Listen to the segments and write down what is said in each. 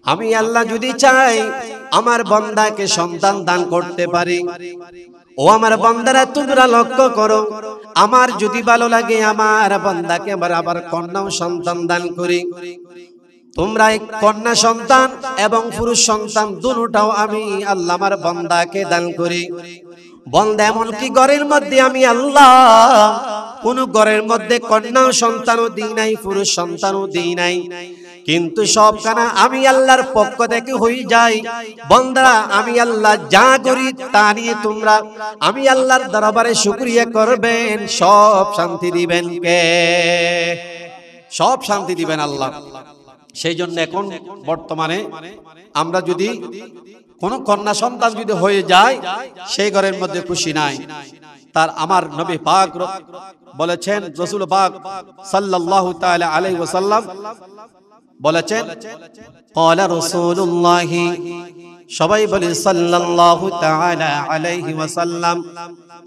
আমি আল্লাহ যদি চাই আমার বান্দাকে সন্তান দান করতে পারি। ও আমার বান্দারা, তোমরা লক্ষ্য করো, আমার যদি ভালো লাগে আমার বান্দাকে আবার কন্যা সন্তান দান করি। তোমরা কন্যা সন্তান এবং পুরুষ সন্তান দুটোটাও আমি আল্লাহ আমার বান্দাকে দান করি। বান্দা এমনকি ঘরের মধ্যে আমি আল্লাহ কোন ঘরের মধ্যে কন্যা সন্তানও দিই নাই, পুরুষ সন্তানও দিই নাই, কিন্তু সবখানা আমি আল্লাহর পক্ষ থেকে হয়ে যাই। বান্দা, আমি আল্লাহ যা করি তা নিয়ে তোমরা আমি আল্লাহর দরবারে শুকরিয়া করবেন, সব শান্তি দিবেন কে? সব শান্তি দিবেন আল্লাহ। সেই জন্য এখন বর্তমানে আমরা যদি কোন কন্যা সন্তান যদি হয়ে যায়, সেই ঘরের মধ্যে খুশি নাই। তার আমার নবী পাক বলেছেন, রাসূল পাক সাল্লাল্লাহু তাআলা আলাইহি ওয়াসাল্লাম বলেছেন, ক্বালা রাসূলুল্লাহ, সবাই বলে সাল্লাল্লাহু তাআলা আলাইহি ওয়াসাল্লাম,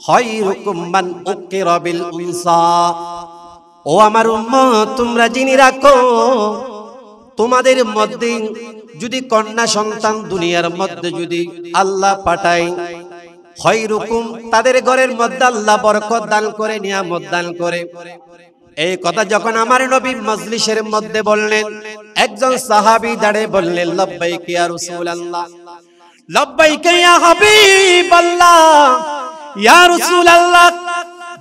খায়রুকুম মান উকিরা বিল উনসা। ও আমার উম্মত, তোমরা জেনে রাখো, তোমাদের মধ্যে যদি কন্যা সন্তান দুনিয়ার মধ্যে যদি আল্লাহ পাঠায়, খায়রুকুম, তাদের ঘরের মধ্যে আল্লাহ বরকত দান করে, নিয়ামত দান করে। এই কথা যখন আমার নবী মজলিসের মধ্যে বললেন, একজন সাহাবী দাঁড়িয়ে বললেন, লাব্বাইক ইয়া রাসূলুল্লাহ, লাব্বাইক ইয়া হাবিবাল্লাহ, ইয়া রাসূলুল্লাহ,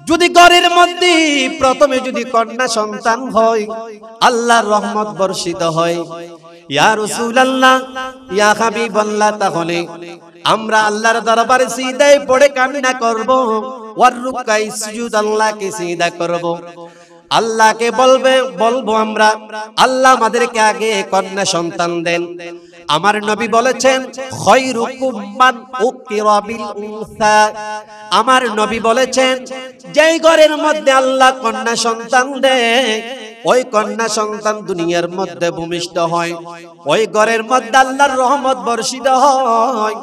যদি ঘরের মধ্যে প্রথমে যদি কন্যা সন্তান হয়, আল্লাহর রহমত বর্ষিত হয়, ইয়া রাসূলুল্লাহ, ইয়া হাবিবাল্লাহ, তাহলে আমরা আল্লাহর দরবারে সিজদায় পড়ে কান্না করব, ওয়ার রুকাই সুজুদ, আল্লাহকে সিজদা করব, আল্লাহকে বলবো আমরা, আল্লাহ আমাদেরকে আগে কন্যা সন্তান দেন। আমার নবী বলেছেন, খায়রুকুম মান উকিরা বিল উনসা। আমার নবী বলেছেন, যেই ঘরের মধ্যে আল্লাহ কন্যা সন্তান দেয়, ওই কন্যা সন্তান দুনিয়ার মধ্যে ভূমিষ্ঠ হয়, ওই ঘরের মধ্যে আল্লাহর রহমত বর্ষিত হয়,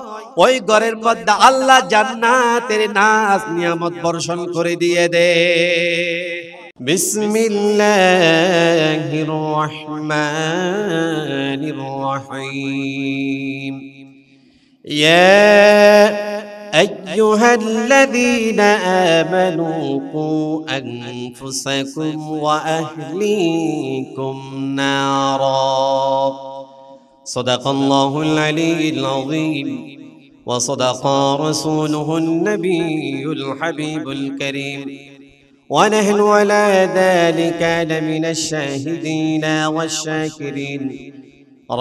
ওই ঘরের মধ্যে আল্লাহ জান্নাতের নাজ নিয়ামত বর্ষণ করে দিয়ে দেয়। বিসমিল্লাহির রহমানির রহিম। ইয়া আইয়ুহাল্লাযীনা আমানু কু আনফুসাকুম ওয়া আহলিকুম নারা। সাদাকাল্লাহুল আলিয়্যুল আযীম ওয়া সাদাকা রাসূলুহুন নাবিয়্যুল হাবিবুল কারীম। ونحن على ذلك لمن الشاهدين والشاكرين.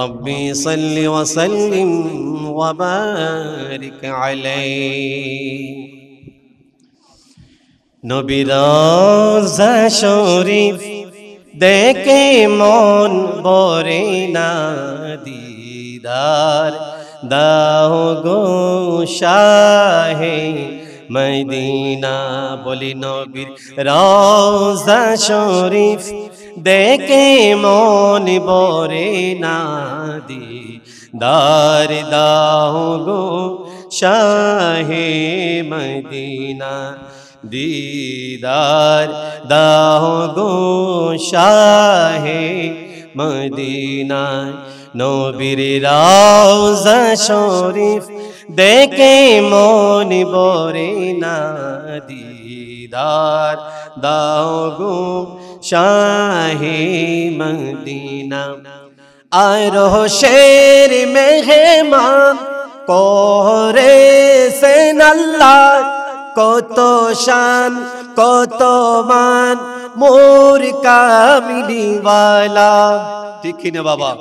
ربي صل وسلم وبارك عليه. নবী রওজা শরীফ দেখে মন ভরে না, দিদার দাও গো শাহে মদিনা। বলি নবীর রওজা শরীফ দেখে মন ভরে না, দিদার দাও গো শাহে মদিনা, দিদার দাও গো শাহে মদিনা। নবীর রওজা শরীফ দেখে মন ভরে না, দিদার দাও গো শাহে মদিনা। আর শের মেহমান করেছেন আল্লাহ, কত শান কত মান মোর কামিলিওয়ালা। ঠিক কিনা বাবা?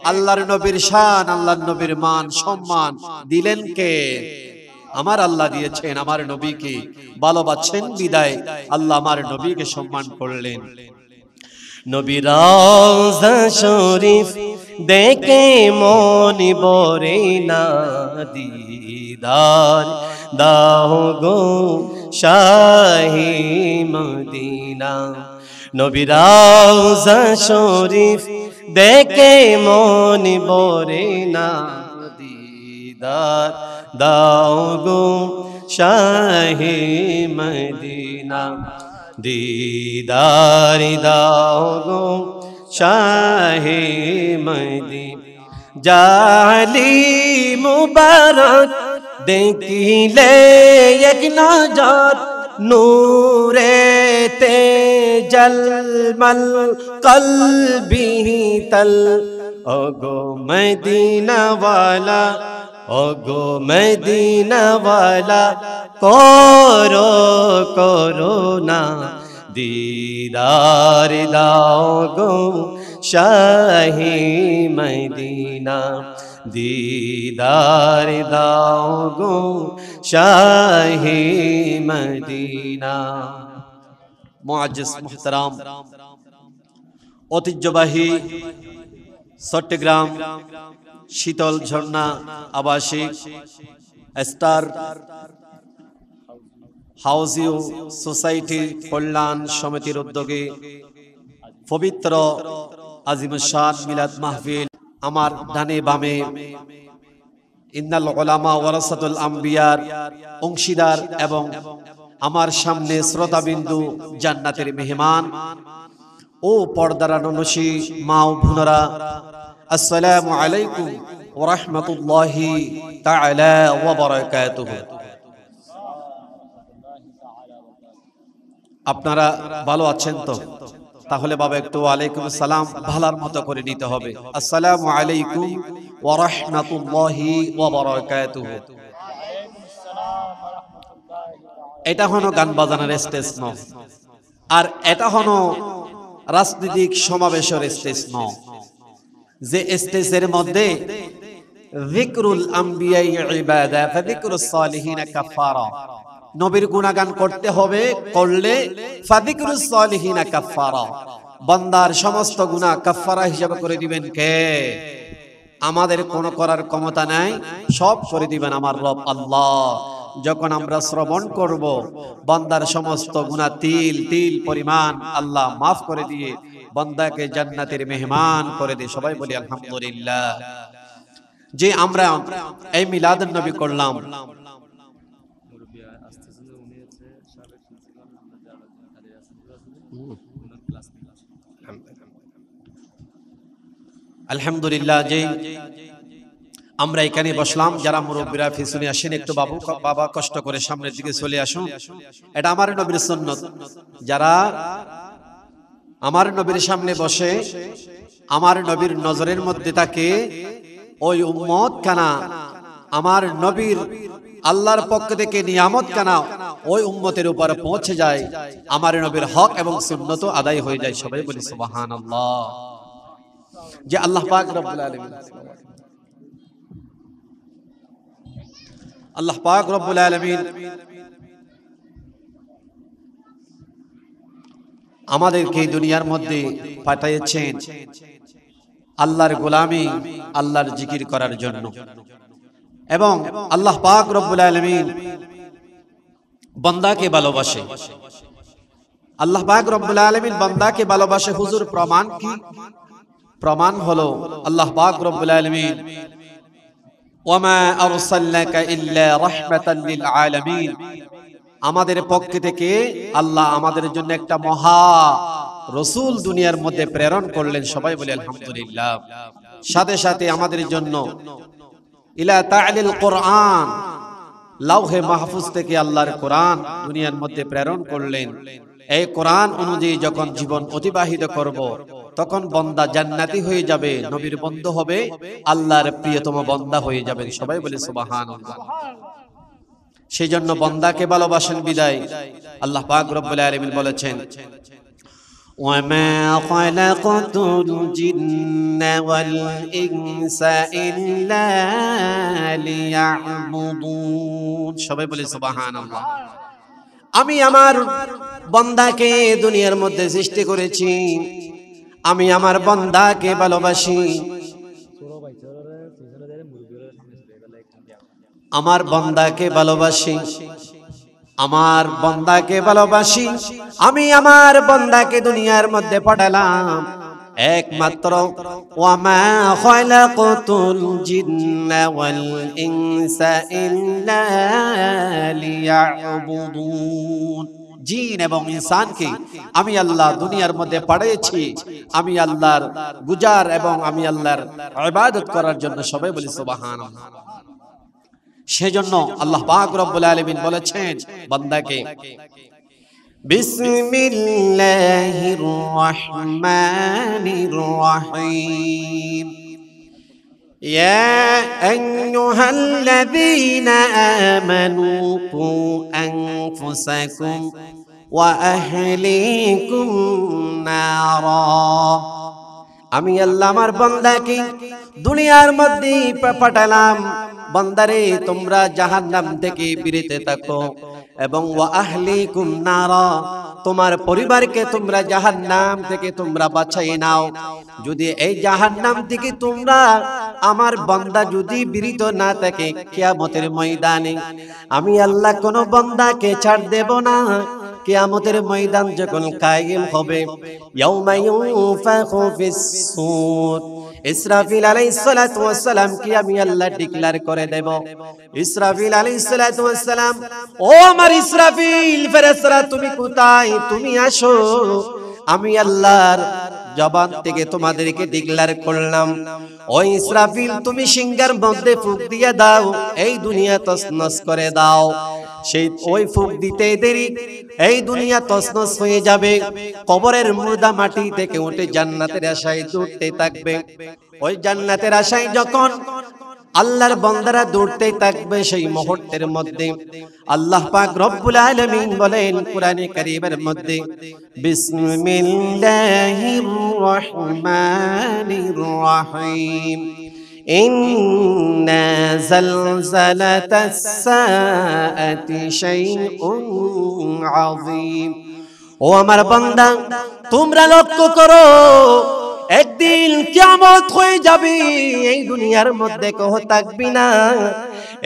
আল্লাহর নবীর শান, আল্লাহর নবীর মান সম্মান দিলেন কে? আমার আল্লাহ দিয়েছেন। আমার নবীকে ভালোবাসেন বিদায় আল্লাহ আমার নবীকে সম্মান করলেন। নবীর রওজা শরীফ দেখে মন ভরে না, দিদার দাও গো শাহে মদিনা। নবীর রওজা শরীফ দেখে মন ভরে না, দিদার দাও গো শাহে মদিনা, দিদার দাও গো শাহে মদিনা। জালি মুবারক দেখিলে এক নজর নূরে তে জলমল কলবি তল ওগো মদিনা ওয়ালা ওগো মদিনা ওয়ালা করো করুণা दीदार दाओ गो शाही मदीना दीदार दाओ गो शाही मदीना मुअज्जिज मुहतरम ঐতিহ্যবাহী চট্টগ্রাম শীতল ঝর্ণা আবাসিক স্টার হাউজিং সোসাইটি কল্যাণ সমিতির উদ্যোগে পবিত্র আজিমুশান মিলাদ মাহফিল। আমার ডানে বামে ইন্নাল উলামা ওয়ারাসাতুল আম্বিয়ার অংশীদার এবং আমার সামনে শ্রোতাবিন্দু জান্নাতের মেহমান ও পর্দার ননসী মা ও বোনেরা, আসসালামু আলাইকুম ওয়া রাহমাতুল্লাহি তাআলা ওয়া বারাকাতুহু। আপনারা ভালো আছেন তো? তাহলে বাবা একটু ওয়ালাইকুম আসসালাম ভালার মতো করে নিতে হবে। আসসালামু আলাইকুম ওয়া রাহমাতুল্লাহি ওয়া বারাকাতুহু। এটা হলো গান বাজানোর স্টেজ নয়, আর এটা হলো রাজনৈতিক সমাবেশের স্টেজ নয়, যে স্টেজের মধ্যে যিকরুল আম্বিয়া ইবাদা ফাযিকরুস সালিহিন কাফারা, নবীর গুণগান করতে হবে, করলে ফাযিকরুস সালিহিন কাফারা, বান্দার সমস্ত গুনাহ কাফারা হিসাবে করে দিবেন কে? আমাদের কোনো করার ক্ষমতা নাই, সব করে দিবেন আমার রব আল্লাহ। যখন আমরা শ্রবণ করব, বান্দার সমস্ত গুনাহ তিল তিল পরিমাণ আল্লাহ মাফ করে দিয়ে বান্দাকে জান্নাতের মেহমান করে দিয়ে। সবাই বলি আলহামদুলিল্লাহ। যে আমরা এই মিলাদুন নবী করলাম, আলহামদুলিল্লাহ, যে আমরা এখানে বসলাম, যারা মুরব্বীরা পিছনে আসেন একটু বাবা কষ্ট করে সামনের দিকে চলে আসুন। এটা আমার নবীর সুন্নত। যারা আমার নবীর সামনে বসে আমার নবীর নজরের মধ্যে থাকে, ওই উম্মত কানা আমার নবীর আল্লাহর পক্ষ থেকে নিয়ামত কানা ওই উম্মতের উপর পৌঁছে যায়, আমার নবীর হক এবং সুন্নত আদায় হয়ে যায়। সবাই বলি সুবহানাল্লাহ। যে আল্লাহ পাক রব্বুল আলামিন, আল্লাহ পাক রব্বুল আলামিন আমাদেরকে দুনিয়ার মধ্যে পাঠিয়েছেন আল্লাহর গোলামি, আল্লাহর জিকির করার জন্য। এবং আল্লাহ পাক রব্বুল আলামিন বান্দাকে ভালোবাসে। আল্লাহ পাক রব্বুল আলামিন বান্দাকে ভালোবাসে। হুজুর প্রমাণ কি? প্রমাণ হলো আল্লাহ পাক রব্বুল আলামিন ওয়ামা আরসালনাকা ইল্লা রাহমাতাল লিল আলামিন, আমাদের পক্ষ থেকে আল্লাহ আমাদের জন্য একটা মহা রাসূল দুনিয়ার মধ্যে প্রেরণ করলেন। সবাই বলে আলহামদুলিল্লাহ। সাথে সাথে আমাদের জন্য ইলা তা'লিল কোরআন, লাউহে মাহফুজ থেকে আল্লাহর কোরআন দুনিয়ার মধ্যে প্রেরণ করলেন। এই কোরআন অনুযায়ী যখন জীবন অতিবাহিত করব, তখন বান্দা জান্নাতি হয়ে যাবে, নবীর বন্ধু হবে, আল্লাহর প্রিয়তম বান্দা হয়ে যাবে। সবাই বলে সুবহানাল্লাহ। সেই জন্য বান্দাকে ভালোবাসেন বিদায় আল্লাহ পাক রব্বুল আলামিন বলেছেন, ওয়ামা খালাকাতুল জিন্না ওয়াল ইনসা ইল্লা লিয়াবুদুন। সবাই বলে সুবহানাল্লাহ। আমি আমার বান্দাকে দুনিয়ার মধ্যে সৃষ্টি করেছি, আমি আমার বান্দাকে ভালোবাসি। আমার বান্দাকে ভালোবাসি, আমার বান্দাকে ভালোবাসি। আমি আমার বান্দাকে দুনিয়ার মধ্যে পাঠালাম একমাত্র ওয়ামা খালাকাতুল জিন্না ওয়াল ইনসা ইল্লা লিয়াবুদুন, জিন এবং ইনসানকে আমি আল্লাহ দুনিয়ার মধ্যে পাঠিয়েছি আমি আল্লাহর গুজার এবং আমি আল্লাহর ইবাদত করার জন্য। সবাই বলি সুবহানাল্লাহ। সেজন্য আল্লাহ পাক রব্বুল আলামিন বলেছেন বান্দাকে বিসমিল্লাহির রাহমানির রাহিম ইয়া আইয়ুহাল্লাযীনা আমানু কু আনফুসাকুম ওয়া আহলিকুম নারা। আমি আল্লাহ আমার বান্দাকে দুনিয়ার মধ্যে পাঠালাম, বান্দারে তোমরা জাহান্নাম থেকে বিরত থাকো এবং ওয়া আহলিকুম নারা, তোমার পরিবারকে তোমরা জাহান্নাম থেকে তোমরা বাঁচাই নাও। যদি এই জাহান্নাম থেকে তোমরা আমার বান্দা যদি বিরত না থাকে, কিয়ামতের ময়দানে আমি আল্লাহ কোন বান্দাকে ছাড় দেব না। কিয়ামতের ময়দান যখন কায়েম হবে, ইয়াউমা ইউনফাখু ফিস-সূর, ইসরাফিল আলাইহিস সালাতু ওয়াস সালাম কি আমি আল্লাহ ডিক্লেয়ার করে দেব। ইসরাফিল আলাইহিস সালাতু ওয়াস সালাম, ও আমার ইসরাফিল ফেরেশতারা তুমি কোথায়? তুমি আসো। আমি আল্লাহর জবান থেকে তোমাদেরকে ডিক্লেয়ার করলাম, ও ইসরাফিল তুমি সিংহার মধ্যে ফুঁক দিয়ে দাও, এই দুনিয়া তছনছ করে দাও। সেই ওই ফুঁক দিতে দেরি এই দুনিয়া তছনছ হয়ে যাবে। কবরের মুর্দা মাটি থেকে উঠে জান্নাতের আশায় দৌড়তে থাকবে। ওই জান্নাতের আশায় যখন আল্লাহর বান্দারা দৌড়তে থাকবে, সেই মুহূর্তের মধ্যে আল্লাহ পাক রব্বুল আলামিন বলেন কোরআনে কারীমের মধ্যে, বিসমিল্লাহির রাহমানির রাহিম ইন্না জালজালাতাস সাআতি শাইউন আযীম। ও আমার বান্দা তোমরা লক্ষ্য করো, একদিন কিয়ামত হয়ে যাবে, এই দুনিয়ার মধ্যে কেউ থাকবি না,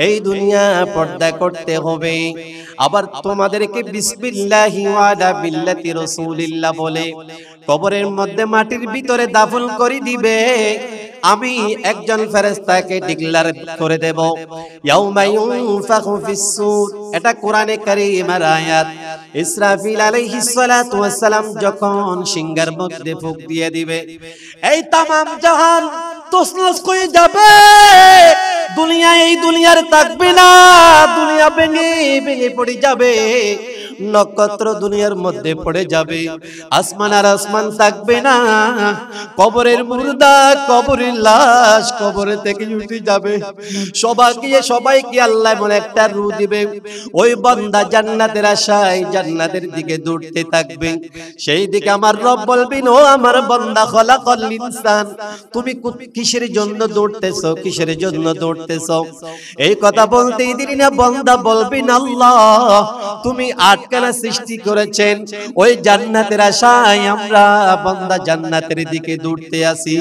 এই দুনিয়া পর্দা করতে হবে। আবার তোমাদেরকে বিসমিল্লাহি ওয়া আলা বিল্লাতি রাসূলিল্লাহ বলে কবরের মধ্যে মাটির ভিতরে দাফন করে দিবে। আমি একজন ফেরেশতাকে ডিক্লেয়ার করে দেব, ইয়াউমা ইউনফাখু ফিস-সূর, এটা কোরআনে কারীমের আয়াত। ইসরাফিল আলাইহিস সালাতু ওয়াস সালাম যখন সিংহার মধ্যে ফুঁক দিয়ে দিবে, এই তামাম জাহান তছনছ হয়ে যাবে। দুনিয়া এই দুনিয়ার থাকবে না, দুনিয়া ভেঙে ভেঙে পড়ে যাবে। নক্ষত্র দুনিয়ার মধ্যে পড়ে যাবে, আসমান আর আসমান থাকবে না। কবরের মুর্দা, কবরের লাশ কবরে থেকে উঠে যাবে। সবাইকে আল্লাহ এমন একটা রূহ দিবে, ওই বান্দা জান্নাতের আশায় জান্নাতের দিকে দৌড়তে থাকবে। সেই দিকে আমার রব বলবেন, ও আমার বান্দা খলাকাল ইনসান, তুমি কিসের জন্য দৌড়তেছো, কিসের জন্য দৌড়তেছো? এই কথা বলতেই দেরি না বান্দা বলবেন, আল্লাহ তুমি আটকানা সৃষ্টি করেছেন, ওই জান্নাতের আশায় আমরা বান্দা জান্নাতের দিকে দৌড়তে আসি।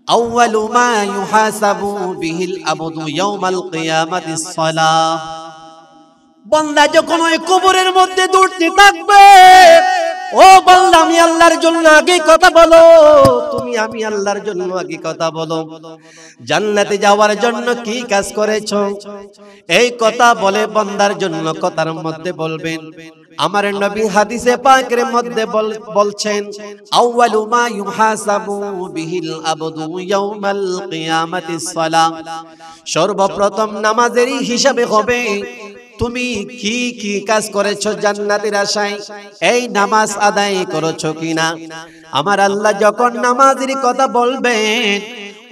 আউয়ালু মা ইউহাসাবু বিহিল আবদু ইয়াউমাল কিয়ামাতিস সালাহ। বান্দা যখন ওই কবরের মধ্যে দৌড়তে থাকবে, ও বান্দা আমি আল্লাহর জন্য আগে কথা বলো, তুমি আমি আল্লাহর জন্য আগে কথা বলো। জান্নাতে যাওয়ার জন্য কি কাজ করেছো, এই কথা বলে বান্দার জন্য কথার মধ্যে বলবেন। আমার নবী হাদিসে পাকের মধ্যে বলছেন, আউয়ালু মা ইউহাসাবু বিহিল আবদু ইয়াউমাল কিয়ামাতিস সালাহ, সর্বপ্রথম নামাজেরই হিসাবে হবে তুমি কি কি কাজ করেছো জান্নাতের আশায়, এই নামাজ আদায় করেছো কিনা। আমার আল্লাহ যখন নামাজের কথা বলবেন,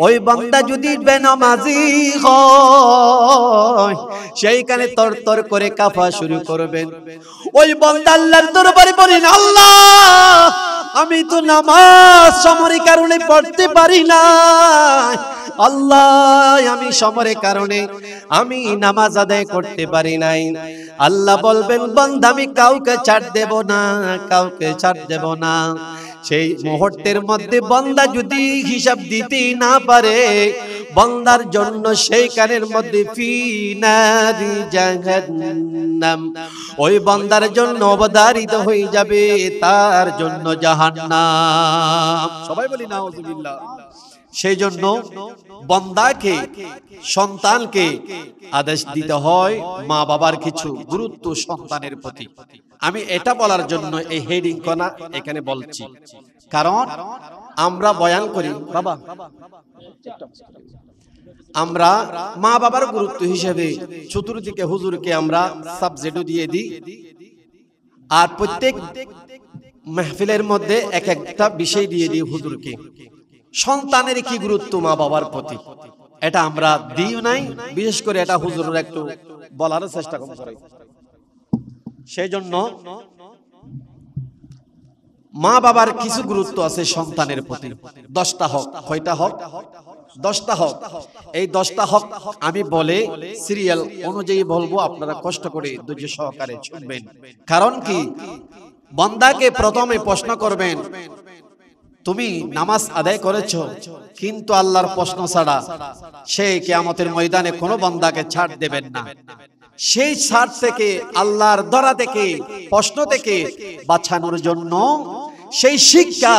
ওই বান্দা যদি বেনামাজি হয় সেইখানে তরতর করে কাঁপা শুরু করবেন। ওই বান্দা আল্লাহর দরবারে বলেন, আল্লাহ আমি তো নামাজ সময়ের কারণে পড়তে পারি না, আল্লাহ আমি সময়ের কারণে আমি নামাজ আদায় করতে পারি নাই। আল্লাহ বলবেন, বান্দা আমি কাউকে ছাড় দেব না, কাউকে ছাড় দেব না। সেই মুহূর্তের মধ্যে বান্দা যদি হিসাব দিতে না পারে, বান্দার জন্য সেই কানের মধ্যে ফি নারি জাহান্নাম, ওই বান্দার জন্য অবধারিত হয়ে যাবে তার জন্য জাহান্নাম। সবাই বলি নাউজুবিল্লাহ। সেই জন্য বান্দাকে সন্তানকে আদেশ দিতে হয় মা বাবার কিছু গুরুত্ব সন্তানের প্রতি। আমি এটা বলার জন্য এই হেডিং কোনা এখানে বলছি, কারণ আমরা বয়ান করি বাবা, আমরা মা বাবার গুরুত্ব হিসেবে চতুর্দিকে হুজুরকে আমরা সাবজেক্টও দিয়ে দিই, আর প্রত্যেক মাহফিলের মধ্যে এক একটা বিষয় দিয়ে দিই হুজুরকে। সন্তানের কি গুরুত্ব মা বাবার প্রতি এটা আমরা দিই নাই, বিশেষ করে এটা হুজুরের একটু বলার চেষ্টা করি। সেই জন্য মা বাবার কিছু গুরুত্ব আছে সন্তানের প্রতি। 10টা হক। কয়টা হক? 10টা হক। এই 10টা হক আমি বলে সিরিয়াল অনুযায়ী বলবো, আপনারা কষ্ট করে ধৈর্য সহকারে শুনবেন। কারণ কি, বান্দাকে প্রথমে প্রশ্ন করবেন, তুমি নামাজ আদায় করেছো, কিন্তু আল্লাহর প্রশ্ন ছাড়া সে কিয়ামতের ময়দানে কোনো বান্দাকে ছাড় দেবেন না। সেই ছাড় থেকে, আল্লাহর দরা থেকে, প্রশ্ন থেকে বাঁচানোর জন্য সেই শিক্ষা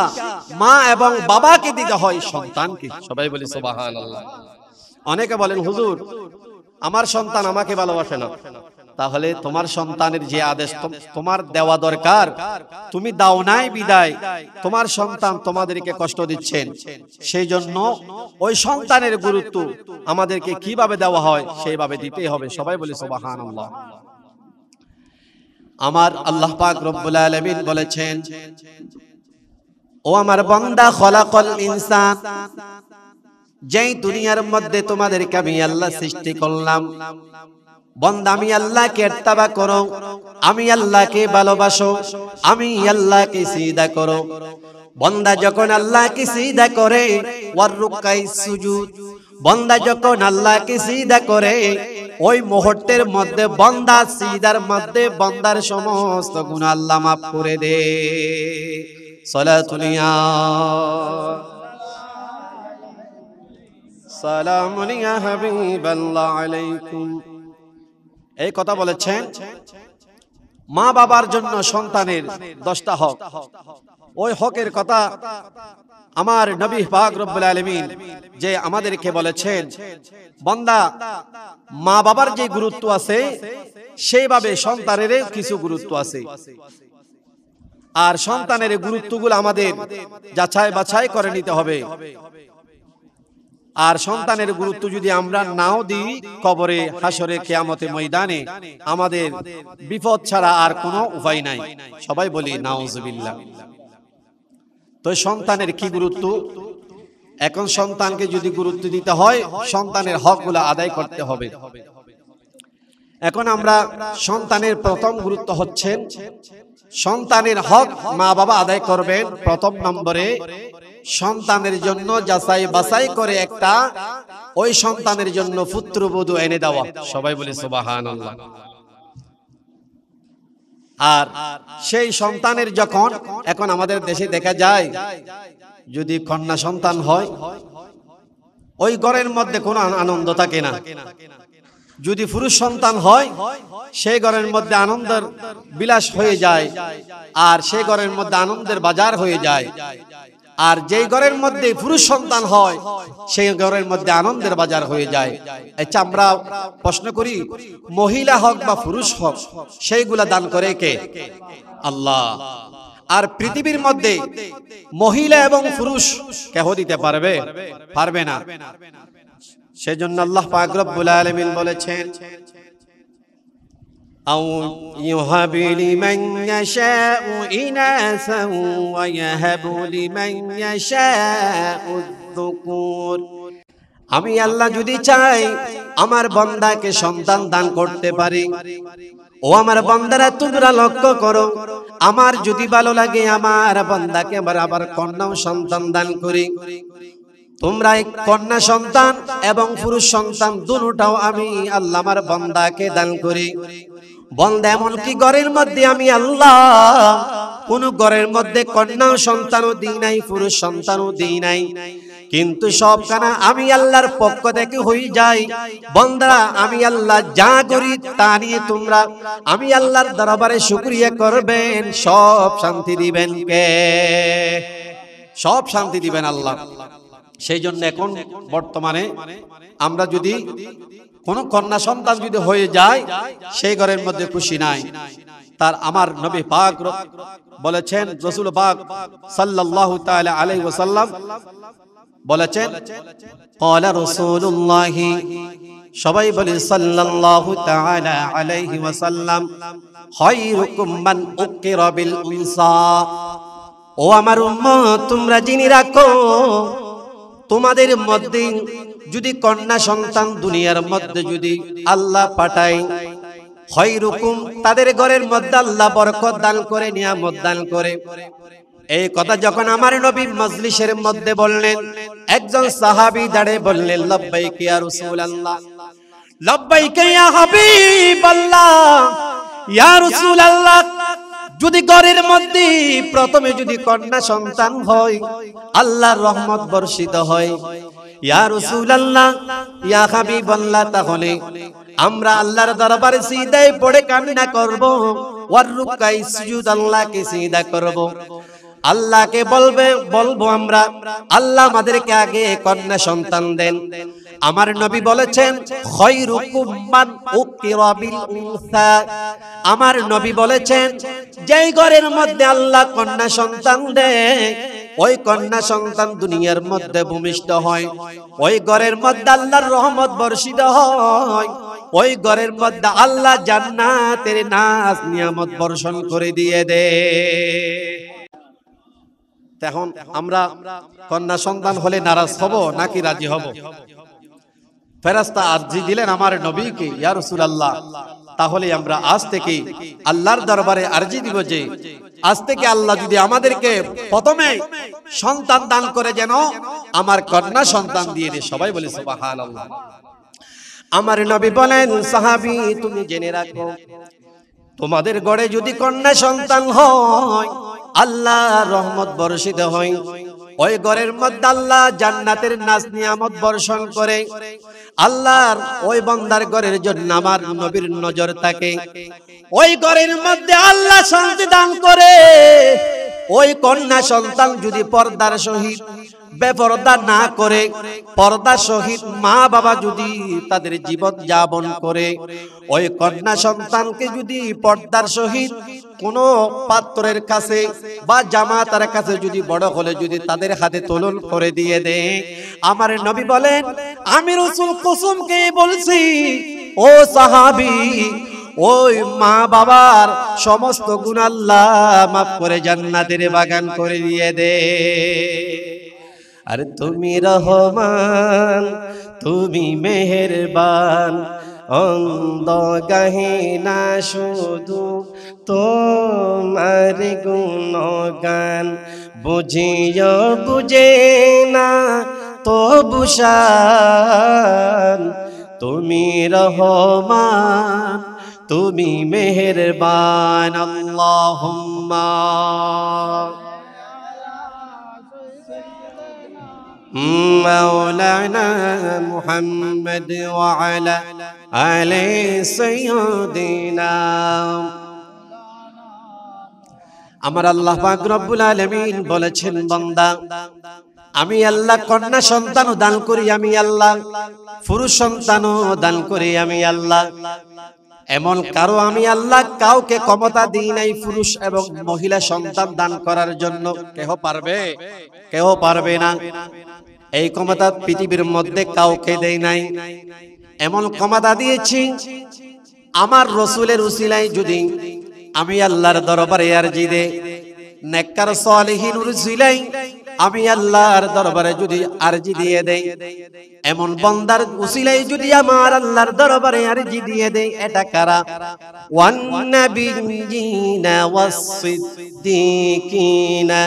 মা এবং বাবাকে দিতে হয় সন্তানকে। সবাই বলি সুবহানাল্লাহ। অনেকে বলেন হুজুর আমার সন্তান আমাকে ভালোবাসে না। তাহলে তোমার সন্তানের যে আদেশ তোমার দেওয়া দরকার তুমি দাও নাই বিদায় তোমার সন্তান তোমাদেরকে কষ্ট দিচ্ছেন। সেই জন্য ওই সন্তানের গুরুত্ব আমাদেরকে কিভাবে দেওয়া হয় সেইভাবে দিতেই হবে। সবাই বলি সুবহানাল্লাহ। আমার আল্লাহ পাক রব্বুল আলামিন বলেছেন, ও আমার বান্দা, খলাকাল ইনসান, যেই দুনিয়ার মধ্যে তোমাদেরকে আমি আল্লাহ সৃষ্টি করলাম, বান্দা আমি আল্লাহকে ইত্তেবা করো, আমি আল্লাহকে ভালোবাসো, আমি আল্লাহকে সিজদা করো। বান্দা যখন আল্লাহকে সিজদা করে, ওয়ার রুকাই সুজুদ, বান্দা যখন আল্লাহকে সিজদা করে, ওই মুহূর্তের মধ্যে বান্দা সিজদার মধ্যে বান্দার সমস্ত গুনাহ আল্লাহ মাফ করে দেয়। সালাতুলিয়া সালামুন ইয়া হাবিবাল্লাহ আলাইকুম। এই কথা বলেছেন মা বাবার জন্য সন্তানের 10টা হক। ওই হকের কথা আমার নবী পাক রব্বুল আলামিন যে আমাদেরকে বলেছেন, বান্দা মা বাবার যে গুরুত্ব আছে সেইভাবে সন্তানের কিছু গুরুত্ব আছে। আর সন্তানের গুরুত্বগুলো আমাদের যাচাই বাছাই করে নিতে হবে। আর সন্তানের গুরুত্ব যদি আমরা নাও দিই, কবরে, হাসরে, কিয়ামতে ময়দানে আমাদের বিপদ ছাড়া আর কোনো উপায় নাই। সবাই বলি নাউজুবিল্লাহ। তো সন্তানের কি গুরুত্ব? এখন সন্তানকে যদি গুরুত্ব দিতে হয়, সন্তানের হকগুলো আদায় করতে হবে। এখন আমরা সন্তানের প্রথম গুরুত্ব হচ্ছেন, সন্তানের হক মা বাবা আদায় করবেন। প্রথম নম্বরে সন্তানের জন্য যাচাই বাছাই করে একটা ওই সন্তানের জন্য পুত্রবধূ এনে দেওয়া। সবাই বলি সুবহানাল্লাহ। আর সেই সন্তানের যখন, এখন আমাদের দেশে দেখা যায় যদি কন্যা সন্তান হয়, ওই ঘরের মধ্যে কোনো আনন্দ থাকে না। যদি পুরুষ সন্তান হয়, সেই ঘরের মধ্যে আনন্দের বিলাস হয়ে যায়, আর সেই ঘরের মধ্যে আনন্দের বাজার হয়ে যায়। আর যেই ঘরের মধ্যে পুরুষ সন্তান হয়, সেই ঘরের মধ্যে আনন্দের বাজার হয়ে যায়। আচ্ছা, আমরা প্রশ্ন করি, মহিলা হক বা পুরুষ হক সেইগুলা দান করে কে? আল্লাহ। আর পৃথিবীর মধ্যে মহিলা এবং পুরুষ কেহ দিতে পারবে? পারবে না। সেজন্য আল্লাহ পাক রব্বুল আলামিন বলেছেন, আও ইউহাবু লিমান ইয়াশাউ ইনাসান ওয়া ইয়াহাবু লিমান ইয়াশাউ যুকুর। আমি আল্লাহ যদি চাই আমার বান্দাকে সন্তান দান করতে পারি। ও আমার বান্দারা, তোমরা লক্ষ্য করো, আমার যদি ভালো লাগে আমার বান্দাকে আবার কন্যা সন্তান দান করি। তোমরা কন্যা সন্তান এবং পুরুষ সন্তান দুটোটাও আমি আল্লাহ আমার বান্দাকে দান করি। বান্দা এমনকি ঘরের মধ্যে আমি আল্লাহ কোন ঘরের মধ্যে কন্যা সন্তানও দিই নাই, পুরুষ সন্তানও দিই নাই, কিন্তু সবখানা আমি আল্লাহর পক্ষ থেকে হয়ে যায়। বান্দা আমি আল্লাহ যা করি তা নিয়ে তোমরা আমি আল্লাহর দরবারে শুকরিয়া করবেন। সব শান্তি দিবেন কে? সব শান্তি দিবেন আল্লাহ। সেই জন্য এখন বর্তমানে আমরা যদি কোন কন্যা সন্তান যদি হয়ে যায় সেই ঘরের মধ্যে খুশি নাই। তার আমার নবী পাক বলেছেন, রাসূল পাক সাল্লাল্লাহু তাআলা আলাইহি ওয়াসাল্লাম বলেছেন, ক্বালা রাসূলুল্লাহ, সবাই বলে সাল্লাল্লাহু তাআলা আলাইহি ওয়াসাল্লাম, খায়রুকুম মান উকিরা বিল উনসা। ও আমার উম্মত, তোমরা জেনে রাখো, তোমাদের মধ্যে যদি কন্যা সন্তান দুনিয়ার মধ্যে যদি আল্লাহ পাঠায়, খায়রুকুম, তাদের ঘরের মধ্যে আল্লাহ বরকত দান করে, নিয়ামত দান করে। এই কথা যখন আমার নবী মজলিসের মধ্যে বললেন, একজন সাহাবী দাঁড়িয়ে বললেন, লাব্বাইক ইয়া রাসূলুল্লাহ, লাব্বাইক ইয়া হাবিবাল্লাহ, ইয়া রাসূলুল্লাহ, যদি ঘরের মধ্যে প্রথমে যদি কন্যা সন্তান হয়, আল্লাহর রহমত বর্ষিত হয়, ইয়া রাসূলুল্লাহ, ইয়া হাবিবাল্লাহ, তাহলে আমরা আল্লাহর দরবারে সিজদায় পড়ে কান্না করব, ওয়ার রুকাই সুজুদ, আল্লাহকে সিজদা করব, আল্লাহকে বলবো আমরা, আল্লাহ আমাদেরকে আগে কন্যা সন্তান দেন। আমার নবী বলেছেন, খায়রুকুম মান উকিরা বিল উনসা। আমার নবী বলেছেন, যেই ঘরের মধ্যে আল্লাহ কন্যা সন্তান দেয়, ওই কন্যা সন্তান দুনিয়ার মধ্যে ভূমিষ্ঠ হয়, ওই ঘরের মধ্যে আল্লাহর রহমত বর্ষিত হয়, ওই ঘরের মধ্যে আল্লাহ জান্নাতের নাজ নিয়ামত বর্ষণ করে দিয়ে দেয়। এখন আমরা কন্যা সন্তান হলে নারাজ হব নাকি রাজি হব? ফেরেশতা আরজি দিলেন আমার নবীকে, ইয়া রাসূলুল্লাহ, তাহলে আমরা আজ থেকে আল্লাহর দরবারে আরজি দিব যে আজ থেকে আল্লাহ যদি আমাদেরকে প্রথমে সন্তান দান করে, যেন আমার কন্যা সন্তান দিয়ে দেয়। সবাই বলে সুবহানাল্লাহ। আমার নবী বলেন, সাহাবী, তুমি জেনে রাখো, তোমাদের ঘরে যদি কন্যা সন্তান হয়, আল্লাহ রহমত বর্ষিত হয়, ওই ঘরের মধ্যে আল্লাহ জান্নাতের নাজ নিয়ামত বর্ষণ করে। আল্লাহর ওই বান্দার ঘরের জন্য আমার নবীর নজর থাকে, ওই ঘরের মধ্যে আল্লাহ শান্তি দান করে। ওই কন্যা সন্তান যদি পর্দার সহিত বেপরদা না করে, পর্দা সহিত মা বাবা যদি তাদের জীবন যাপন করে, ওই কন্যা সন্তানকে যদি পর্দার সহিত কোন পাত্রের কাছে বা জামাতার কাছে যদি বড় হলে যদি তাদের হাতে তোলন করে দিয়ে দেয়, আমার নবী বলেন, আমি রাসূল কসম কে বলছি, ও সাহাবী, ওই মা বাবার সমস্ত গুনাহ আল্লাহ মাফ করে জান্নাতের বাগান করে দিয়ে দেয়। আর তুমি রহমান, তুমি মেহেরবান, অন্ধ গাহে না শুধু তোমার গুণগান, বুঝিও বুঝে না তবু শান, তুমি রহমান, তুমি মেহেরবান। আল্লাহুম্মা مولانا محمد وعلى آل سيدنا। আমার আল্লাহ পাক রব্বুল আলামিন বলেছেন, বান্দা, আমি আল্লাহ কন্যা সন্তানও দান করি, আমি আল্লাহ পুরুষ সন্তানও দান করি, আমি আল্লাহ। এমন কারো আমি আল্লাহ কাউকে ক্ষমতা দিই নাই পুরুষ এবং মহিলা সন্তান দান করার জন্য। কেহ পারবে? কেহ পারবে না। এই ক্ষমতা পৃথিবীর মধ্যে কাউকে দেই নাই। এমন ক্ষমতা দিয়েছি আমার রাসূলের উসিলায় যদি আমি আল্লাহর দরবারে আরজি দে, নেককার সালিহিন উসিলায় আমি আল্লাহর দরবারে যদি আরজি দিয়ে দেই, এমন বান্দার উসিলায় যদি আমার আল্লাহর দরবারে আরজি দিয়ে দেই, এটা কারা? ওয়ান নাবিয়্যিনা ওয়াস সিদ্দীকিনা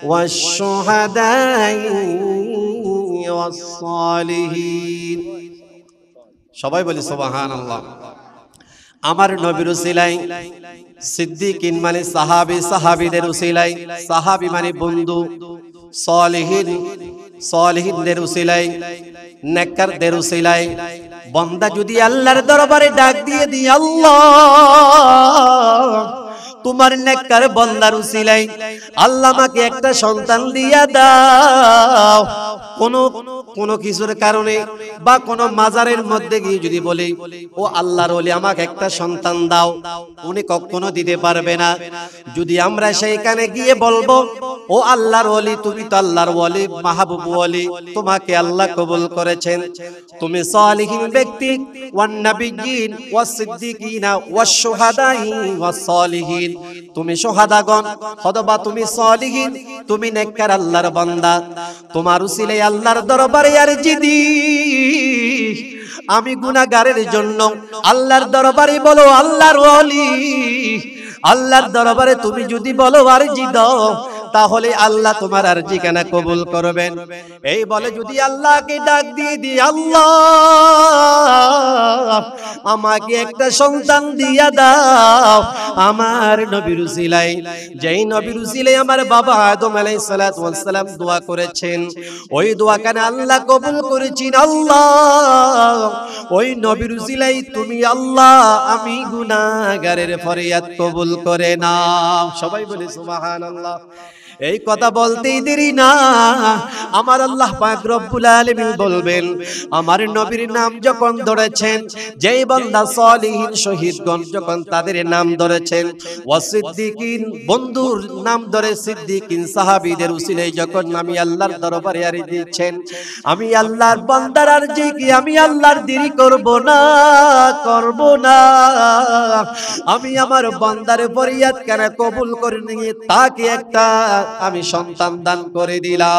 ওয়াশ শুহাদাই ওয়াস সালিহিন। সবাই বলি সুবহানাল্লাহ। আমার নবীর উসিলায়, সিদ্দিকিন মানে সাহাবী, সাহাবীদের উসিলায়, সাহাবী মানে বন্ধু, সালিহিন সালিহিনদের উসিলায়, নেককারদের উসিলায় বান্দা যদি আল্লাহর দরবারে ডাক দিয়ে দি, আল্লাহ তোমার নেককার বান্দার উসিলায় আল্লাহ আমাকে একটা সন্তান দিয়া দাও। কোন কিছুর কারণে বা কোন মাজারের মধ্যে গিয়ে যদি বলে ও আল্লাহর ওলি আমাকে একটা সন্তান দাও, উনি কখনো দিতে পারবে না। যদি আমরা সেইখানে গিয়ে বলবো ও আল্লাহর ওলি, তুমি তো আল্লাহর ওলি, মাহবুব ওলি, তোমাকে আল্লাহ কবুল করেছেন, তুমি সালিহিন ব্যক্তি, ওয়ান নাবিয়্যিন ওয়াস সিদ্দিকিনা ওয়াস শুহাদাই ওয়াস সালিহিন, তুমি শুহাদাগণ অথবা তুমি সালিহিন, তুমি নেককার আল্লাহর বান্দা, তোমার উসিলায় আল্লাহর দরবারে আরজি দি। আমি গুনাহগারের জন্য আল্লাহর দরবারে বলো আল্লাহর ওলি, আল্লাহর দরবারে তুমি যদি বলো আরজি দাও, তাহলে আল্লাহ তোমার আরজি কেন কবুল করবেন। এই বলে যদি আল্লাহকে ডাক দিয়ে দি, আল্লাহ আমাকে একটা সন্তান দিয়া দাও আমার নবীর উসিলায়, যেই নবীর উসিলায় আমার বাবা আদম আলাইহিস সালাতু ওয়াস সালাম দোয়া করেছেন, ওই দোয়া কেন আল্লাহ কবুল করেছেন। আল্লাহ ওই নবীর উসিলায় তুমি আল্লাহ আমি গুনাহগারের ফরিয়াদ কবুল করে নাও। সবাই বলে সুবহানাল্লাহ। এই কথা বলতেই দেরি না, আমার আল্লাহ পাক রব্বুল আলামিন বলবেন, আমার নবীর নাম যখন ধরেছেন, যেই বান্দা সালিহিন শহীদগণ যখন তাদের নাম ধরেছেন, ওয়াসিদ্দিকিন বন্ধুর নাম ধরে সিদ্দিকিন সাহাবীদের উসিলায় যখন আমি আল্লাহর দরবারে আরজি দিচ্ছেন, আমি আল্লাহর বান্দার আরজি কি আমি আল্লাহর দেরি করব না, করব না। আমি আমার বান্দার ফরিয়াদ কেন কবুল করে নিয়ে তাকে একটা আমি সন্তান দান করে দিলাম।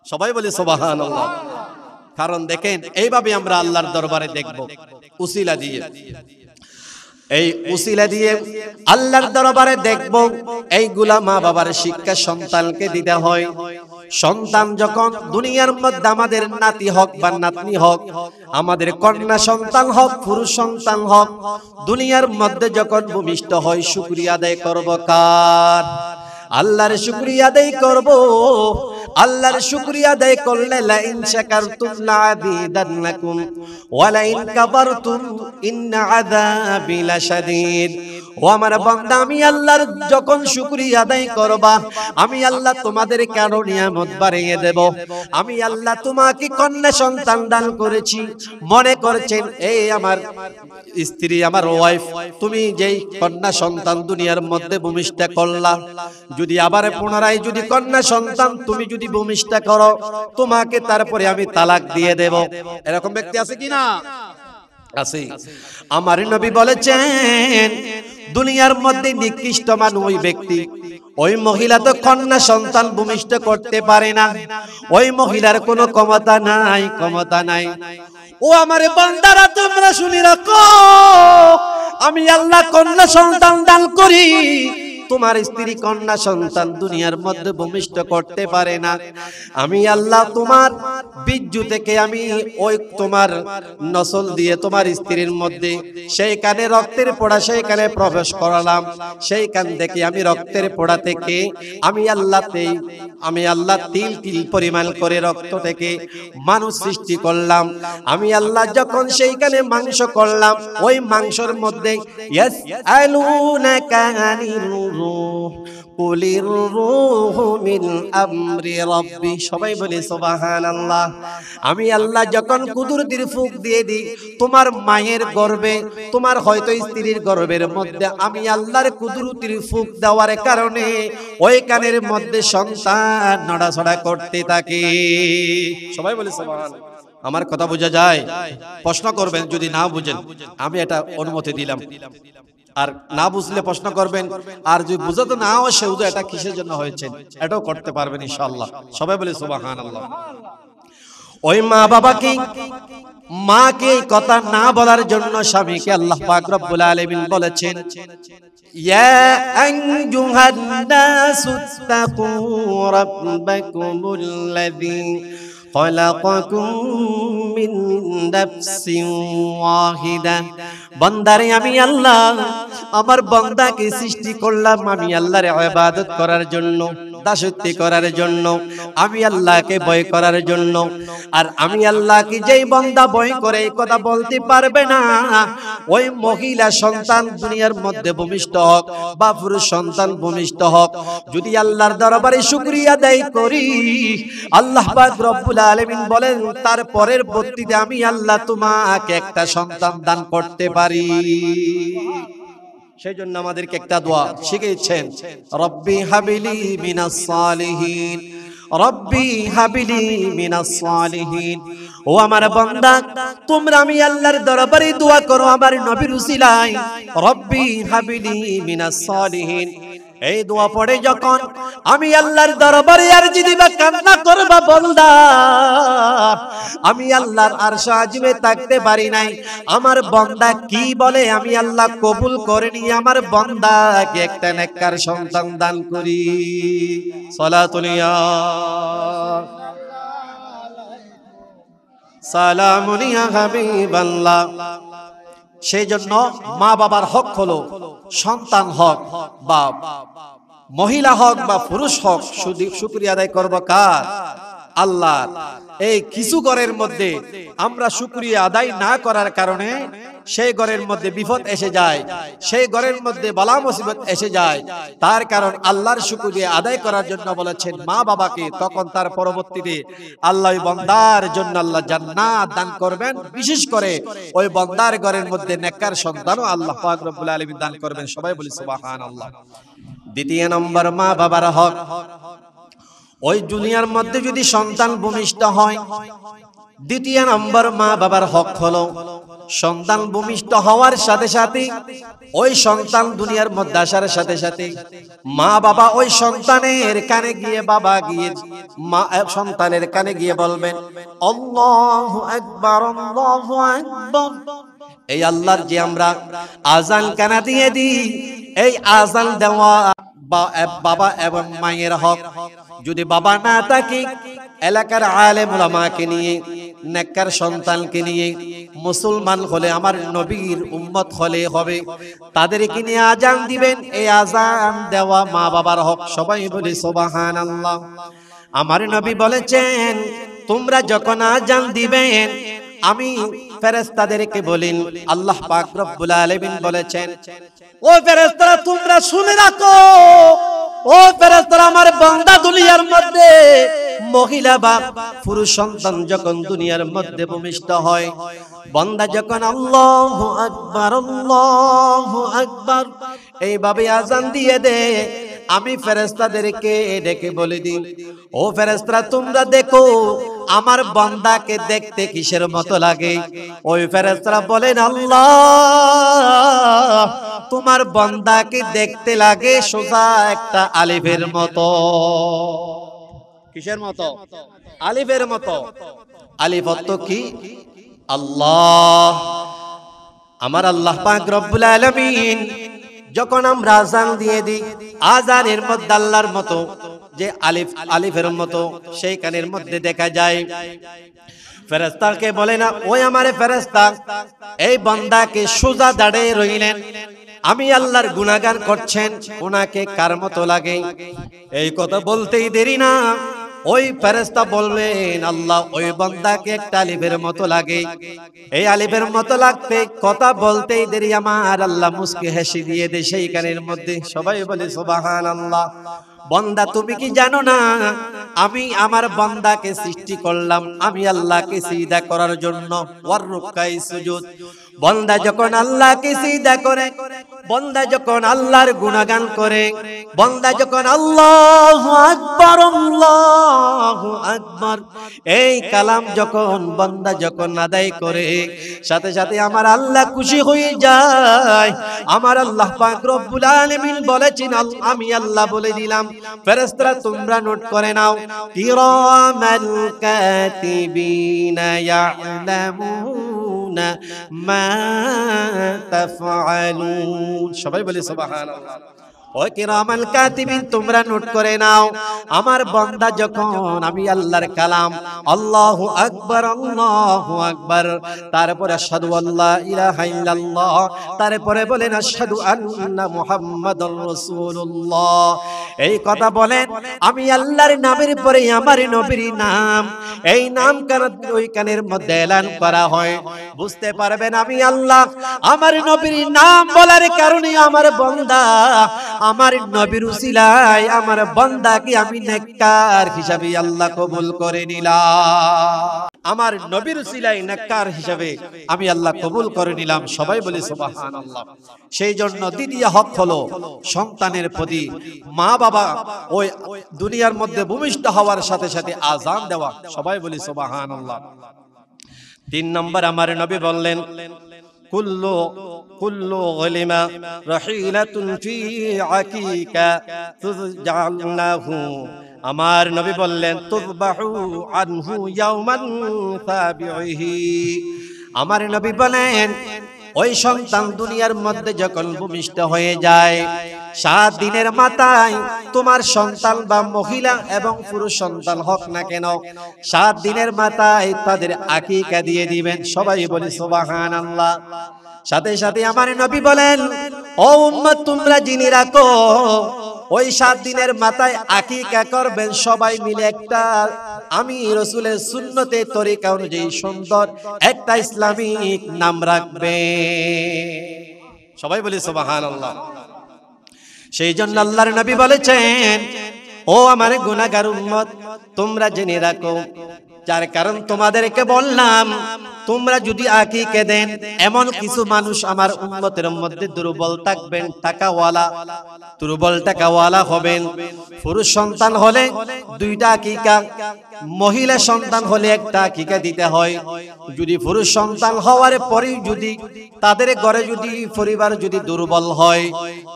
সবাই বলে সুবহানাল্লাহ। কারণ দেখেন এইভাবে আমরা আল্লাহর দরবারে দেখব উসিলা দিয়ে, এই উসিলা দিয়ে আল্লাহর দরবারে দেখব। এইগুলা মা বাবার শিক্ষা সন্তানকে দিতে হয়। সন্তান যখন দুনিয়ার মধ্যে আমাদের নাতি হোক বা নাতনি হোক, আমাদের কন্যা সন্তান হোক পুরুষ সন্তান হোক, দুনিয়ার মধ্যে যখন ভূমিষ্ঠ হয়, শুকরিয়া আদায় করব কার? আল্লাহর শুকরিয়া আদায় করব। আল্লাহর শুকরিয়া আদায় করলে লা ইন শাকারতুম লাযীদান্নাকুম ওয়া লা ইন কাফারতুম ইন্না আযাবি লাশাদীদ। ও আমার বান্দা, আমি আল্লাহর যখন শুকরিয়া আদায় করবা, আমি আল্লাহ তোমাদের কারো নিয়ামত বাড়িয়ে দেব। আমি আল্লাহ তোমাকে কন্যা সন্তান দান করেছি, মনে করছেন এই আমার স্ত্রী, আমার ওয়াইফ, তুমি যেই কন্যা সন্তান দুনিয়ার মধ্যে ভূমিষ্ঠ করলা, যদি আবার পুনরায় যদি কন্যা সন্তান তুমি যদি ভূমিষ্ঠ করো, তোমাকে তারপরে আমি তালাক দিয়ে দেব। এরকম ব্যক্তি আছে কি না? আছে। আমার নবী বলেছেন দুনিয়ার মধ্যে নিকৃষ্টমান ওই ব্যক্তি, ওই মহিলা তো কন্যা সন্তান ভূমিষ্ঠ করতে পারে না, ওই মহিলার কোনো ক্ষমতা নাই, ক্ষমতা নাই। ও আমার বান্দারা তোমরা শুনি রাখো, আমি আল্লাহ কন্যা সন্তান দান করি, তোমার স্ত্রী কন্যা সন্তান দুনিয়ার মধ্যে ভূমিষ্ঠ করতে পারে না। আমি আল্লাহ তোমার বীর্য থেকে আমি ওই তোমার নসল দিয়ে তোমার স্ত্রীর মধ্যে সেইখানে রক্তের পোড়া সেইখানে প্রবেশ করালাম, সেইখান থেকে আমি রক্তের পোড়া থেকে আমি আল্লাহ তিল তিল পরিমাণ করে রক্ত থেকে মানুষ সৃষ্টি করলাম। আমি আল্লাহ যখন সেইখানে মাংস করলাম, ওই মাংসের মধ্যে ইয়াসআলুনাকা আনির কুলির রূহু মিন আমরি রাব্বি। সবাই বলে সুবহানাল্লাহ। আমি আল্লাহ যখন কুদরতির ফুঁক দিয়ে দিই তোমার মায়ের গর্ভে, তোমার হয়তো স্ত্রীর গর্ভের মধ্যে, আমি আল্লাহর কুদরতির ফুঁক দেওয়ার কারণে ওই কানের মধ্যে সন্তান নড়াচড়া করতে থাকে। সবাই বলে সুবহানাল্লাহ। আমার কথা বোঝা যায়? প্রশ্ন করবেন যদি না বুঝেন, আমি এটা অনুমতি দিলাম। আর না বুঝলে প্রশ্ন করবেন, আর যদি বুঝাতে না হয় সেটা এটা কিসের জন্য হয়েছে এটাও করতে পারবেন ইনশাআল্লাহ। সবাই বলে সুবহানাল্লাহ। ওই মা বাবাকে, মাকে এই কথা না বলার জন্য স্বামীকে আল্লাহ পাক রব্বুল আলামিন বলেছেন, ইয়া আইয়ুহান নাসু তাকু রাব্বাকুমুল্লাযী খলাকাকুম মিন নাফসিন ওয়াহিদা। বান্দারে আমি আল্লাহ আমার বান্দাকে সৃষ্টি করলাম আমি আল্লাহর ইবাদত করার জন্য। দাসত্ব করার জন্য, আমি আল্লাহকে ভয় করার জন্য। আর আমি আল্লাহকে যেই বান্দা ভয় করে এই কথা বলতে পারবে না, ওই মহিলা সন্তান দুনিয়ার মধ্যে ভূমিষ্ঠ হোক বা পুরুষ সন্তান ভূমিষ্ঠ হোক, যদি আল্লাহর দরবারে শুকরিয়া আদায় করি, আল্লাহ পাক রব্বুল আলামিন বলেন তার পরের বর্তিতে আমি আল্লাহ তোমাকে একটা সন্তান দান করতে পারি। সেই জন্য আমাদেরকে একটা দোয়া শিখিয়েছেন, রব্বি হাবিলি মিনাস সালিহিন, রব্বি হাবিলি মিনাস সালিহিন। ও আমার বান্দা, তোমরা আমি আল্লাহর দরবারে দোয়া করো আমার নবীর উসিলায়, রব্বি হাবিলি মিনাস সালিহিন। এই দোয়া পড়ে যখন আমি আল্লাহর দরবারে আরজি দিবা, কান্না করবা বান্দা, আমি আল্লাহর আরশ আজিমে থাকতে পারি নাই, আমার বান্দা কি বলে আমি আল্লাহ কবুল করে নিয়ে আমার বান্দাকে একটা নেককার সন্তান দান করি। সালাতুল ইয়া সালামুন ইয়া হাবিবাল্লাহ। সেই জন্য মা বাবার হক হলো সন্তান হক বা মহিলা হক বা পুরুষ হক শুকরিয়া আদায় করব কার? আল্লাহর। এই কিছু ঘরের মধ্যে আমরা শুকরিয়া আদায় না করার কারণে সেই ঘরের মধ্যে বিপদ এসে যায়, সেই ঘরের মধ্যে বালা মুসিবত এসে যায়। তার কারণ আল্লাহর শুকরিয়া আদায় করার জন্য বলেছেন মা বাবাকে, তখন তার পরবর্তীতে আল্লাহ ওই বান্দার জন্য আল্লাহ জান্নাত দান করবেন। বিশেষ করে ওই বান্দার ঘরের মধ্যে নেককার সন্তানও আল্লাহ পাক রব্বুল আলামিন দান করবেন। সবাই বলি সুবহানাল্লাহ। দ্বিতীয় নম্বর মা বাবার হক। ওই দুনিয়ার মধ্যে যদি সন্তান ভূমিষ্ঠ হয়, দ্বিতীয় নম্বর মা বাবার হক হলো সন্তান ভূমিষ্ঠ হওয়ার সাথে সাথে, ওই সন্তান দুনিয়ার মধ্যে আসার সাথে সাথে মা বাবা ওই সন্তানের কানে গিয়ে, বাবা গিয়ে মা সন্তানের কানে গিয়ে বলবেন আল্লাহু আকবার, আল্লাহু আকবার। এই আল্লাহর যে আমরা আযান কানা দিয়ে দিই, এই আযান দেওয়া বাবা এবং মায়ের হক। যদি বাবা না থাকে, এলাকার আলেম উলামাকে নিয়ে, নেককার সন্তানকে নিয়ে, মুসলমান হলে আমার নবীর উম্মত হলে হবে, তাদেরকে নিয়ে আযান দিবেন। এই আযান দেওয়া মা বাবার হক। সবাই বলি সুবহানাল্লাহ। আমার নবী বলেছেন তোমরা যখন আযান দিবেন, আমি ফেরেশতাদেরকে বলেন, আল্লাহ পাক রব্বুল আলামিন বলেছেন, ও ফেরেশতারা তোমরা শুনে রাখো, ও ফেরেশতারা আমার বান্দা দুনিয়ার মধ্যে মহিলা বা পুরুষ সন্তান যখন দুনিয়ার মধ্যে ভূমিষ্ঠ হয়, বান্দা যখন আল্লাহু আকবার, আল্লাহু আকবার এইভাবে আযান দিয়ে দেয়, আমি ফেরেশতাদেরকে ডেকে বলে দিই, ও ফেরেশতারা তোমরা দেখো আমার বান্দাকে দেখতে কিসের মতো লাগে? ওই ফেরেশতারা বলেন আল্লাহ তোমার বান্দাকে দেখতে লাগে সোজা একটা আলিফের মতো। কিসের মতো? আলিফের মতো। আলিফ অর্থ কি? আল্লাহ। আমার আল্লাহ পাক রব্বুল আলামিন যখন আমরা আযান দিয়ে দিই, আযানের মধ্যে আল্লাহর মতো যে আলিফ, আলিফের মতো সেই কানের মধ্যে দেখা যায়। ফেরেশতাকে বলে না, ওই আমারে ফেরেশতা এই বান্দাকে সোজা দাঁড়িয়ে রইলেন, আমি আল্লাহর গুনাহগান করছেন, ওনাকে কার মতো লাগে? এই কথা বলতেই দেরি না, ওই ফেরেশতা বলবেন আল্লাহ ওই বান্দাকে একটা আলিফের মতো লাগে। এই আলিফের মতো লাগতে কথা বলতেই দেরি আমার আল্লাহ মুস্কি হেসে দিয়ে দেয় সেই কানের মধ্যে। সবাই বলে সুবহানাল্লাহ। বান্দা তুমি কি জানো না আমি আমার বান্দাকে সৃষ্টি করলাম আমি আল্লাহকে সিজদা করার জন্য। ওয়ার রুকাই সুজুদ। বান্দা যখন আল্লাহকে সিজদা করে, বান্দা যখন আল্লাহর গুণগান করে, বান্দা যখন আল্লাহু আকবার, আল্লাহু আকবার এই কালাম যখন বান্দা যখন আদায় করে, সাথে সাথে আমার আল্লাহ খুশি হয়ে যায়। আমার আল্লাহ পাক রব্বুল আলামিন বলেছেন, আমি আল্লাহ বলে দিলাম ফেরেশতারা তোমরা নোট করে নাও, কিরামাল কাতিবিনা ইয়ালামুনা মা তাফআলুন। সবাই বলে সুবহানাল্লাহ। ও কিরামাল কাতিবিন তোমরা নোট করে নাও, আমার বান্দা যখন আমি আল্লাহর কালাম আল্লাহু আকবার আল্লাহু আকবার, তারপরে আশহাদু আল্লা ইলাহা ইল্লাল্লাহ, তারপরে বলেন আশহাদু আন্না মুহাম্মাদুর রাসূলুল্লাহ, এই কথা বলেন, আমি আল্লাহর নামের পরে আমার নবীর নাম, এই নাম কেন ওই কানের মধ্যে এলান করা হয়, বুঝতে পারবেন আমি আল্লাহ আমার নবীর নাম বলার কারণে আমার বান্দা আমার নবীর উসিলায় আমার বান্দাকে আমি নেককার হিসাবে আল্লাহ কবুল করে নিলাম, আমার নবীর উসিলায় নেককার হিসাবে আমি আল্লাহ কবুল করে নিলাম। সবাই বলে সুবহানাল্লাহ। সেই জন্য দ্বিতীয় হক হলো সন্তানের প্রতি মা বাবা ওই দুনিয়ার মধ্যে ভূমিষ্ঠ হওয়ার সাথে সাথে আযান দেওয়া। সবাই বলি সুবহানাল্লাহ। 3 নম্বর আমার নবী বললেন কুল্লু গলিমা রাহিলাতুন ফি আকিকা তুজআলনাহু, আমার নবী বললেন তুযবাহু আনহু ইয়াওমান সাবিহি, আমার নবী বলেন ওই সন্তান দুনিয়ার মধ্যে যখন ভূমিষ্ঠ হয়ে যায় 7 দিনের মাথায় তোমার সন্তান বা মহিলা এবং পুরুষ সন্তান হোক না কেন 7 দিনের মাথায় তাদের আকিকা দিয়ে দিবেন। সবাই বলি সুবহানাল্লাহ। সাথে সাথে আমার নবী বলেন ও উম্মত তোমরা জেনে রাখো ওই 7 দিনের মাথায় আকিকা করবেন সবাই মিলে একটা আমি রাসূলের সুন্নতে তরিকা অনুযায়ী সুন্দর একটা ইসলামিক নাম রাখবে। সবাই বলি সুবহানাল্লাহ। সেই জন্য আল্লাহর নবী বলেছেন ও আমার গুনাহগার উম্মত তোমরা জেনে রাখো, যার কারণ তোমাদেরকে বললাম তোমরা যদি আকিকা দেন, এমন কিছু মানুষ আমার উম্মতের মধ্যে দুর্বল থাকবেন, টাকাওয়ালা দুর্বল টাকাওয়ালা হবেন। পুরুষ সন্তান হলে 2টা আকিকা, মহিলা সন্তান হলে 1টা আকিকা দিতে হয়। যদি পুরুষ সন্তান হওয়ার পরেই যদি তাদের ঘরে যদি পরিবার যদি দুর্বল হয়,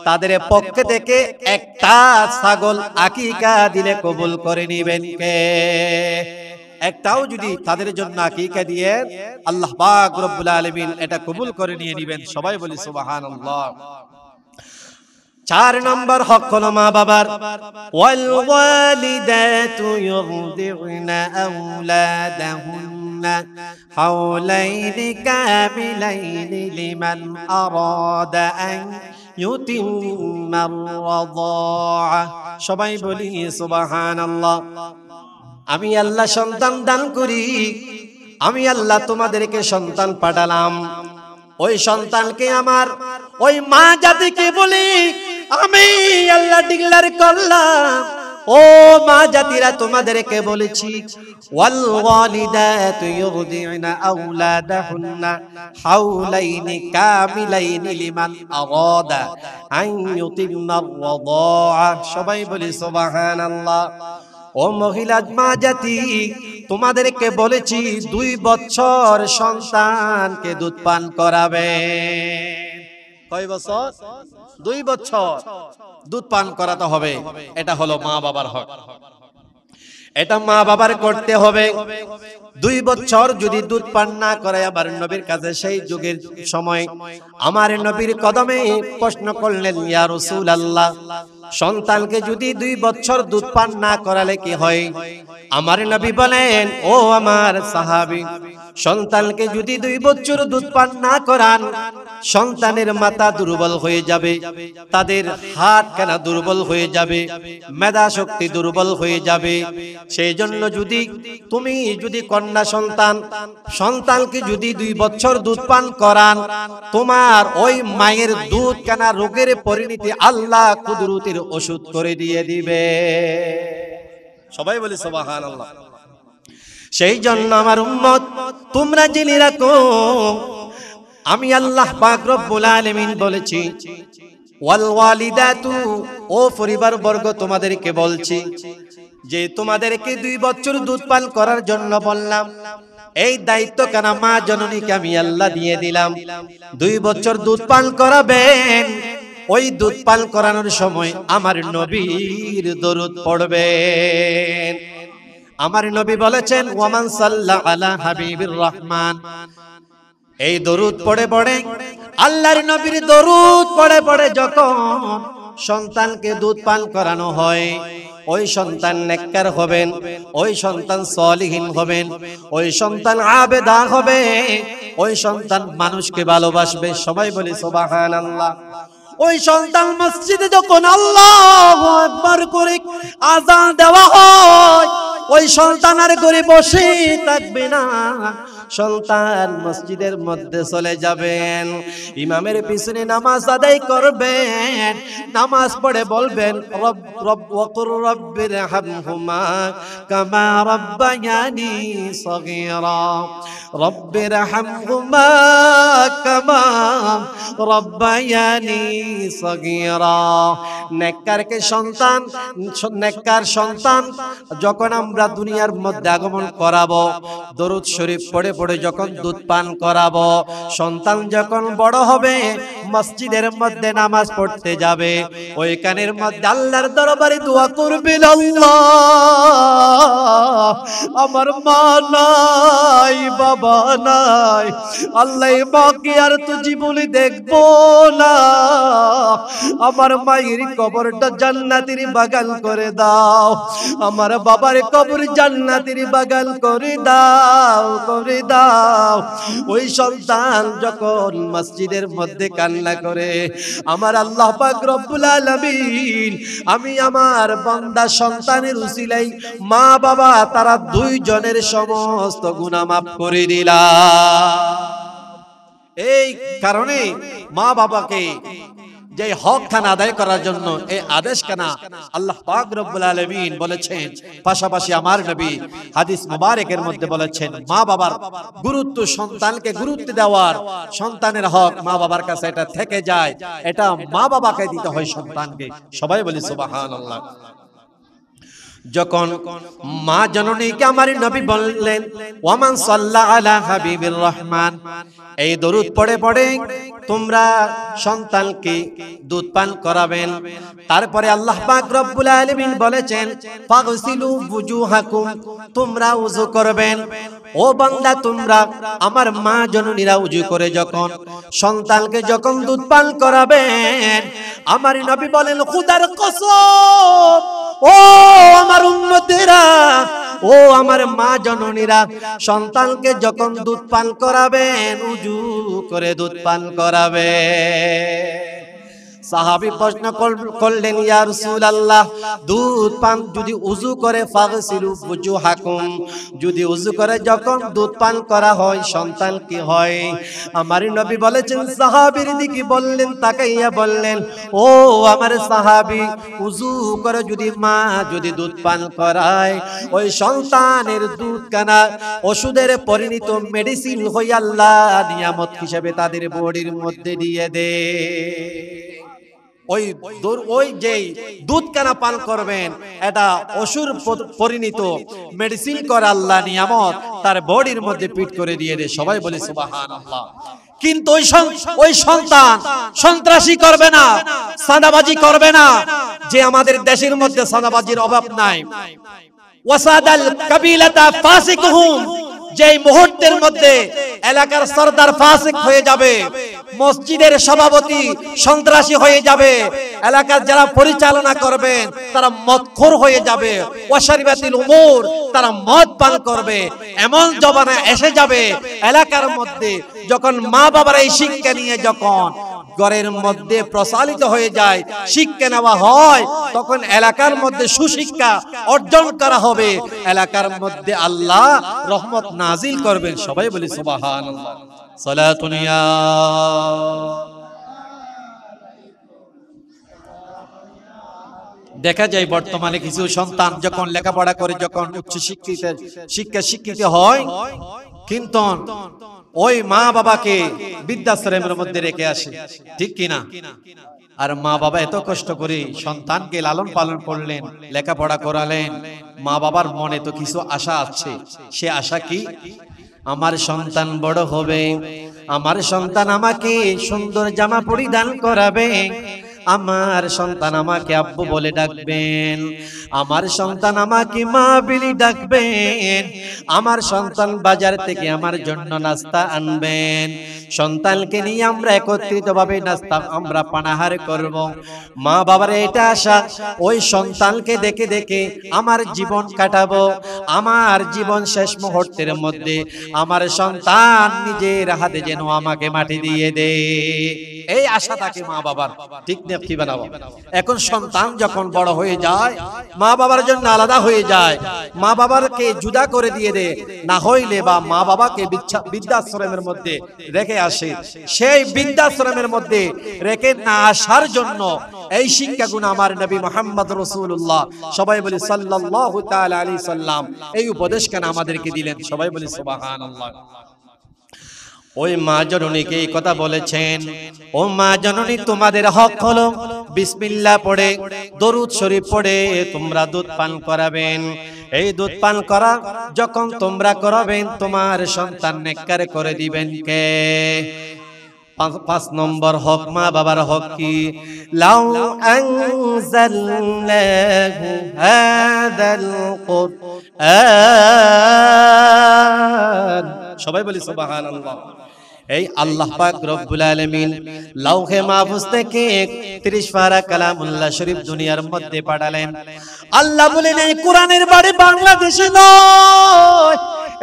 তাদের পক্ষে থেকে 1টা ছাগল আকিকা দিলে কবুল করে নেবেন কে? একটাও যদি তাদের জন্য আকিকা দিয়ে আল্লাহ পাক রব্বুল আলামিন এটা কবুল করে নিয়ে নেবেন। সবাই বলি সুবহানাল্লাহ। 4 নম্বর হক হলো মা বাবার। ওয়াল ওয়ালিদাতু ইউরদি'না আওলাদাহুন্না হাওলাইনি কামিলাইনি লিমান আরাদা আন ইউতিম্মার রাযা। সবাই বলি সুবহানাল্লাহ। আমি আল্লাহ সন্তান দান করি, আমি আল্লাহ তোমাদেরকে সন্তান পাঠালাম, ওই সন্তানকে আমার ওই মা জাতিকে বলি আমি আল্লাহ ডিক্লেয়ার করলাম ও মা জাতিরা তোমাদেরকে বলেছি ওয়াল ওয়ালিদাতু ইউরদি'না আওলাদাহুন্না হাওলাইনি কামিলাইনি লিমান আরাদা আন ইউতিম্মার রাযা। সবাই বলি সুবহানাল্লাহ। ও মহিলা মা জাতি তোমাদেরকে বলেছি 2 বছর সন্তানকে দুধ পান করাবে। কয় বছর? 2 বছর দুধ পান করাতে হবে। এটা হলো মা বাবার হক, এটা মা বাবার করতে হবে। 2 বছর যদি দুধ পান না করে আমার নবীর কাছে সেই যুগের সময় আমার নবীর কদমে প্রশ্ন করলেন ইয়া রাসূলুল্লাহ সন্তানকে যদি 2 বছর দুধ পান না করালে কি হয়? আমার নবী বলেন ও আমার সাহাবী সন্তানকে যদি 2 বছর দুধ পান না করান সন্তানের মাথা দুর্বল হয়ে যাবে, তাদের হাত কানা দুর্বল হয়ে যাবে, মেধা শক্তি দুর্বল হয়ে যাবে। সেই জন্য যদি তুমি যদি কন্যা সন্তানকে যদি 2 বছর দুধ পান করান তোমার ওই মায়ের দুধ কানা রোগের পরিণতি আল্লাহ কুদরতের ওষুধ করে দিয়ে দিবে। সবাই বলি সুবহানাল্লাহ। সেই জন্য আমার উম্মত তোমরা জেনে রাখো আমি আল্লাহ পাক রব্বুল আলামিন বলেছি ওয়াল ওয়ালিদাতু ও পরিবার বর্গ তোমাদেরকে বলছি যে তোমাদেরকে 2 বছর দুধ পান করার জন্য বললাম, এই দায়িত্ব কেন মা জননীকে আমি আল্লাহ দিয়ে দিলাম। 2 বছর দুধ পান করাবেন, ওই দুধ পান করানোর সময় আমার নবীর দরুদ পড়বেন। আমার নবী বলেছেন ওয়ামান সাল্লা আলা হাবিবির রহমান, এই দরুদ পড়ে পড়ে আল্লাহর নবীর দরুদ পড়ে পড়ে যখন সন্তানকে দুধ পান করানো হয়, ওই সন্তান নেককার হবেন, ওই সন্তান সলিহিন হবেন, ওই সন্তান আবেদা হবে, ওই সন্তান মানুষকে ভালোবাসবে। সবাই বলি সুবহানাল্লাহ। ওই সন্তান মসজিদে যখন আল্লাহু আকবার করে আযান দেওয়া হয়, ওই সন্তান আর ঘরে বসে থাকবে না, সন্তান মসজিদের মধ্যে চলে যাবেন, ইমামের পিছনে নামাজ আদায় করবেন, নামাজ পড়ে বলবেন রব রব ওয়াকুর রব্বিরহামহুমা কামা রাব্বায়ানি সগীরা, রব্বিরহামহুমা কামা রাব্বায়ানি সগীরা। নেককারকে সন্তান, নেককার সন্তান যখন আমরা দুনিয়ার মধ্যে আগমন করাবো, দরুদ শরীফ পড়ে পড়ে যখন দুধ পান করাবো, সন্তান যখন বড় হবে মসজিদের মধ্যে নামাজ পড়তে যাবে, ওই কানের মধ্যে আল্লাহর দরবারে দোয়া করবেন, আল্লাহ আমার মা নাই বাবা নাই, আল্লাহ মাকে আর তো জীবনে দেখবো না, আমার মায়ের কবরটা জান্নাতের বাগান করে দাও, আমার বাবার কবর জান্নাতের বাগান করে দাও, করে দাও। ওই সন্তান যখন মসজিদের মধ্যে কান্না করে, আমার আল্লাহ পাক রব্বুল আলামিন আমি আমার বান্দা সন্তানের উসিলাই মা বাবা তারা দুইজনের সমস্ত গুনাহ মাফ করে দিলাম। এই কারণে মা বাবাকে যে হক খানা আদায় করার জন্য এই আদেশ খানা আল্লাহ পাক রব্বুল আলামিন বলেছেন, পাশাপাশি আমার নবী হাদিস মুবারকের মধ্যে বলেছেন মা বাবার গুরুত্ব, সন্তানকে গুরুত্ব দেওয়ার, সন্তানের হক মা বাবার কাছে এটা থেকে যায়, এটা মা বাবাকে দিতে হয় সন্তানকে। সবাই বলি সুবহানাল্লাহ। যখন মা জননীকে আমার নবী বললেন ওয়ামান সাল্লা আলা হাবিবির রহমান, এই দরুদ পড়ে পড়ে তোমরা সন্তানকে দুধ পান করাবেন। তারপরে আল্লাহ পাক রব্বুল আলামিন বলেছেন ফাগসিলু বুজুহাকুম, তোমরা ওযু করবেন। ও বান্দা তোমরা আমার মা জননীরা ওযু করে যখন সন্তানকে যখন দুধ পান করাবেন, আমার নবী বলেন খোদার কসম, ও আমার উম্মতেরা, ও আমার মা জননীরা, সন্তানকে যখন দুধ পান করাবেন উযু করে দুধ পান করাবেন। সাহাবী প্রশ্ন করলেন ইয়া রাসূলুল্লাহ, দুধ পান যদি উযু করে ফাগসিলু বুজুহাকুম, যদি উযু করে যখন দুধ পান করা হয় সন্তান কি হয়? আমার নবী বলেছেন, সাহাবীর দিকে বললেন, তাকাইয়া বললেন ও আমার সাহাবী, উযু করে যদি মা যদি দুধ পান করায়, ওই সন্তানের দুধ কানা ওষুধের পরিণত মেডিসিন হই আল্লাহ নিয়ামত হিসেবে তাদের বডির মধ্যে দিয়ে দে। ওই যে দুধ কানা পান করবেন এটা অসুর পরিণত মেডিসিন করে আল্লাহ নিয়ামত তার বডির মধ্যে পিট করে দিয়ে দেয়। সবাই বলে সুবহানাল্লাহ। কিন্তু ওই সন্তান সন্ত্রাসী করবে না, সাদাবাজি করবে না, যে আমাদের দেশের মধ্যে সাদাবাজির অভাব নাই। ওয়াসাদাল কাবিলাতা ফাসিকুহুম, যে মুহূর্তের মধ্যে এলাকার সরদার ফাসিক হয়ে যাবে, মসজিদের সভাপতি সন্ত্রাসী হয়ে যাবে, এলাকার যারা পরিচালনা করবেন তারা মদখোর হয়ে যাবে, ওয়াশারিবাতিল উমুর তারা মদ পান করবে, এমন জমানা এসে যাবে এলাকার মধ্যে যখন মা বাবার এই শিক্ষা নিয়ে যখন ঘরের মধ্যে প্রসারিত হয়ে যায়, শিক্ষা নেওয়া হয়, তখন এলাকার মধ্যে সুশিক্ষা অর্জন করা হবে, এলাকার মধ্যে আল্লাহ রহমত নাজিল করবেন। সবাই বলি সুবহানাল্লাহ। সালাতুন ইয়া দেখা যায় বর্তমানে কিছু সন্তান যখন লেখাপড়া করে যখন উচ্চ শিক্ষিত হয়, কিন্তু ওই মা বাবাকে বৃদ্ধাশ্রমের মধ্যে রেখে আসে, ঠিক কিনা? আর মা বাবা এত কষ্ট করে সন্তানকে লালন পালন করলেন, লেখাপড়া করালেন, মা বাবার মনে তো কিছু আশা আছে। সে আশা কি? আমার সন্তান বড় হবে, আমার সন্তান আমাকে সুন্দর জামা পরিধান করাবে, আমার সন্তান আমাকে আব্বু বলে ডাকবেন, আমার সন্তান আমাকে মা বলে ডাকবেন, আমার সন্তান বাজার থেকে আমার জন্য নাস্তা আনবেন। সন্তানকে নিয়ে আমরা একত্রিতভাবে নাস্তা আমরা পানাহার করব। মা বাবার এটা আশা, ওই সন্তানকে দেখে দেখে আমার জীবন কাটাবো, আমার জীবন শেষ মুহূর্তের মধ্যে আমার সন্তান নিজের হাতে যেন আমাকে মাটি দিয়ে দে, এই আশা থাকে মা বাবার। ঠিক না কি বানাবো? এখন সন্তান যখন বড় হয়ে যায়, মা বাবার জন্য আলাদা হয়ে যায়, মা বাবাকে জুদা করে দিয়ে দে, না হইলে বা মা বাবাকে বৃদ্ধাশ্রমের মধ্যে রেখে আসে, সেই বৃদ্ধাশ্রমের মধ্যে রেখে না আসার জন্য এই শিক্ষাগুণ আমার নবী মুহাম্মদ রাসূলুল্লাহ, সবাই বলি সাল্লাল্লাহু তাআলা আলাইহি সাল্লাম, এই উপদেশ কেন আমাদেরকে দিলেন? সবাই বলি সুবহানাল্লাহ। ওই মা জননীকে এই কথা বলেছেন, ও মা জননী তোমাদের হক হলো বিসমিল্লাহ পড়ে দরুদ শরীফ পড়ে তোমরা দুধ পান করাবেন। এই দুধ পান করা যখন তোমরা করাবেন তোমার সন্তান নেককার করে দিবেন কে? 5 নম্বর হক মা বাবার হক কি? লাউ আনজালনাহু হাদাল কুরআন, সবাই বলি সুবহানাল্লাহ। এই আল্লাহ পাক রব্বুল আলামিন লাউহে মাহফুজ থেকে 30 পারা কালামুল্লাহ শরীফ দুনিয়ার মধ্যে পাঠালেন। আল্লাহ বলেন এই কোরআনের বাড়ি বাংলাদেশে নয়,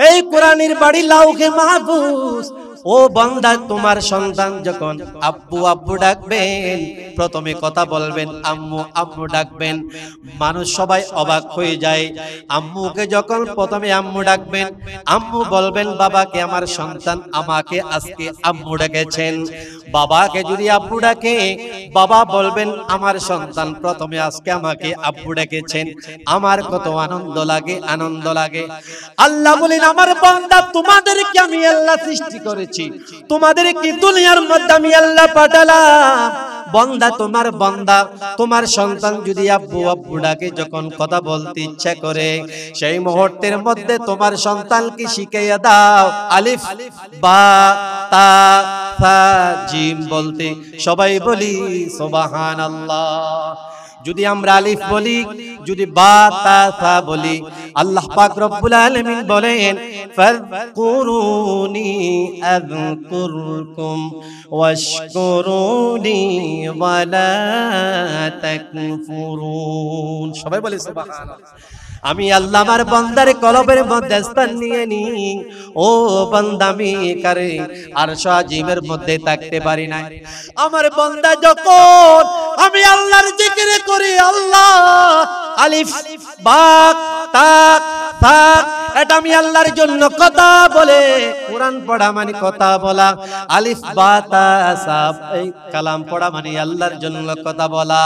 এই কোরআনের বাড়ি লাউহে মাহফুজ। ও বান্দা, তোমার সন্তান যখন আব্বু আব্বু ডাকবেন, প্রথমে কথা বলবেন আম্মু আম্মু ডাকবেন। মানুষ সবাই অবাক হয়ে যায়। আম্মুকে যখন প্রথমে আম্মু ডাকবেন, আম্মু বলবেন বাবাকে আমার সন্তান আমাকে আজকে আম্মু ডেকেছেন। বাবাকে যদি আব্বু ডাকে, বাবা বলবেন আমার সন্তান প্রথমে আজকে আমাকে আব্বু ডেকেছেন, আমার কত আনন্দ লাগে, আনন্দ লাগে। আল্লাহ বলেন আমার বান্দা, তোমাদেরকে আমি আল্লাহ সৃষ্টি করেছি, তোমাদেরকে দুনিয়ার মধ্যে আমি আল্লাহ পাঠালাম। বান্দা, তোমার বান্দা তোমার সন্তান যদি আব্বু আব্বু ডাকে, যখন কথা বলতে ইচ্ছা করে, সেই মুহূর্তের মধ্যে তোমার সন্তানকে শিখাইয়া দাও আলিফ বা তা সা জিম বলতে। সবাই বলি সুবহানাল্লাহ। যদি আমরা আলিফ বলি, যদি বা তা সা বলি, আল্লাহ পাক রব্বুল আলামিন বলেন ফাযকুরুনি আযকুরকুম ওয়াশকুরুনি ওয়ালা তাকফুরুন। সবাই বলি সুবহানাল্লাহ। আমি আল্লাহ আমার বান্দার কলবের মধ্যে স্থান নিয়ে নি। ও বান্দা, আমি কারে আরশ আজিমের মধ্যে থাকতে পারি না। আমার বান্দা যখন আমি আল্লাহর জিকির করি, আল্লাহ আলিফ বা তা সা, এটা আমি আল্লাহর জন্য কথা বলে। কোরআন পড়া মানে কথা বলা, আলিফ বা তা সা এই কালাম পড়া মানে আল্লাহর জন্য কথা বলা।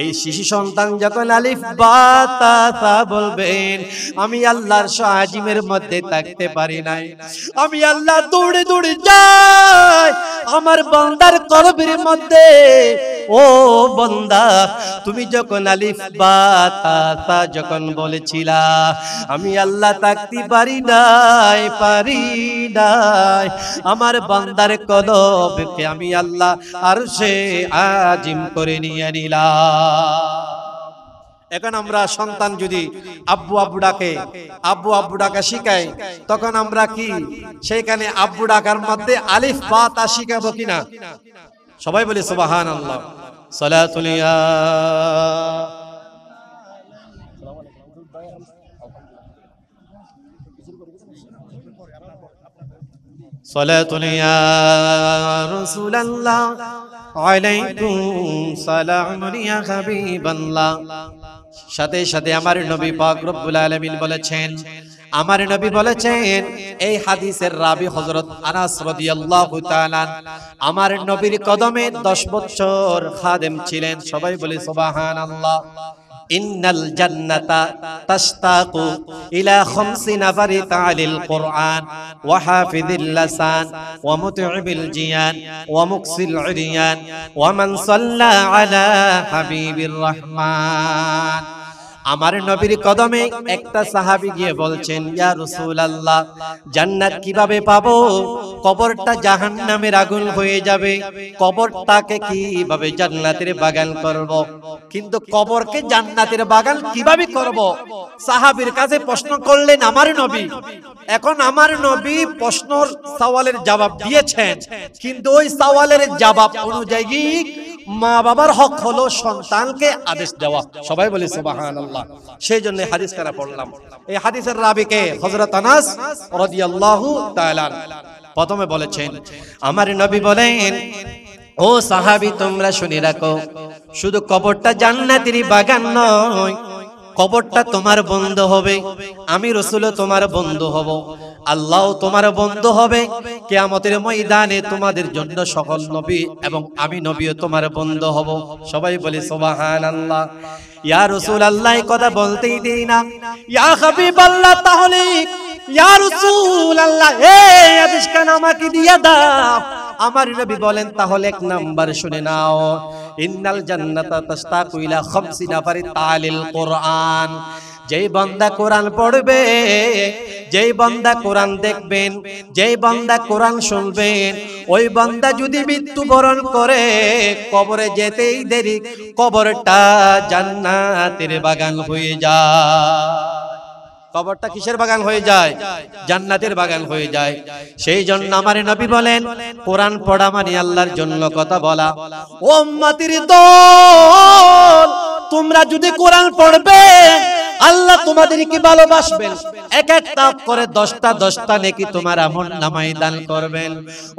এই শিশু সন্তান যখন আলিফ বা তা সা বলবেন, আমি আল্লাহর আজিমের মধ্যে থাকতে পারি নাই। আমি আল্লাহ দৌড়ে দৌড়ে যাই আমার বান্দার কলবের মধ্যে। ও বান্দা, তুমি যখন আলিফ বা তা সা যখন বলেছিলা, আমি আল্লাহ থাকতে পারি নাই, পারি নাই। আমার বান্দার কলবকে আমি আল্লাহ আরশে আজিম করে নিয়ে নিলাম। এখন আমরা সন্তান যদি আব্বু আব্বু ডাকে, আব্বু আব্বু ডাকা শিখাই, তখন আমরা কি সেখানে আব্বু ডাকার মধ্যে আলিফ বা তা শিখাবো কিনা? সবাই বলি সুবহানাল্লাহ। সালাতুল ইয়া সালাতুল ইয়া রাসূলুল্লাহ আলাইকুম সালামুন ইয়া হাবিবাল্লাহ। সাথে সাথে আমার নবী পাক রব্বুল আলামিন বলেছেন, আমার নবী বলেছেন, এই হাদিসের রাবি হযরত আনাস রাদিয়াল্লাহু তাআলা আমার নবীর কদমে 10 বছর খাদেম ছিলেন। সবাই বলে সুবহানাল্লাহ। ইন্নাল জান্নাতা তাশতাকু ইলা 5 নাফারি তাআলিল কুরআন ওয়া হাফিযিল লাসান ওয়া মুতইবিল জিয়ান ওয়া মুকসিল উরিয়ান ওয়া মান সাল্লা আলা হাবিবির রহমান। আমার নবীর কদমে একটা সাহাবী গিয়ে বলছেন, ইয়া রাসূলুল্লাহ, জান্নাত কিভাবে পাবো? কবরটা জাহান্নামের আগুন হয়ে যাবে, কবরটাকে কিভাবে জান্নাতের বাগান করব? কিন্তু কবরকে জান্নাতের বাগান কিভাবে করব? সাহাবীর কাছে প্রশ্ন করলেন আমার নবী। এখন আমার নবী প্রশ্নর সওয়ালের জবাব দিয়েছেন, কিন্তু ওই সওয়ালের জবাব অনুযায়ী মা বাবার হক হলো সন্তানকে আদেশ দেওয়া। সবাই বলি সুবহানাল্লাহ। সেই জন্য হাদিস কারা পড়লাম। এই হাদিসের রাবীকে হযরত আনাস রাদিয়াল্লাহু তাআলা প্রথমে বলেছেন, আমার নবী বলেন, ও সাহাবী তোমরা শুনে রাখো, শুধু কবরটা জান্নাতের বাগান নয়, কবরটা তোমার বন্ধু হবে, আমি রাসূলও তোমার বন্ধু হব, আল্লাহ তোমার বন্ধু হবে। কিয়ামতের ময়দানে তোমাদের জন্য সকল নবী এবং আমি নবীও তোমার বন্ধু হব। সবাই বলি সুবহানাল্লাহ। ইয়া রাসূলুল্লাহ, কথা বলতেই দেই না। ইয়া হাবিবাল্লাহ, তাহলে ইয়া রাসূলুল্লাহ এই আদেশ কেন আমাকে দিয়ে দাও? আমার নবী বলেন, তাহলে এক নাম্বার শুনে নাও, ইন্নাল জান্নাতা তাশতাকু ইলা 50 নাফারি তালিল কোরআন। যেই বান্দা কোরআন পড়বে, যেই বান্দা কোরআন দেখবেন, যেই বান্দা কোরআন শুনবেন, ওই বান্দা যদি মৃত্যুবরণ করে কবরে যেতেই দেরি, কবরটা জান্নাতের বাগান হয়ে যায়। কবরটা কিসের বাগান হয়ে যায়? জান্নাতের বাগান হয়ে যায়। সেই জন্য আমার নবী বলেন, কোরআন পড়া মানে আল্লাহর জন্য কথা বলা। ও উম্মতের দল, তোমরা যদি কোরআন পড়বে, আল্লাহ তোমাদেরকে ভালোবাসবেন। এক একটা করে 10টা নেকি তোমার আমলনামায় দান করবেন।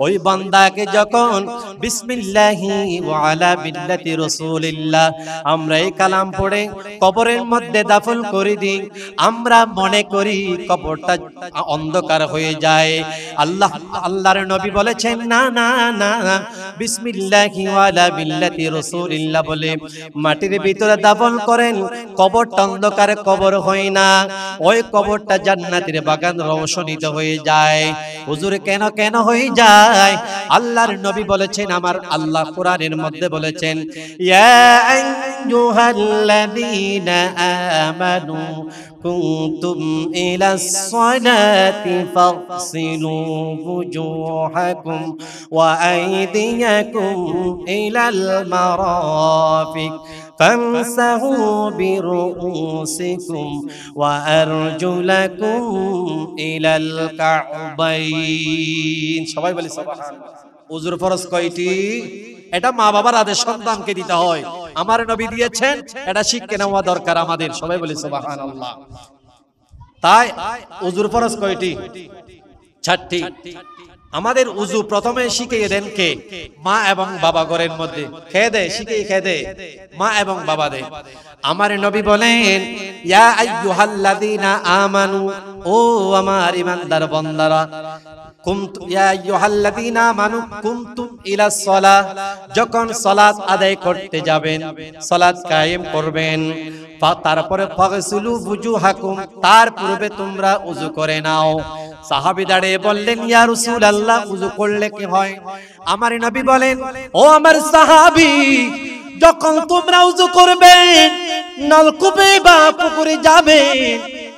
ওই বান্দাকে যখন বিসমিল্লাহি ওয়া আলা মিল্লাতি রাসূলিল্লাহ আমরা এই কালাম পড়ে কবরের মধ্যে দাফন করে দিই, আমরা মনে করি কবরটা অন্ধকার হয়ে যায়। আল্লাহর নবী বলেছেন, না না না, বিসমিল্লাহি ওয়া আলা মিল্লাতি রাসূলিল্লাহ বলে মাটির ভিতরে দাফন করেন, কবরটা অন্ধকার কবর হয় না, ওই কবরটা জান্নাতের বাগান রওশনীত হয়ে যায়। হুজুর কেন কেন হয়ে যায়? আল্লাহর নবী বলেছেন, আমার আল্লাহ কোরআনের মধ্যে বলেছেন, ইয়া আইয়ুহাল্লাযীনা আমানু কুনতুম ইলাস সালাতি ফাগসিলু wujuhakum ওয়া আইদিয়াকুম ইলাল মারাফিক ফামসাহু বিরুউসিকুম ওয়া আরজুলাকুম ইলাল কা'বাইন। সবাই বলি সুবহানাল্লাহ। ওযুর ফরজ কয়টি? এটা মা বাবার আদেশ সন্তানকে দিতে হয়, আমার নবী দিয়েছেন, এটা শিখে নেওয়া দরকার আমাদের। সবাই বলি সুবহানাল্লাহ। তাই ওযুর ফরজ কয়টি? 4টি। আমাদের উযু প্রথমে শিখিয়ে দেন কে? মা এবং বাবা। ঘরের মধ্যে খেয়ে দেয়, শিখিয়ে খেয়ে দেয় মা এবং বাবা দেয়। আমার নবী বলেন, ইয়া আইয়ুহাল্লাযীনা আমানু, ও আমার ঈমানদার বান্দারা, ইয়া আইয়ুহাল্লাযীনা আমানু কুমতুম ইলাস সালাহ, যখন সালাত আদায় করতে যাবেন, সালাত কায়েম করবেন, তারপরে ফাগসিলু wujuhakum, তার পূর্বে তোমরা ওযু করে নাও। সাহাবী দাঁড়িয়ে বললেন, ইয়া রাসূলুল্লাহ, ওযু করলে কি হয়? আমার নবী বলেন, ও আমার সাহাবী, যখন তোমরা ওযু করবে, নলকূপে বা পুকুরে যাবে,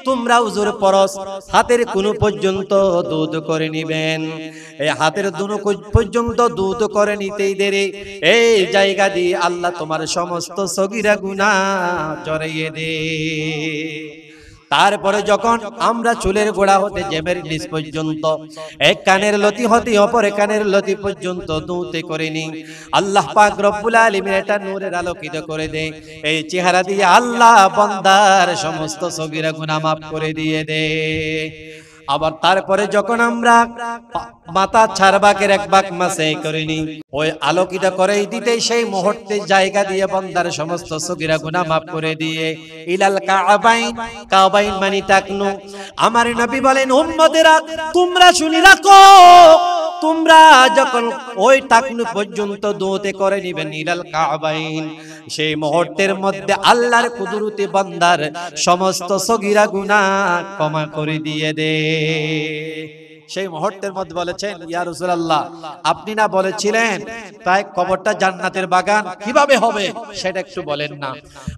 তোমরা ওযুর পরশ হাতের কোন পর্যন্ত দুধ করে নিবেন। এই হাতের দুনো পর্যন্ত দুধ করে নিতেই দেরি, এই জায়গা দিয়ে আল্লাহ তোমার সমস্ত সগীরা গুনাহ জড়িয়ে দে। তারপরে যখন আমরা চুলের গোড়া হতে জেবের নিচ পর্যন্ত, এক কানের লতি হতে অপর কানের লতি পর্যন্ত দুতে করে নি, আল্লাহ পাক রব্বুল আলামিন এটা নূরের আলোকিত করে দে। এই চেহারা দিয়ে আল্লাহ বান্দার সমস্ত সগীরা গুনাহ মাফ করে দিয়ে দে। আবার তারপরে যখন আমরা মাথা 4 ভাগের 1 ভাগ মাসে করিনি, ওই আলোকিত করেই দিতে সেই মুহূর্তে জায়গা দিয়ে বান্দার সমস্ত সগীরা গুনাহ মাফ করে দিয়ে ইলাল কা'বাইন, কা'বাইন মানে টাকনু। আমার নবী বলেন, উম্মতেরা তোমরা শুনে রাখো, তোমরা যখন ওই টাকনু পর্যন্ত দুতে করে নিবেন ইলাল কা'বাইন, সেই মুহূর্তের মধ্যে আল্লাহর কুদরতে বান্দার সমস্ত সগীরা গুনাহ ক্ষমা করে দিয়ে দে। সেই মুহূর্তের মধ্যে বলেছেন, ইয়া রাসূলুল্লাহ, আপনি না বলেছিলেন তাই কবরটা জান্নাতের বাগান, কিভাবে হবে সেটা একটু বলেন না।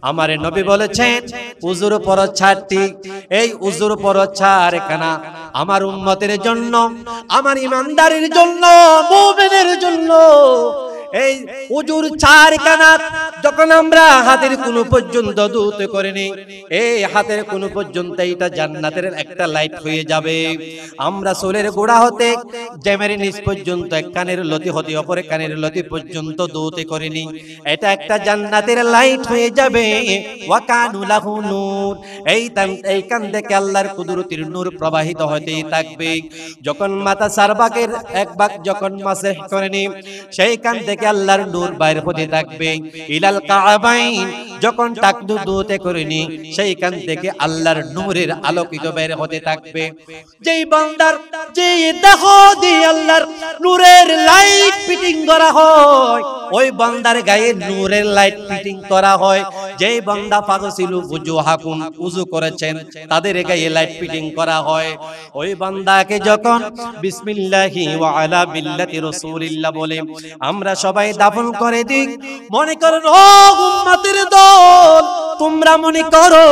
আমার নবী বলেছেন, উযুর পরশ ছাড়টি, এই উযুর পরশ ছাড় কানা আমার উম্মতের জন্য, আমার ইমানদারের জন্য, মুমিনের জন্য। এই উজুর চার কানাত যখন আমরা হাতের কোন পর্যন্ত দুত করিনি, এই হাতের কোন পর্যন্ত এটা জান্নাতের একটা লাইট হয়ে যাবে। আমরা চুলের গোড়া হতে জেমের নিচ পর্যন্ত এক কানের লতি হতে অপর কানের লতি পর্যন্ত দুত করিনি, এটা একটা জান্নাতের লাইট হয়ে যাবে। ওয়া কানু লাহু নূর, এই কান থেকে আল্লাহর কুদরতের নূর প্রবাহিত হতেই থাকবে। যখন মাথা সারবাকের এক ভাগ যখন মাসেহ করেনি, সেই কান থেকে আল্লাহর নূর বাইর হতে থাকবে। ইলাল কাবাইন যখন টাকদু দুতে করেনি, সেই কান থেকে আল্লাহর নূরের আলোকিত বের হতে থাকবে। যেই বান্দার যেই দেহ দিয়ে আল্লাহর নূরের লাইট ফিটিং করা হয়, ওই বান্দার গায়ে নূরের লাইট ফিটিং করা হয়। যেই বান্দা ফাগসিলু বুজুহাকুম, উযু করেছেন, তাদের গায়ে লাইট ফিটিং করা হয়। ওই বান্দাকে যখন বিসমিল্লাহি ওয়া আলা মিল্লাতি রাসূলিল্লাহ বলে আমরা সবাই দাফন করে দিই, মনে করেন ও উম্মতের দল, তোমরা মনে করো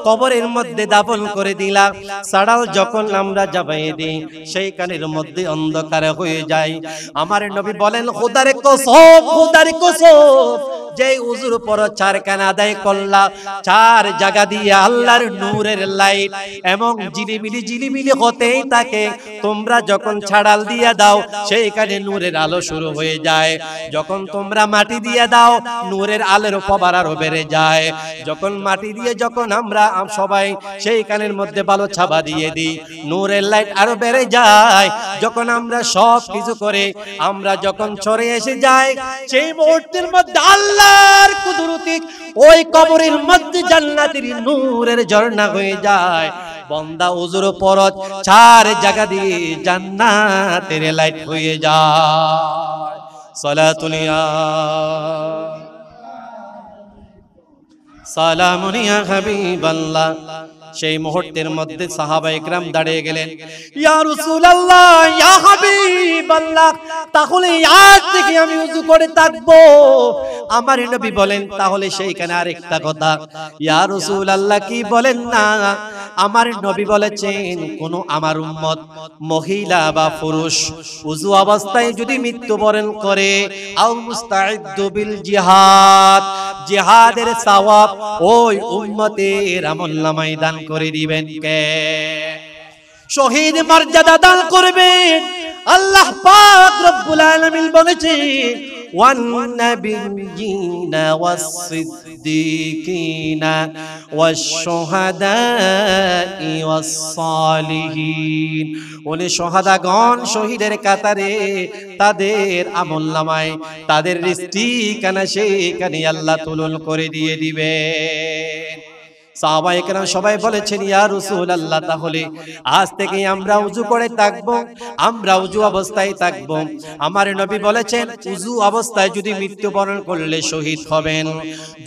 কবরের মধ্যে দাফন করে দিলা, সাড়াও যখন আমরা যাবাই দিই, সেই কানের মধ্যে অন্ধকার হয়ে যায়। আমার নবী বলেন, খোদার কসম, খোদার কসম, যে উযুর পর চার কান আদায় করলা, চার জায়গা দিয়ে আল্লাহর নূরের লাইট এবং জিলিমিলি জিলিমিলি হতেই থাকে। তোমরা যখন ছাড়াল দিয়ে দাও, সেই কানে নূরের আলো শুরু হয়ে যায়। যখন তোমরা মাটি দিয়ে দাও, নূরের আলোর পাওয়ার আরো বেড়ে যায়। যখন মাটি দিয়ে যখন আমরা সবাই সেই কানের মধ্যে ভালো ছাবা দিয়ে দিই, নূরের লাইট আরো বেড়ে যায়। যখন আমরা সব কিছু করে আমরা যখন চলে এসে যাই, সেই মুহূর্তের মধ্যে আল্লাহর কুদরতি ওই কবরের মধ্যে জান্নাতের নূরের ঝর্ণা হয়ে যায়। বান্দা উযুর পরশ চার জায়গা দিয়ে জান্নাতের লাইট হয়ে যায়। সালাতুল ইয়া সালামুন ইয়া হাবিবাল্লাহ। সেই মুহূর্তের মধ্যে সাহাবায়ে কেরাম দাঁড়িয়ে গেলেন, ইয়া রাসূলুল্লাহ, ইয়া হাবিবাল্লাহ, তাহলে আজ থেকে আমি ওযু করে থাকবো। আমার নবী বলেন, তাহলে সেইখানে আরেকটা কথা, ইয়া রাসূলুল্লাহ কি বলেন না? আমার নবী বলেছেন, কোন আমার উম্মত মহিলা বা পুরুষ ওযু অবস্থায় যদি মৃত্যুবরণ করে, আও মুস্তাইদ্দু বিল জিহাদ, জিহাদের সওয়াব ওই উম্মতের আমলনামায় দান করে দিবেন কে? শহীদ মর্যাদা দান করবেন আল্লাহ পাক রব্বুল আলামিন বলেছেন, ওয়ান নাবিয়্যিনা ওয়াস সিদ্দীকিনা ওয়াশ শুহাদাই ওয়াস সালিহিন। ওনে শহাদাগণ শহীদের কাতারে তাদের আমলনামায় তাদের রিজকিখানা সেখানে আল্লাহ তুলন করে দিয়ে দিবেন। সাহাবায়ে কেরাম সবাই বলেছেন, ইয়া রাসূলুল্লাহ, তাহলে আজ থেকে আমরা ওযু করে থাকবো, আমরা ওযু অবস্থায় থাকবো। আমার নবী বলেছেন, ওযু অবস্থায় যদি মৃত্যুবরণ করলে শহীদ হবেন।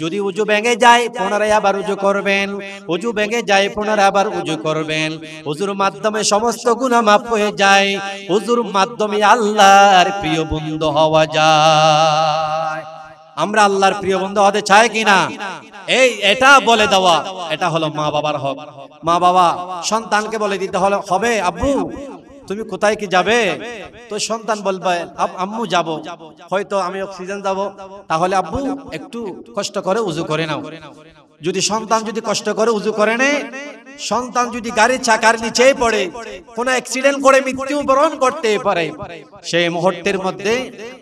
যদি ওযু ভেঙে যায় পুনরায় আবার ওযু করবেন, ওযু ভেঙে যায় পুনরায় আবার ওযু করবেন। ওযুর মাধ্যমে সমস্ত গুনাহ মাফ হয়ে যায়। ওযুর মাধ্যমে আল্লাহর প্রিয় বন্ধু হওয়া যায়। আমরা আল্লাহর প্রিয় বন্ধু হতে চাই কিনা? এটা বলে দেওয়া, এটা হলো মা বাবার হক। মা বাবা সন্তানকে বলে দিতে হবে, আব্বু তুমি কোথায় কি যাবে? তো সন্তান বলবে, আম্মু যাব, হয়তো আমি অক্সিজেন যাব, তাহলে আব্বু একটু কষ্ট করে উযু করে নাও। যদি সন্তান যদি কষ্ট করে উযু করে নেয়, সন্তান যদি গাড়ির চাকার নিচেই পড়ে, কোন অ্যাক্সিডেন্ট করে মৃত্যুবরণ করতে পারে, সেই মুহূর্তের মধ্যে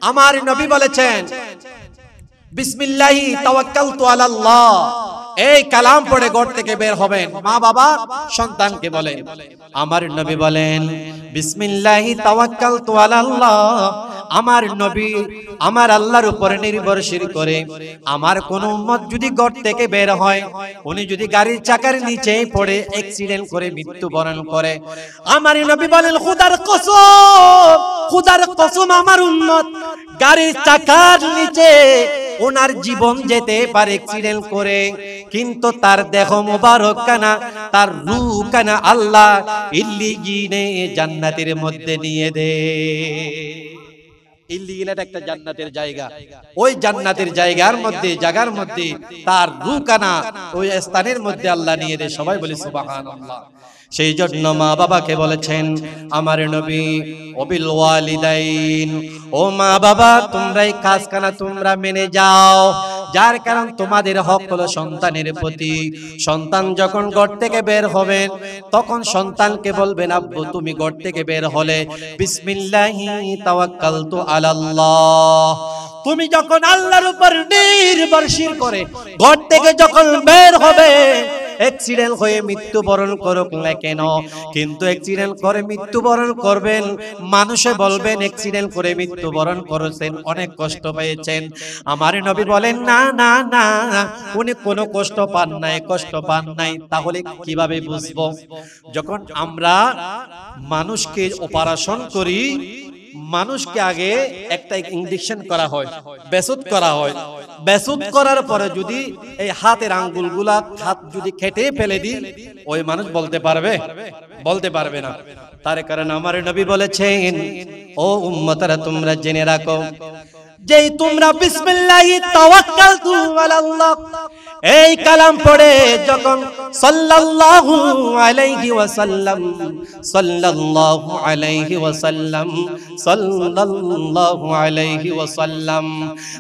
আমার নবী বলেছেন, বিসমিল্লাহি তাওয়াক্কালতু আলাল্লাহ, এই কালাম পড়ে ঘর থেকে বের হবেন। মা বাবা সন্তানকে বলেন, আমার নবী বলেন, বিসমিল্লাহি তাওয়াক্কালতু আলাল্লাহ, আমার নবী আমার আল্লাহর উপরে নির্ভরশীল করে আমার কোন উম্মত যদি ঘর থেকে বের হয়, উনি যদি গাড়ির চাকার নিচে পড়ে অ্যাক্সিডেন্ট করে মৃত্যুবরণ করে, আমার নবী বলেন, খোদার কসম, খোদার কসম, আমার উম্মত গাড়ির চাকার নিচে ওনার জীবন যেতে পারে অ্যাক্সিডেন্ট করে, কিন্তু তার দেহ মোবারক কানা, তার রূহ কানা আল্লাহ ইল্লিগিনে জান্নাতের মধ্যে নিয়ে দে। ইল্লিগিন একটা জান্নাতের জায়গা, ওই জান্নাতের জায়গার মধ্যে তার রূহ কানা ওই স্থানের মধ্যে আল্লাহ নিয়ে দে। সবাই বলি সুবহানাল্লাহ। সেই জন্য মা বাবাকে বলেছেন আমার নবী, ওবিল ওয়ালিদাইন, ও মা বাবা তোমরা এই কাজখানা তোমরা মেনে যাও, যার কারণ তোমাদের হক হলো সন্তানের প্রতি। সন্তান যখন ঘর থেকে বের হবেন তখন সন্তানকে বলবেন আব্বু তুমি ঘর থেকে বের হলে বিসমিল্লাহি তাওয়াক্কালতু আলাল্লাহ, তুমি যখন আল্লাহর উপর নির্ভরশীল করে ঘর থেকে যখন বের হবে, অ্যাক্সিডেন্ট হয়ে মৃত্যুবরণ করুক না কেন, কিন্তু অ্যাক্সিডেন্ট করে মৃত্যুবরণ করবেন, মানুষে বলবেন অ্যাক্সিডেন্ট করে মৃত্যুবরণ করেছেন, অনেক কষ্ট পেয়েছেন। আমার নবী বলেন না না না, উনি কোনো কষ্ট পান নাই। তাহলে কিভাবে বুঝবো? যখন আমরা মানুষকে অপারেশন করি, মানুষকে আগে একটা ইনজেকশন করা হয়, বেসুদ করা হয়, বেসুদ করার পরে যদি এই হাতের আঙ্গুলগুলা হাত যদি কেটে ফেলে দিই, ওই মানুষ বলতে পারবে না। তার কারণ আমার নবী বলেছেন ও উম্মতরা তোমরা জেনে রাখো, যেই তোমরা বিসমিল্লাহি তাওয়াক্কালতু আলাল্লাহ এই কালাম পড়ে যখন সাল্লাল্লাহু আলাইহি ওয়াসাল্লাম সাল্লাল্লাহু আলাইহি ওয়াসাল্লাম সাল্লাল্লাহু আলাইহি ওয়াসাল্লাম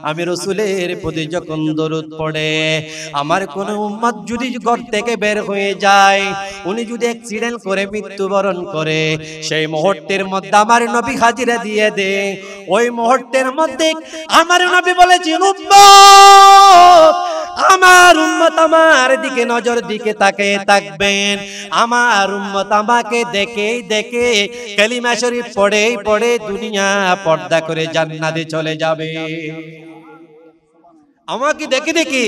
আমি রাসূলের প্রতি যখন দরুদ পড়ে, আমার কোন উম্মত যদি ঘর থেকে বের হয়ে যায়, উনি যদি অ্যাক্সিডেন্ট করে মৃত্যুবরণ করে, সেই মুহূর্তের মধ্যে আমার নবী হাজিরা দিয়ে দে। ওই মুহূর্তের মধ্যে আমার নবী বলেছেন উম্মত, আমার উম্মত আমার দিকে নজর দিকে তাকিয়ে থাকবেন, আমার উম্মত আমাকে দেখে দেখে কালিমা শরীফ পড়ে দুনিয়া পর্দা করে জান্নাতে চলে যাবে। আমাকে দেখে দেখে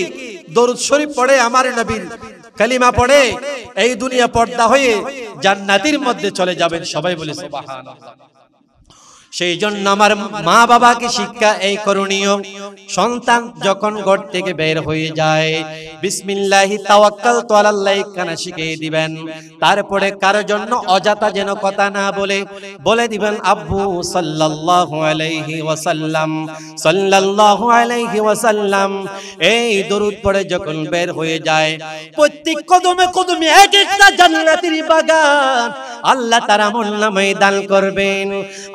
দরুদ শরীফ পড়ে, আমার নবীর কালিমা পড়ে, এই দুনিয়া পর্দা হয়ে জান্নাতের মধ্যে চলে যাবেন। সবাই বলে সুবহানাল্লাহ। সেই জন্য আমার মা বাবাকে শিক্ষা এই করণীয়, সন্তান যখন ঘর থেকে বের হয়ে যায় বিসমিল্লাহি তাওয়াক্কালতু আলাল্লাহ কানা শিখিয়ে দিবেন। তারপরে কারোর জন্য অযথা যেন কথা না বলে দিবেন আব্বু সাল্লাল্লাহু আলাইহি ওয়াসাল্লাম সাল্লাল্লাহু আলাইহি ওয়াসাল্লাম। এই দরুদ পড়ে যখন বের হয়ে যায়, প্রত্যেক কদমে কদমে এক একটা জান্নাতের বাগান আল্লাহ তার আমলনামায় দান করবেন।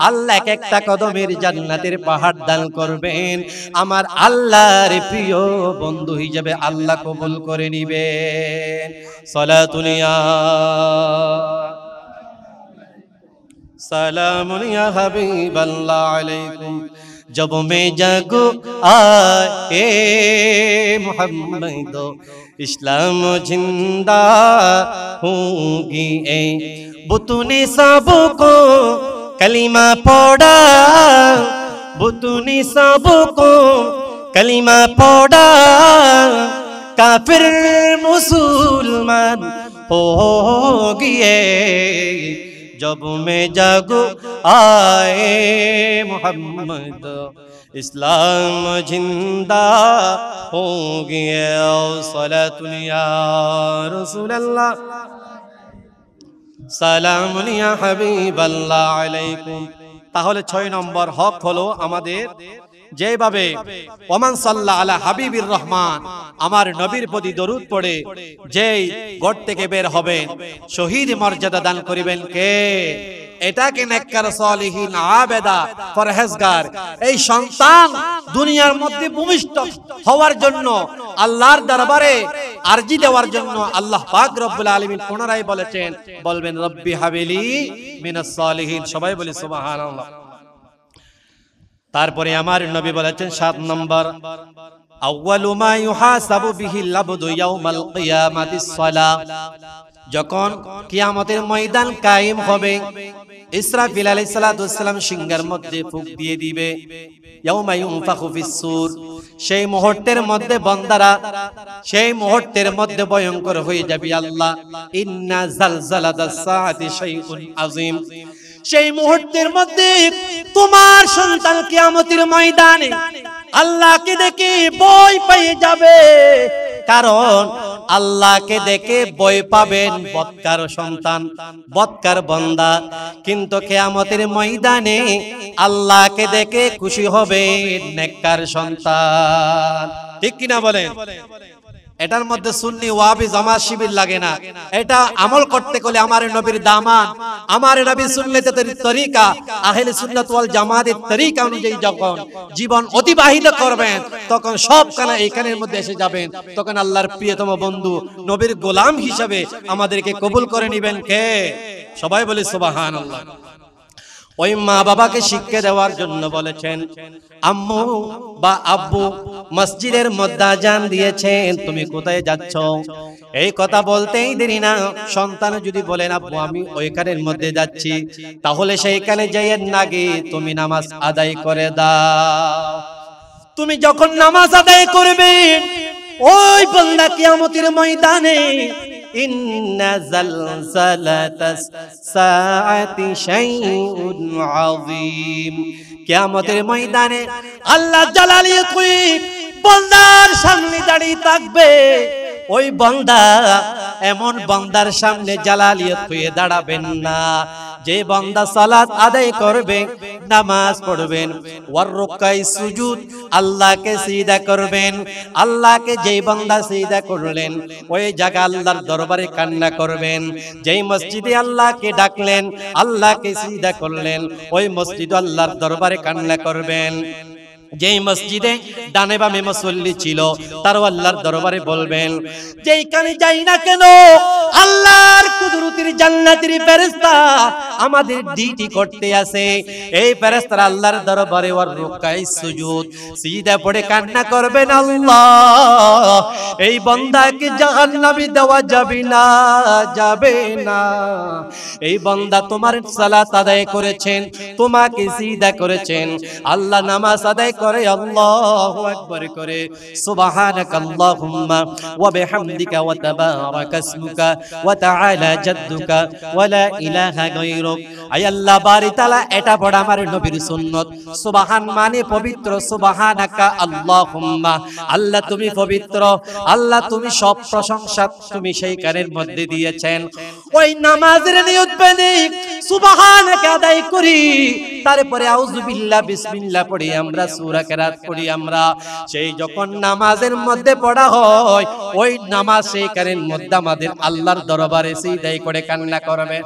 আল্লাহ এক একটা কদমের জান্নাতের পাহাড় দান করবেন। আমার আল্লাহর প্রিয় বন্ধু হিসেবে আল্লাহ কবুল করে নিবেন। সালাতুন ইয়া সালামুন ইয়া হাবিবাল্লাহ আলাইকুম। जब मैं जागो आए मोहम्मद इस्लाम जिंदा होगी। ए बुतने सबको कलीमा पढ़ा, बुतने सबको कलीमा पढ़ा, काफिर मुसलमान होगी। जब मैं जागो आए मोहम्मद इस्लाम जिंदा हो गया। सलातुन या रसूल अल्लाह সালামুন ইয়া হাবিবাল্লাহ আলাইকুম। তাহলে 6 নম্বর হক হলো আমাদের যেভাবে ওমান সাল্লা আলা হাবিবির রহমান, আমার নবীর প্রতি দরুদ পড়ে যেই ঘর থেকে বের হবেন শহীদ মর্যাদা দান করিবেন কে? এটাকে নেককার সালিহিন আবেদা পরহেজগার এই সন্তান দুনিয়ার মধ্যে ভূমিষ্ঠ হওয়ার জন্য আল্লাহর দরবারে আরজি দেওয়ার জন্য আল্লাহ পাক রব্বুল আলামিন পুনরায় বলেছেন, বলবেন রব্বি হাবিলি মিনাস সালিহিন। সবাই বলি সুবহানাল্লাহ। তারপরে আমার নবী বলেছেন 7 নম্বর, আউয়ালু মা ইউহাসাবু বিহিল আবদু ইয়াউমাল কিয়ামাতিস সালাহ। যখন কিয়ামতের ময়দান কায়েম হবে, ইসরাফিল আলাইহিস সালাতু ওয়াস সালাম সিংহের মধ্যে ফুঁক দিয়ে দিবে, ইয়াউমা ইউনফাখু ফিস সূর। সেই মুহূর্তের মধ্যে বান্দারা, সেই মুহূর্তের মধ্যে ভয়ঙ্কর হয়ে যাবে। আল্লাহ ইন্না জালজালাতাস সাআতি শাইউন আযীম। সেই মুহূর্তের মধ্যে তোমার সন্তান কিয়ামতের ময়দানে আল্লাহকে দেখে ভয় পেয়ে যাবে, কারণ আল্লাহকে দেখে ভয় পাবেন বদকার সন্তান, বদকার বান্দা, কিন্তু কিয়ামতের ময়দানে আল্লাহকে দেখে খুশি হবে নেককার সন্তান। ঠিক কিনা বলেন? এটার মধ্যে সুন্নি ওয়াহাবি জামাত শিবির লাগে না। এটা আমল করতে গেলে আমার নবীর দামান, আমার নবীর সুন্নতের তরিকা, আহলে সুন্নাত ওয়াল জামাতের তরিকা অনুযায়ী যখন জীবন অতিবাহিত করবেন, তখন সব কানা এইখানের মধ্যে এসে যাবেন। তখন আল্লাহর প্রিয়তম বন্ধু নবীর গোলাম হিসাবে আমাদেরকে কবুল করে নেবেন কে? সবাই বলি সুবহানাল্লাহ। ওই মা বাবাকে শিক্ষা দেওয়ার জন্য বলেছেন, আম্মু বা আব্বু মসজিদের মধ্যে আযান দিয়েছেন, তুমি কোথায় যাচ্ছ? এই কথা বলতেই দেরি না, সন্তান যদি বলেন আব্বু আমি ওইখানের মধ্যে যাচ্ছি, তাহলে সেইখানে যাইয়েন নাকি তুমি নামাজ আদায় করে দাও। তুমি যখন নামাজ আদায় করবে, ওই বান্দা কিয়ামতের ময়দানে ইন্না জালজালাতাস সাআতি শাইউন আযীম, কিয়ামতের ময়দানে আল্লাহ জালালিয়াত বান্দার সামনে দাঁড়িয়ে থাকবে। ওই বান্দা এমন বান্দার সামনে জালালিয়াত হয়ে দাঁড়াবেন না, যে বান্দা সালাত আদায় করবে, নামাজ পড়বেন, ওয়ার রুকাই সুজুদ, আল্লাহকে সিজদা করবেন, আল্লাহকে যেই বান্দা সিজদা করলেন ওই জায়গা আল্লাহর দরবারে কান্না করবেন। যেই মসজিদে আল্লাহকে ডাকলেন, আল্লাহকে সিজদা করলেন, ওই মসজিদে আল্লাহর দরবারে কান্না করবেন। যেই মসজিদে ডানে বামে মুসল্লি ছিল, তারও আল্লাহর দরবারে বলবেন। যেইখানে যাই না কেন আল্লাহর কুদরতের জান্নাতের ফেরেশতা আমাদের ডিউটি করতে আছে। এই ফেরেশতারা আল্লাহর দরবারে ওয়ার রুকাই সুজুদ, সিজদা পড়ে কান্না করবেন, আল্লাহ এই বান্দাকে জাহান্নামে দেওয়া যাবে না, যাবে না। এই বান্দা তোমার সালাত আদায় করেছেন, তোমাকে সিজদা করেছেন, আল্লাহ নামাজ আদায় করে আল্লাহু আকবার করে সুবহানাকাল্লাহুম্মা ওয়া বিহামদিকা ওয়া তাবারাকা ইসমুকা ওয়া তাআলা জাদ্দুকা ওয়া লা ইলাহা গায়রুক। আয় আল্লাহ বারি তাআলা, এটা পড়া আমার নবীর সুন্নাত। সুবহান মানে পবিত্র, সুবহানাকা আল্লাহুম্মা, আল্লাহ তুমি পবিত্র, আল্লাহ তুমি সব প্রশংসা তুমি সেই কানের মধ্যে দিয়েছেন। ওই নামাজের নিয়ত বেঁধে সুবহানাকা আদায় করি, তারপরে আউযু বিল্লাহ বিসমিল্লাহ পড়ি আমরা, সূরা কেরাত পড়ি আমরা। সেই যখন নামাজের মধ্যে পড়া হয়, ওই নামাজ সেই কানের মধ্যে আমাদের আল্লাহর দরবারে সিজদাই করে কান্না করবে,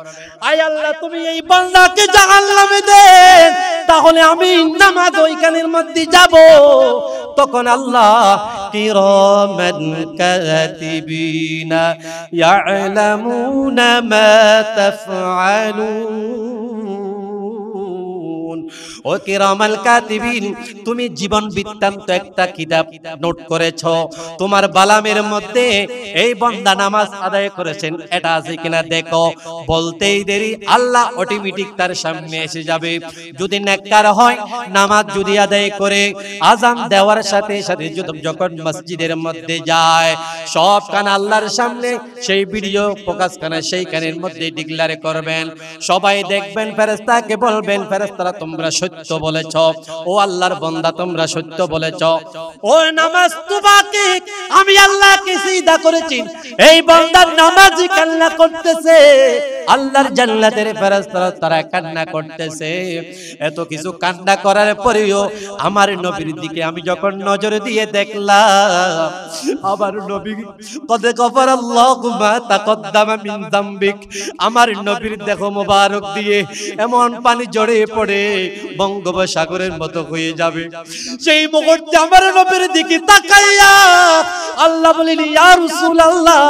আয় আল্লাহ তুমি এই বান্দাকে জাহান্নামে দেন, তাহলে আমি নামাজ ওই কানের মধ্যে যাব। তখন আল্লাহ কিরামান কাতিবিনা ইয়ালামুনা মা তাফআলুন। ও কিরামাল কাতিবিন, তুমি জীবন বৃত্তান্ত একটা কিতাব নোট করেছো, তোমার বালামের মধ্যে এই বান্দা নামাজ আদায় করেছেন এটা আছে কিনা দেখো। বলতেই দেরি আল্লাহ অটোমেটিক তার সামনে এসে যাবে। যদি নেককার হয়, নামাজ যদি আদায় করে, আযান দেওয়ার সাথে সাথে যখন মসজিদের মধ্যে যায়, সব কান আল্লাহর সামনে সেই ভিডিও ফোকাস কানা সেই কানের মধ্যে ডিক্লেয়ার করবেন। সবাই দেখবেন, ফেরেশতাকে বলবেন, ফেরেশতারা তোমরা সত্য বলেছ, ও আল্লাহর বান্দা তোমরা সত্য বলেছ, ও নামাজ তোমাকে আমি আল্লাহকে সিজদা করেছি, এই বান্দার নামাজি কান্না করতেছে, আল্লাহর জান্নাতের ফেরেশতারা তারা কান্না করতেছে। এত কিছু কান্না করার পরেও আমার নবীর দিকে আমি যখন নজর দিয়ে দেখলাম, আমার নবী কদ গফারাল্লাহু মা তাকদ্দামা মিন যামবিক, আমার নবীর দেখো মোবারক দিয়ে এমন পানি ঝরে পড়ে বঙ্গোপসাগরের মতো হয়ে যাবে। সেই মুহূর্তে আমার নবীর দিকে তাকাইয়া আল্লাহ বলেন, ইয়া রাসূলুল্লাহ,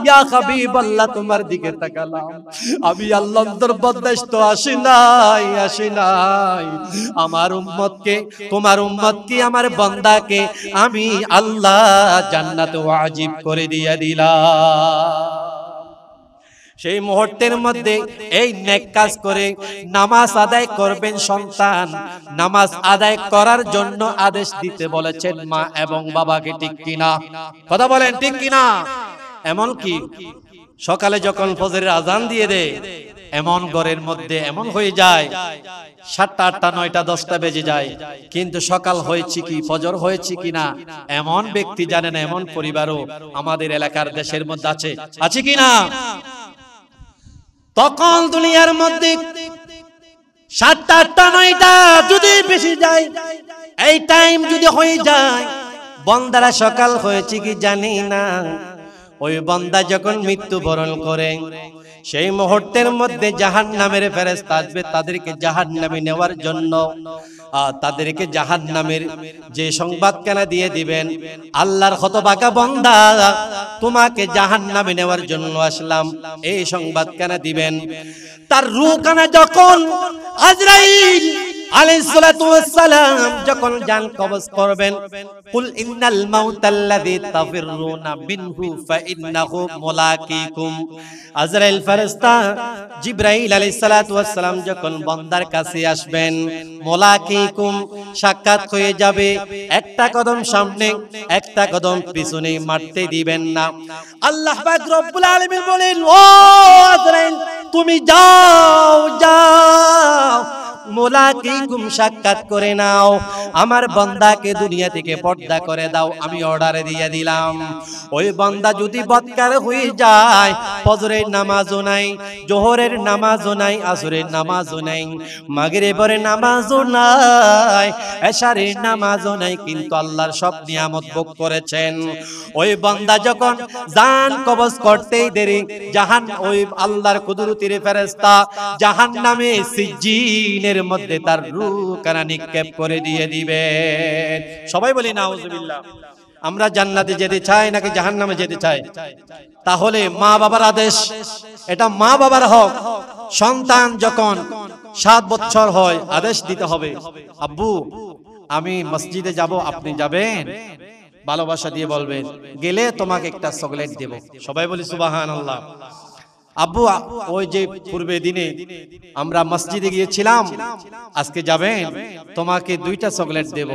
ইয়া হাবিবাল্লাহ, তোমার দিকে তাকালাম, আমি আল্লাহর দরবারে তো আসি নাই, আসি নাই। আমার উম্মতকে, তোমার উম্মতকে, আমার বান্দাকে আমি আল্লাহ জান্নাতে ওয়াজিব করে দিয়ে দিলাম। সেই মুহূর্তের মধ্যে এই নেক কাজ করে নামাজ আদায় করবেন সন্তান। নামাজ আদায় করার জন্য আদেশ দিতে বলেছেন মা এবং বাবাকে, ঠিক কিনা? কথা বলেন ঠিক কিনা? এমন কি সকালে যখন ফজরের আজান দিয়ে দেয়, এমন ঘরের মধ্যে এমন হয়ে যায় 7টা 8টা 9টা 10টা বেজে যায়, কিন্তু সকাল হয়েছে কি ফজর হয়েছে কিনা এমন ব্যক্তি জানে না। এমন পরিবারও আমাদের এলাকার দেশের মধ্যে আছে কিনা? তখন দুনিয়ার মধ্যে 7টা 8টা 9টা যদি বেশি যায়, এই টাইম যদি হয়ে যায়, বান্দারা সকাল হয়েছে কি জানি না, ওই বান্দা যখন মৃত্যুবরণ করে সেই মুহূর্তের মধ্যে জাহান্নামের ফেরেশতা আসবে তাদেরকে জাহান্নামে নেওয়ার জন্য। তাদেরকে জাহান্নামের যে সংবাদ কেনা দিয়ে দিবেন, আল্লাহর হতভাগা বান্দা তোমাকে জাহান্নামে নেওয়ার জন্য আসলাম, এই সংবাদ কেনা দিবেন। তার রূহ কানা যখন আজরাইল আলাইহিস সালাতু ওয়াস সালাম যখন জান কবজ করবেন, কুল ইন্নাল মাউতাল্লাযী তাফিরুনা মিনহু ফাইন্নাহু মুলাকীকুম। আজরাইল ফেরেশতা জিবরাইল আলাইহিস সালাতু ওয়াস সালাম যখন বান্দার কাছে আসবেন, মুলাকীকুম সাক্ষাৎ হয়ে যাবে, একটা কদম সামনে একটা কদম পিছনে মারতে দিবেন না। আল্লাহ পাক রব্বুল আলামিন বলেন, ও আজরাইল তুমি যাও যাও, মুলাকীকুম সাক্ষাৎ করে নাও, আমার বান্দাকে দুনিয়া থেকে পর্দা করে দাও, আমি অর্ডার দিয়ে দিলাম। ওই বান্দা যদি বদকার হয়ে যায়, ফজরের নামাজও নাই, জোহরের নামাজও নাই, আসরের নামাজও নাই, মাগরিবের নামাজও নাই, এশারের নামাজও নাই, কিন্তু আল্লাহর সব নিয়ামত ভোগ করেছেন। ওই বান্দা যখন জান কবজ করতেই দেরি, ওই আল্লাহর কুদরতের ফেরেশতা জাহান্নামে সিজ্জিনের মধ্যে তার রূহ কানা নিক্ষেপ করে দিয়ে দিবেন। সবাই বলি নাউজুবিল্লাহ। আমরা জান্নাতে যেতে চাই নাকি জাহান্নামে যেতে চাই? তাহলে মা বাবার আদেশ, এটা মা বাবার হক। সন্তান যখন 7 বছর হয় আদেশ দিতে হবে, আব্বু আমি মসজিদে যাব, আপনি যাবেন? ভালোবাসা দিয়ে বলবেন, গেলে তোমাকে একটা চকলেট দেব। সবাই বলি সুবহানাল্লাহ। আব্বু ওই যে পূর্বে দিনে আমরা মসজিদে গিয়েছিলাম, আজকে যাবেন, তোমাকে 2টা চকলেট দেব,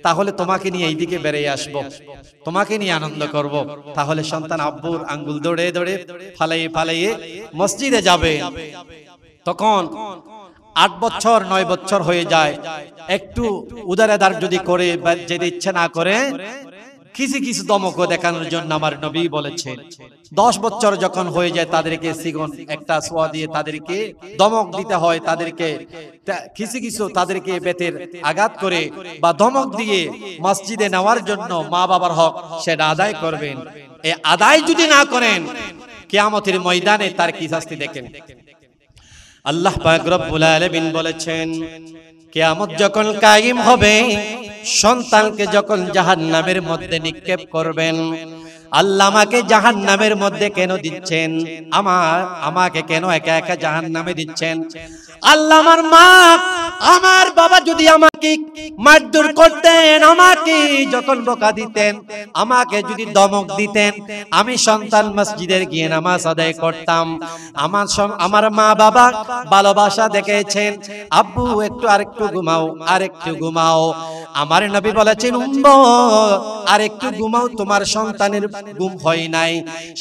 তাহলে তোমাকে নিয়ে এইদিকে বেরিয়ে আসবো, তোমাকে নিয়ে আনন্দ করব। তাহলে সন্তান আব্বুর আঙ্গুল দৌড়ে দৌড়ে ফালাইয়ে ফালাইয়ে মসজিদে যাবে। তখন 8 বছর 9 বছর হয়ে যায়, একটু উদারদার যদি করে যেতে ইচ্ছে না করে, কিছু কিছু দমক দেখানোর জন্য আমার নবী বলেছেন 10 বছর যখন হয়ে যায় তাদেরকে সিগন একটা সোয়া দিয়ে তাদেরকে দমক দিতে হয়, তাদেরকে কিছু কিছু তাদেরকে বেতের আঘাত করে বা দমক দিয়ে মসজিদে নেওয়ার জন্য মা বাবার হক সেটা আদায় করবেন। এই আদায় যদি না করেন, কিয়ামতের ময়দানে তার কি শাস্তি দেখেন। আল্লাহ পাক রব্বুল আলামিন বলেছেন, কিয়ামত যখন কায়েম হবে, সন্তানকে যখন জাহান্নামের মধ্যে নিক্ষেপ করবেন, আল্লাহ আমাকে জাহান্নামের মধ্যে কেন দিচ্ছেন, আমাকে কেন একা একা জাহান্নামে দিচ্ছেন? আল্লাহ আমার মা আমার বাবা যদি আমাকে মারধর করতেন, আমাকে যখন বকা দিতেন, আমাকে যদি দমক দিতেন, আমি সন্তান মসজিদের গিয়ে নামাজ আদায় করতাম। আমার মা বাবা ভালোবাসা দেখেছেন, আব্বু একটু আরেকটু ঘুমাও, আরেকটু ঘুমাও। আমার নবী বলেছেন, আরেকটু ঘুমাও, তোমার সন্তানের ঘুম হয় নাই।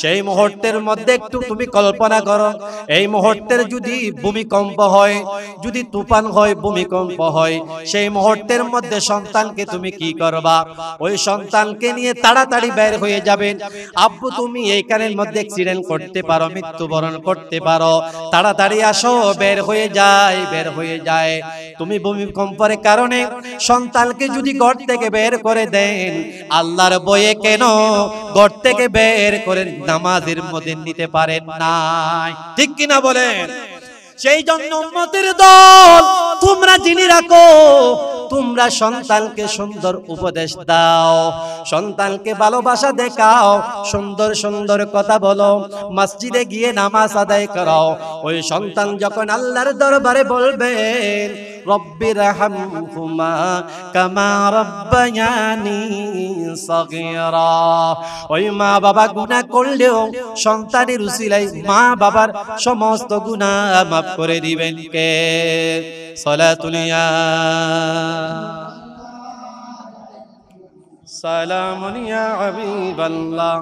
সেই মুহূর্তের মধ্যে একটু তুমি কল্পনা করো, এই মুহূর্তের যদি ভূমিকম্প হয়, যদি তুফান হয়, ভূমিকম্প হয়, সেই মুহূর্তের মধ্যে সন্তানকে তুমি কি করবা? ওই সন্তানকে নিয়ে তাড়াতাড়ি বের হয়ে যাবেন। আব্বু তুমি এইখানের মধ্যে অ্যাক্সিডেন্ট করতে পারো, মৃত্যুবরণ করতে পারো, তাড়াতাড়ি আসো, বের হয়ে যায়, বের হয়ে যায়। তুমি ভূমিকম্পের কারণে সন্তানকে যদি ঘর থেকে বের করে দেন, আল্লাহর বয়ে কেন ঘর থেকে বের করে নামাজের মধ্যে নিতে পারেন না? ঠিক কিনা বলেন? সেই জন্য উম্মতের দল তোমরা জেনে রাখো, তোমরা সন্তানকে সুন্দর উপদেশ দাও, সন্তানকে ভালোবাসা দেখাও, সুন্দর সুন্দর কথা বলো, মসজিদে গিয়ে নামাজ আদায় করাও। ওই সন্তান যখন আল্লাহর দরবারে বলবেন, রব্বির হামহুমা কামা রাব্বায়ানি সাগীরা, ওই মা বাবা গুনাহ করলেও সন্তানের উসিলায় মা বাবার সমস্ত গুনাহ মাফ করে দিবেন কে? সালাতুল ইয়া সালামুন ইয়া হাবিবাল্লাহ।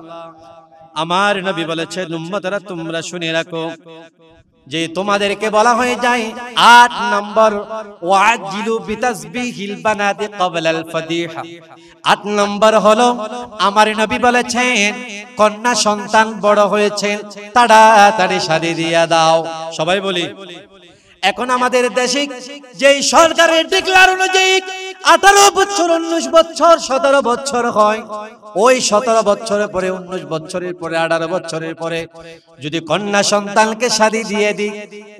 আমার নবী বলেছেন, উম্মতরা তোমরা শুনে রাখো, যে তোমাদেরকে বলা হয়ে যায় 8 নম্বর ওয়াজিলু বিতাসবিহিল বানাতি ক্বাবলাল ফাদিহা। 8 নম্বর হলো আমার নবী বলেছেন কন্যা সন্তান বড় হয়েছেন তাড়াতাড়ি শাদী দিয়ে দাও। সবাই বলি এখন আমাদের দেশে যেই সরকারের ডিক্লার অনুযায়ী 18 বছর 19 বছর 17 বছর হয়, ওই 17 বছরের পরে 19 বছরের পরে 18 বছরের পরে যদি কন্যা সন্তানকে শাদী দিয়ে দিই,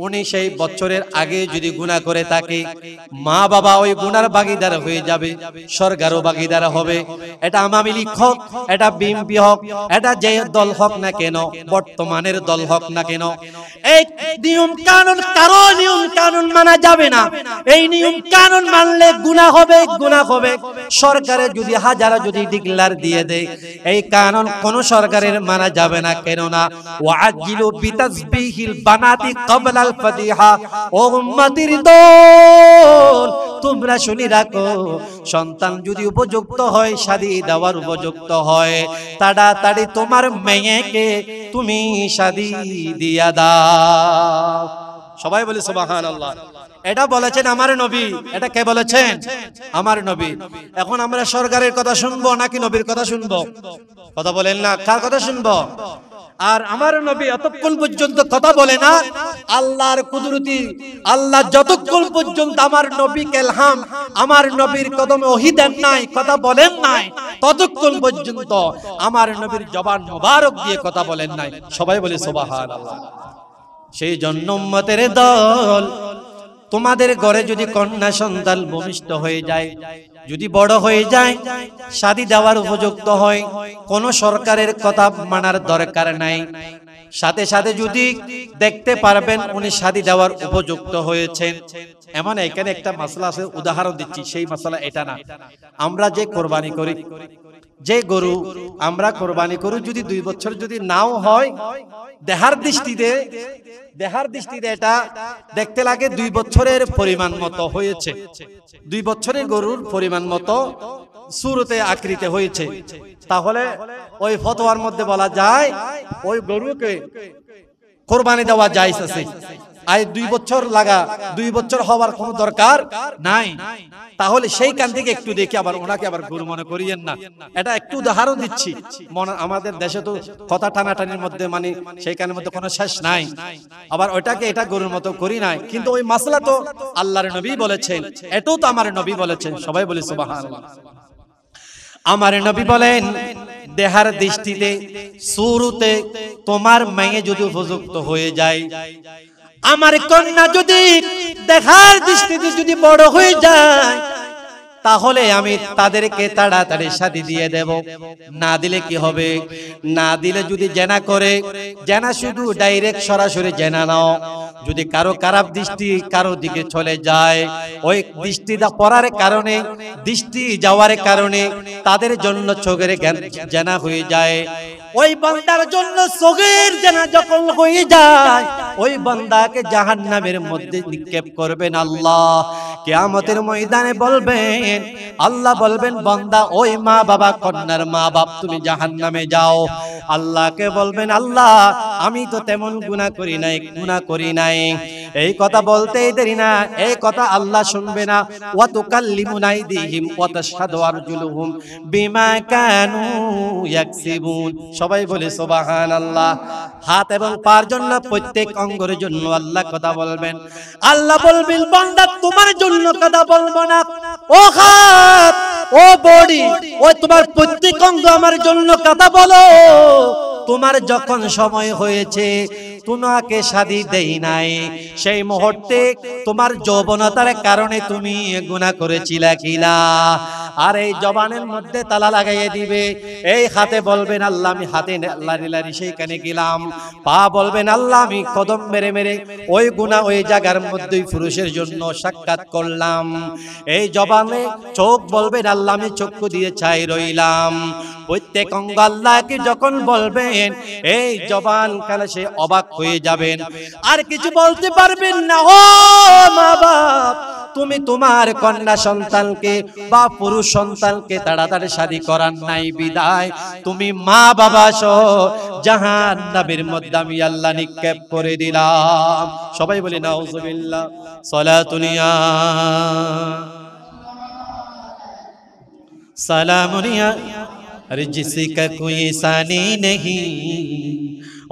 উনি সেই বছরের আগে যদি গুনাহ করে থাকে, মা বাবা ওই গুনার ভাগীদার হয়ে যাবে, সরকারও ভাগীদার হবে। এটা আওয়ামী লীগ হোক, এটা বিএনপি হোক, এটা যে দল হোক না কেন, বর্তমানের দল হোক না কেন, এই নিয়ম কানুন কারো নিয়ম কানুন মানা যাবে না। এই নিয়ম কানুন মানলে গুনাহ হবে, গুনাহ হবে। সরকারে যদি হাজারা যদি ডিক্লার দিয়ে দেয়, এই কানুন কোন সরকারের মানা যাবে না। কেন না ওয়াজিলু বিতাসবিহিল বানাতি ক্বাবলাল ফাদিহা। ও উম্মতির দল তোমরা শুনি রাখো, সন্তান যদি উপযুক্ত হয়, শাদী দেওয়ার উপযুক্ত হয়, তাড়াতাড়ি তোমার মেয়েকে তুমি শাদী দিয়া দাও। সবাই বলি সুবহানাল্লাহ। এটা বলেছেন আমার নবী। এটা কে বলেছেন? আমার নবী। এখন আমরা সরকারের কথা শুনবো নাকি নবীর কথা শুনবো? কথা বলেন না, কার কথা শুনবো? আর আমার নবী এতক্ষণ পর্যন্ত কথা বলে না, আল্লাহর কুদরতি আল্লাহ যতক্ষণ পর্যন্ত আমার নবীকে ইলহাম, আমার নবীর কদমে ওহী দেন নাই, কথা বলেন নাই, ততক্ষণ পর্যন্ত আমার নবীর জবান মোবারক দিয়ে কথা বলেন নাই। সবাই বলি সুবহানাল্লাহ। সেই জন্য উম্মতের দল, তোমাদের ঘরে যদি কন্যা সন্তান ভূমিষ্ঠ হয়ে যায়, যদি বড় হয়ে যায়, শাদী দেওয়ার উপযুক্ত হয়, কোন সরকারের কথা মানার দরকার নাই। সাথে সাথে যদি দেখতে পারবেন উনি শাদী দেওয়ার উপযুক্ত হয়েছেন। এমন এখানে একটা মাসলা আছে, উদাহরণ দিচ্ছি, সেই মাসলা এটা না। আমরা যে কোরবানি করি, যে গরু আমরা কোরবানি করি, যদি 2 বছর যদি নাও হয়, দেহার দৃষ্টিতে এটা দেখতে লাগে 2 বছরের পরিমাণ মতো হয়েছে, 2 বছরের গরুর পরিমাণ মতো সুরতে আকৃতি হয়েছে, তাহলে ওই ফতোয়ার মধ্যে বলা যায় ওই গরুকে কোরবানি দেওয়া জায়েজ আছে। আর 2 বছর লাগা, 2 বছর হওয়ার কোনো দরকার নাই। তাহলে সেই কান থেকে একটু দেখি, আবার ওনাকে আবার গরু মনে করিয়েন না। এটা একটু উদাহরণ দিচ্ছি। আমাদের দেশে তো কথা টানাটানির মধ্যে মানে সেই কানের মধ্যে কোনো শেষ নাই, আবার ওইটাকে এটা গরুর মতো করি নাই। কিন্তু ওই মাসলা তো আল্লাহর নবী বলেছেন, এটাও তো আমার নবী বলেছেন। সবাই বলি সুবহানাল্লাহ। আমার নবী বলেন দেহার দৃষ্টিতে শুরুতে তোমার মেয়ে যদি উপযুক্ত হয়ে যায়, আমার কন্যা যদি দেখার দৃষ্টিতে যদি বড় হয়ে যায়, তাহলে আমি তাদেরকে তাড়াতাড়ি শাদী দিয়ে দেব। না দিলে কি হবে? না দিলে যদি জেনা করে, জেনা শুধু ডাইরেক্ট সরাসরি জেনা নাও, যদি কারো খারাপ দৃষ্টি কারো দিকে চলে যায়, ওই দৃষ্টি পড়ার কারণে, দৃষ্টি যাওয়ার কারণে তাদের জন্য চোখের জেনা হয়ে যায়। ওই বান্দার জন্য চোখের জেনা যখন হয়ে যায়, ওই বান্দাকে জাহান্নামের মধ্যে নিক্ষেপ করবেন আল্লাহ। কিয়ামতের ময়দানে বলবেন, আল্লাহ বলবেন বান্দা ওই মা বাবা, কন্যার মা বাপ তুমি জাহান্নামে যাও। আল্লাহকে বলবেন আল্লাহ আমি তো তেমন গুনাহ করি নাই। এই কথা বলতেই দেরি না, এই কথা আল্লাহ শুনবে না। ওয়া তুকাল্লিমুনা আইদিহিম ওয়া তাশহাদু আরজুলুহুম বিমা কানু ইয়াকসিবুন। সবাই বলে সুবহানাল্লাহ। হাত এবং পার জন্য, প্রত্যেক অঙ্গের জন্য আল্লাহ কথা বলবেন। আল্লাহ বলবেন বান্দা তোমার জন্য কথা বলবো না, ও হাত, ও বডি, ও তোমার প্রত্যেক অঙ্গ আমার জন্য কথা বলো। তোমার যখন সময় হয়েছে, তোমাকে শাদী দেই নাই, সেই মুহূর্তে তোমার যৌবনতার কারণে তুমি গুনাহ করেছিলা কিনা? আর এই জবানের মধ্যে তালা লাগাইয়ে দিবে। এই হাতে বলবেন আল্লাহ আমি হাতে লারি লারি সেইখানে গেলাম, পা বলবেন আল্লাহ আমি কদম মেরে মেরে ওই গুনাহ ওই জায়গার মধ্যে পুরুষের জন্য সাক্ষাৎ করলাম। এই জবানে চোখ বলবেন আল্লাহ আমি চক্ষু দিয়ে চাই রইলাম। প্রত্যেক অঙ্গ আল্লাহকে যখন বলবেন, এই জবান কালে সে অবাক হয়ে যাবেন, আর কিছু বলতে পারবেন না। ও মা বাপ, তুমি তোমার কন্যা সন্তানকে বা পুরুষ সন্তানকে তাড়াতাড়ি শাদী করার নাই বিদায় তুমি মা বাবা সহ জাহান্নামের মধ্যে আমি আল্লাহ নিক্ষেপ করে দিলাম। সবাই বলি নাউজুবিল্লাহ। সালাতুনিয়া সালামুনিয়া जिसका कोई सानी नहीं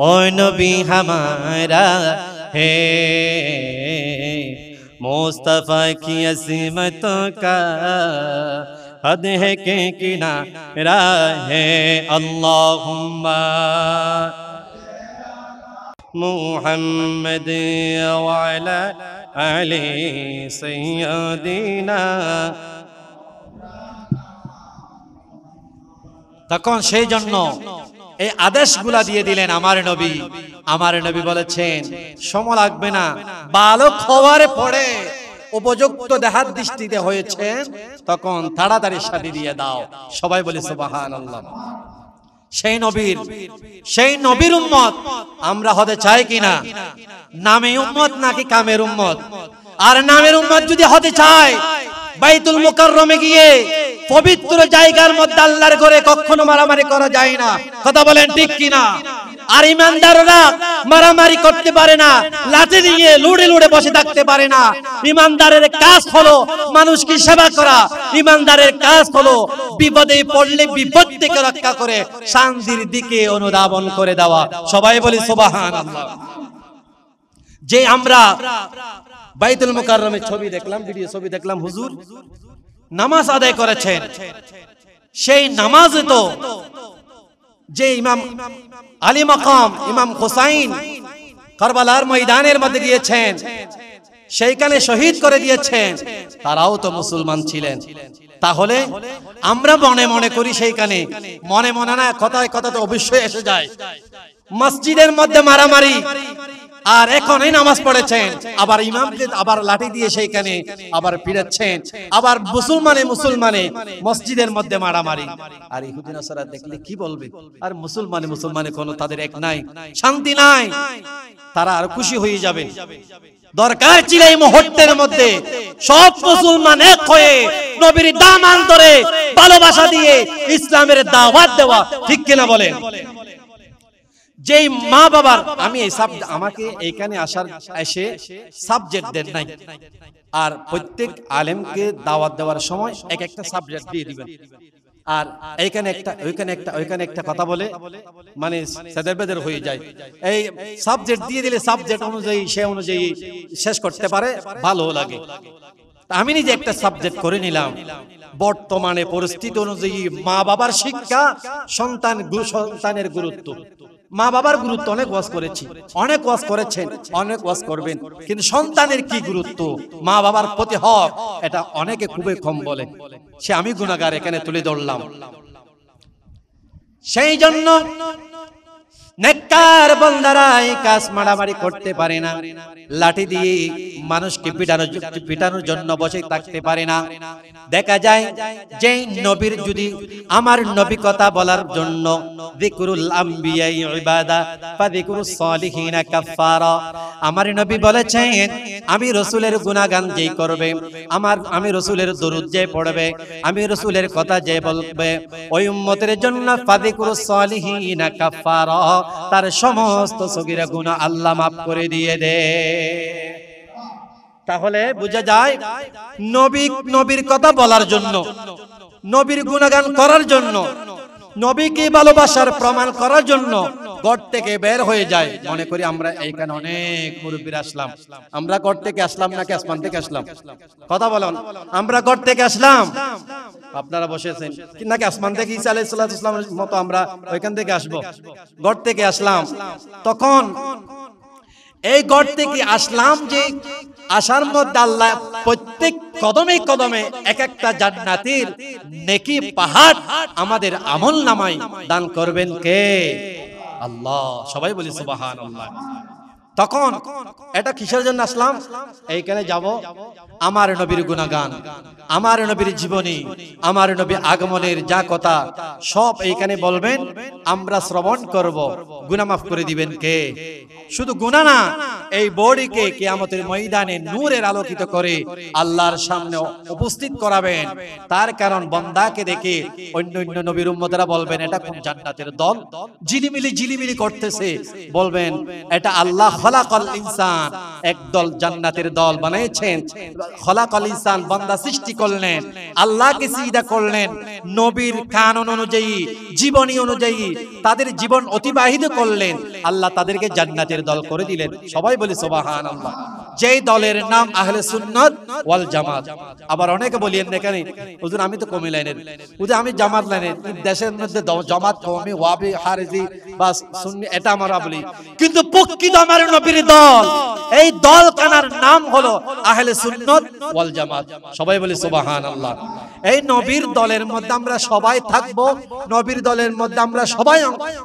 ओ नबी हमारा है मुस्तफा की अज़मतों का हद है के किनारा है अल्लाहुम्मा मुहम्मद व अला आले सय्यदिना। তখন সেই জন্য এই আদেশগুলা দিয়ে দিলেন আমার নবী বলেছেন সময় লাগবে না, বালক হওয়ার পরে উপযুক্ত দেহার দৃষ্টিতে হয়েছেন তখন তাড়াতাড়ি শাদী দিয়ে দাও। সবাই বলি সুবহানাল্লাহ। সেই নবীর উম্মত আমরা হতে চাই কিনা? নামে উম্মত নাকি কামের উম্মত? আর নামের উম্মত যদি হতে চায় বাইতুল মুকাররমে গিয়ে পবিত্র জায়গার মধ্যে আল্লাহর ঘরে কখনো মারামারি করা যায় না। কথা বলেন ঠিক কিনা? আর ইমানদাররা মারামারি করতে পারে না, লাঠি দিয়ে লুড়ে লুড়ে বসে থাকতে পারে না। ইমানদারের কাজ হলো মানুষকে সেবা করা, ইমানদারের কাজ হলো বিপদে পড়লে বিপদ থেকে রক্ষা করে শান্তির দিকে অনুধাবন করে দেওয়া। সবাই বলি সুবহানাল্লাহ। যে আমরা বাইতুল মুকাররমের ছবি দেখলাম, ভিডিও ছবি দেখলাম, হুজুর নামাজ আদায় করেছেন, সেই নামাজে তো যে ইমাম আলী মাকাম ইমাম হুসাইন কারবালার ময়দানের মধ্যে গিয়েছেন, সেইখানে শহীদ করে দিয়েছেন, তারাও তো মুসলমান ছিলেন। তাহলে আমরা মনে মনে করি সেইখানে, মনে মনে না, কথায় কথাতে অবশ্যই এসে যায় মসজিদের মধ্যে মারামারি। আর এখন এই নামাজ পড়েছেন, আবার ইমামকে আবার লাঠি দিয়ে সেইখানে আবার ফিরাচ্ছেন, আবার মুসলমানে মসজিদের মধ্যে মারামারি। আর ইহুদি নাসারা দেখলে কি বলবে? আর মুসলমানে কোনো তাদের এক নাই, শান্তি নাই, তারা আর খুশি হয়ে যাবে। দরকার ছিল এই মুহূর্তের মধ্যে সব মুসলমান এক হয়ে নবীর দামান ধরে ভালোবাসা দিয়ে ইসলামের দাওয়াত দেওয়া। ঠিক কিনা বলেন? যেই মা বাবার, আমি এই আমাকে এইখানে এসে সাবজেক্ট দেন নাই, আর প্রত্যেক আলেমকে দাওয়াত দেওয়ার সময় এক একটা সাবজেক্ট দিয়ে দিবেন। আর এইখানে একটা ওইখানে একটা কথা বলে মানে সেদের বেদের হয়ে যায়। এই সাবজেক্ট দিয়ে দিলে সাবজেক্ট অনুযায়ী সে অনুযায়ী শেষ করতে পারে, ভালো লাগে। আমি নিজে একটা সাবজেক্ট করে নিলাম, বর্তমানে পরিস্থিতি অনুযায়ী মা বাবার শিক্ষা, সন্তানের গুরুত্ব। মা বাবার গুরুত্ব অনেক ওয়াজ করেছি, অনেক ওয়াজ করেছেন, অনেক ওয়াজ করবেন, কিন্তু সন্তানের কি গুরুত্ব, মা বাবার প্রতি হক, এটা অনেকে খুবই কম বলে। সে আমি গুনাহগার এখানে তুলে ধরলাম। সেই জন্য নেককার বান্দারা এই কাজ মারামারি করতে পারে না, লাঠি দিয়ে মানুষকে পিটানোর জন্য বসে থাকতে পারে না। দেখা যায় যে নবীর যদি আমার নবী কথা বলার জন্য যিকরুল আম্বিয়া ইবাদা ফা যিকরুস সালিহিনা কাফারা, আমার নবী বলেছেন আমি রাসূলের গুনাহগান যেই করবে, আমি রাসূলের দরুদ যে পড়বে, আমি রাসূলের কথা যে বলবে, ওই উম্মতের জন্য ফা যিকরুস সালিহিনা কাফারা, তার সমস্ত সগীরা গুনাহ আল্লাহ মাফ করে দিয়ে দেয়। তাহলে বোঝা যায় নবীর কথা বলার জন্য, নবীর গুণগান করার জন্য, নবীকে ভালোবাসার প্রমাণ করার জন্য ঘর থেকে বের হয়ে যায়। মনে করি আমরা এইখানে অনেক মুরব্বীরা আসলাম, আমরা ঘর থেকে আসলাম নাকি আসমান থেকে আসলাম? কথা বলেন, আমরা ঘর থেকে আসলাম, আপনারা বসেছেন নাকি আসমান থেকে ঈসা আলাইহিস সালামের মতো আমরা ওইখান থেকে আসবো? ঘর থেকে আসলাম। তখন এই ঘর থেকে আসলাম, যে আসার মধ্যে আল্লাহ প্রত্যেক কদমে কদমে এক একটা জান্নাতের নেকি পাহাড় আমাদের আমল নামায় দান করবেন কে? আল্লাহ। সবাই বলি সুবহানাল্লাহ। তখন এটা কিসের জন্য আসলাম? এইখানে যাব আমার নবীর গুণগান, আমার নবীর জীবনী, আমার নবী আগমনের যা কথা সব এইখানে বলবেন, আমরা শ্রবণ করব। গুনাহ মাফ করে দিবেন কে? শুধু গুনাহ না, এই বডিকে কিয়ামতের ময়দানে নূরের আলোকিত করে আল্লাহর সামনে উপস্থিত করাবেন। তার কারণ বান্দাকে দেখে অন্য অন্য নবীর উম্মতেরা বলবেন এটা কোন জান্নাতের দল, ঝিলিমিলি করতেছে, বলবেন এটা আল্লাহ খলাকাল ইনসান, একদল জান্নাতের দল বানিয়েছেন। খলাকাল ইনসান, বান্দা সৃষ্টি করলেন, আল্লাহকে সিজদা করলেন, নবীর কানুন অনুযায়ী, জীবনী অনুযায়ী তাদের জীবন অতিবাহিত করলেন, আল্লাহ তাদেরকে জান্নাতের দল করে দিলেন। সবাই বলি সুবহানাল্লাহ। যেই দলের নাম আহলে সুন্নাত ওয়াল জামাত। আবার অনেকে বলেন এখানে হুজুর আমি তো কমি লাইনের, হুজুর আমি জামাত লাইনের, দেশের মধ্যে জামাত কওমি ওয়াহাবি খারিজি বা সুন্নি এটা আমরা বলি, কিন্তু প্রকৃত আমার নবীর দল, এই দল কানার নাম হলো আহলে সুন্নাত ওয়াল জামাত। সবাই বলি সুবহানাল্লাহ। এই নবীর দলের মধ্যে আমরা সবাই থাকব, নবীর দলের মধ্যে আমরা সবাই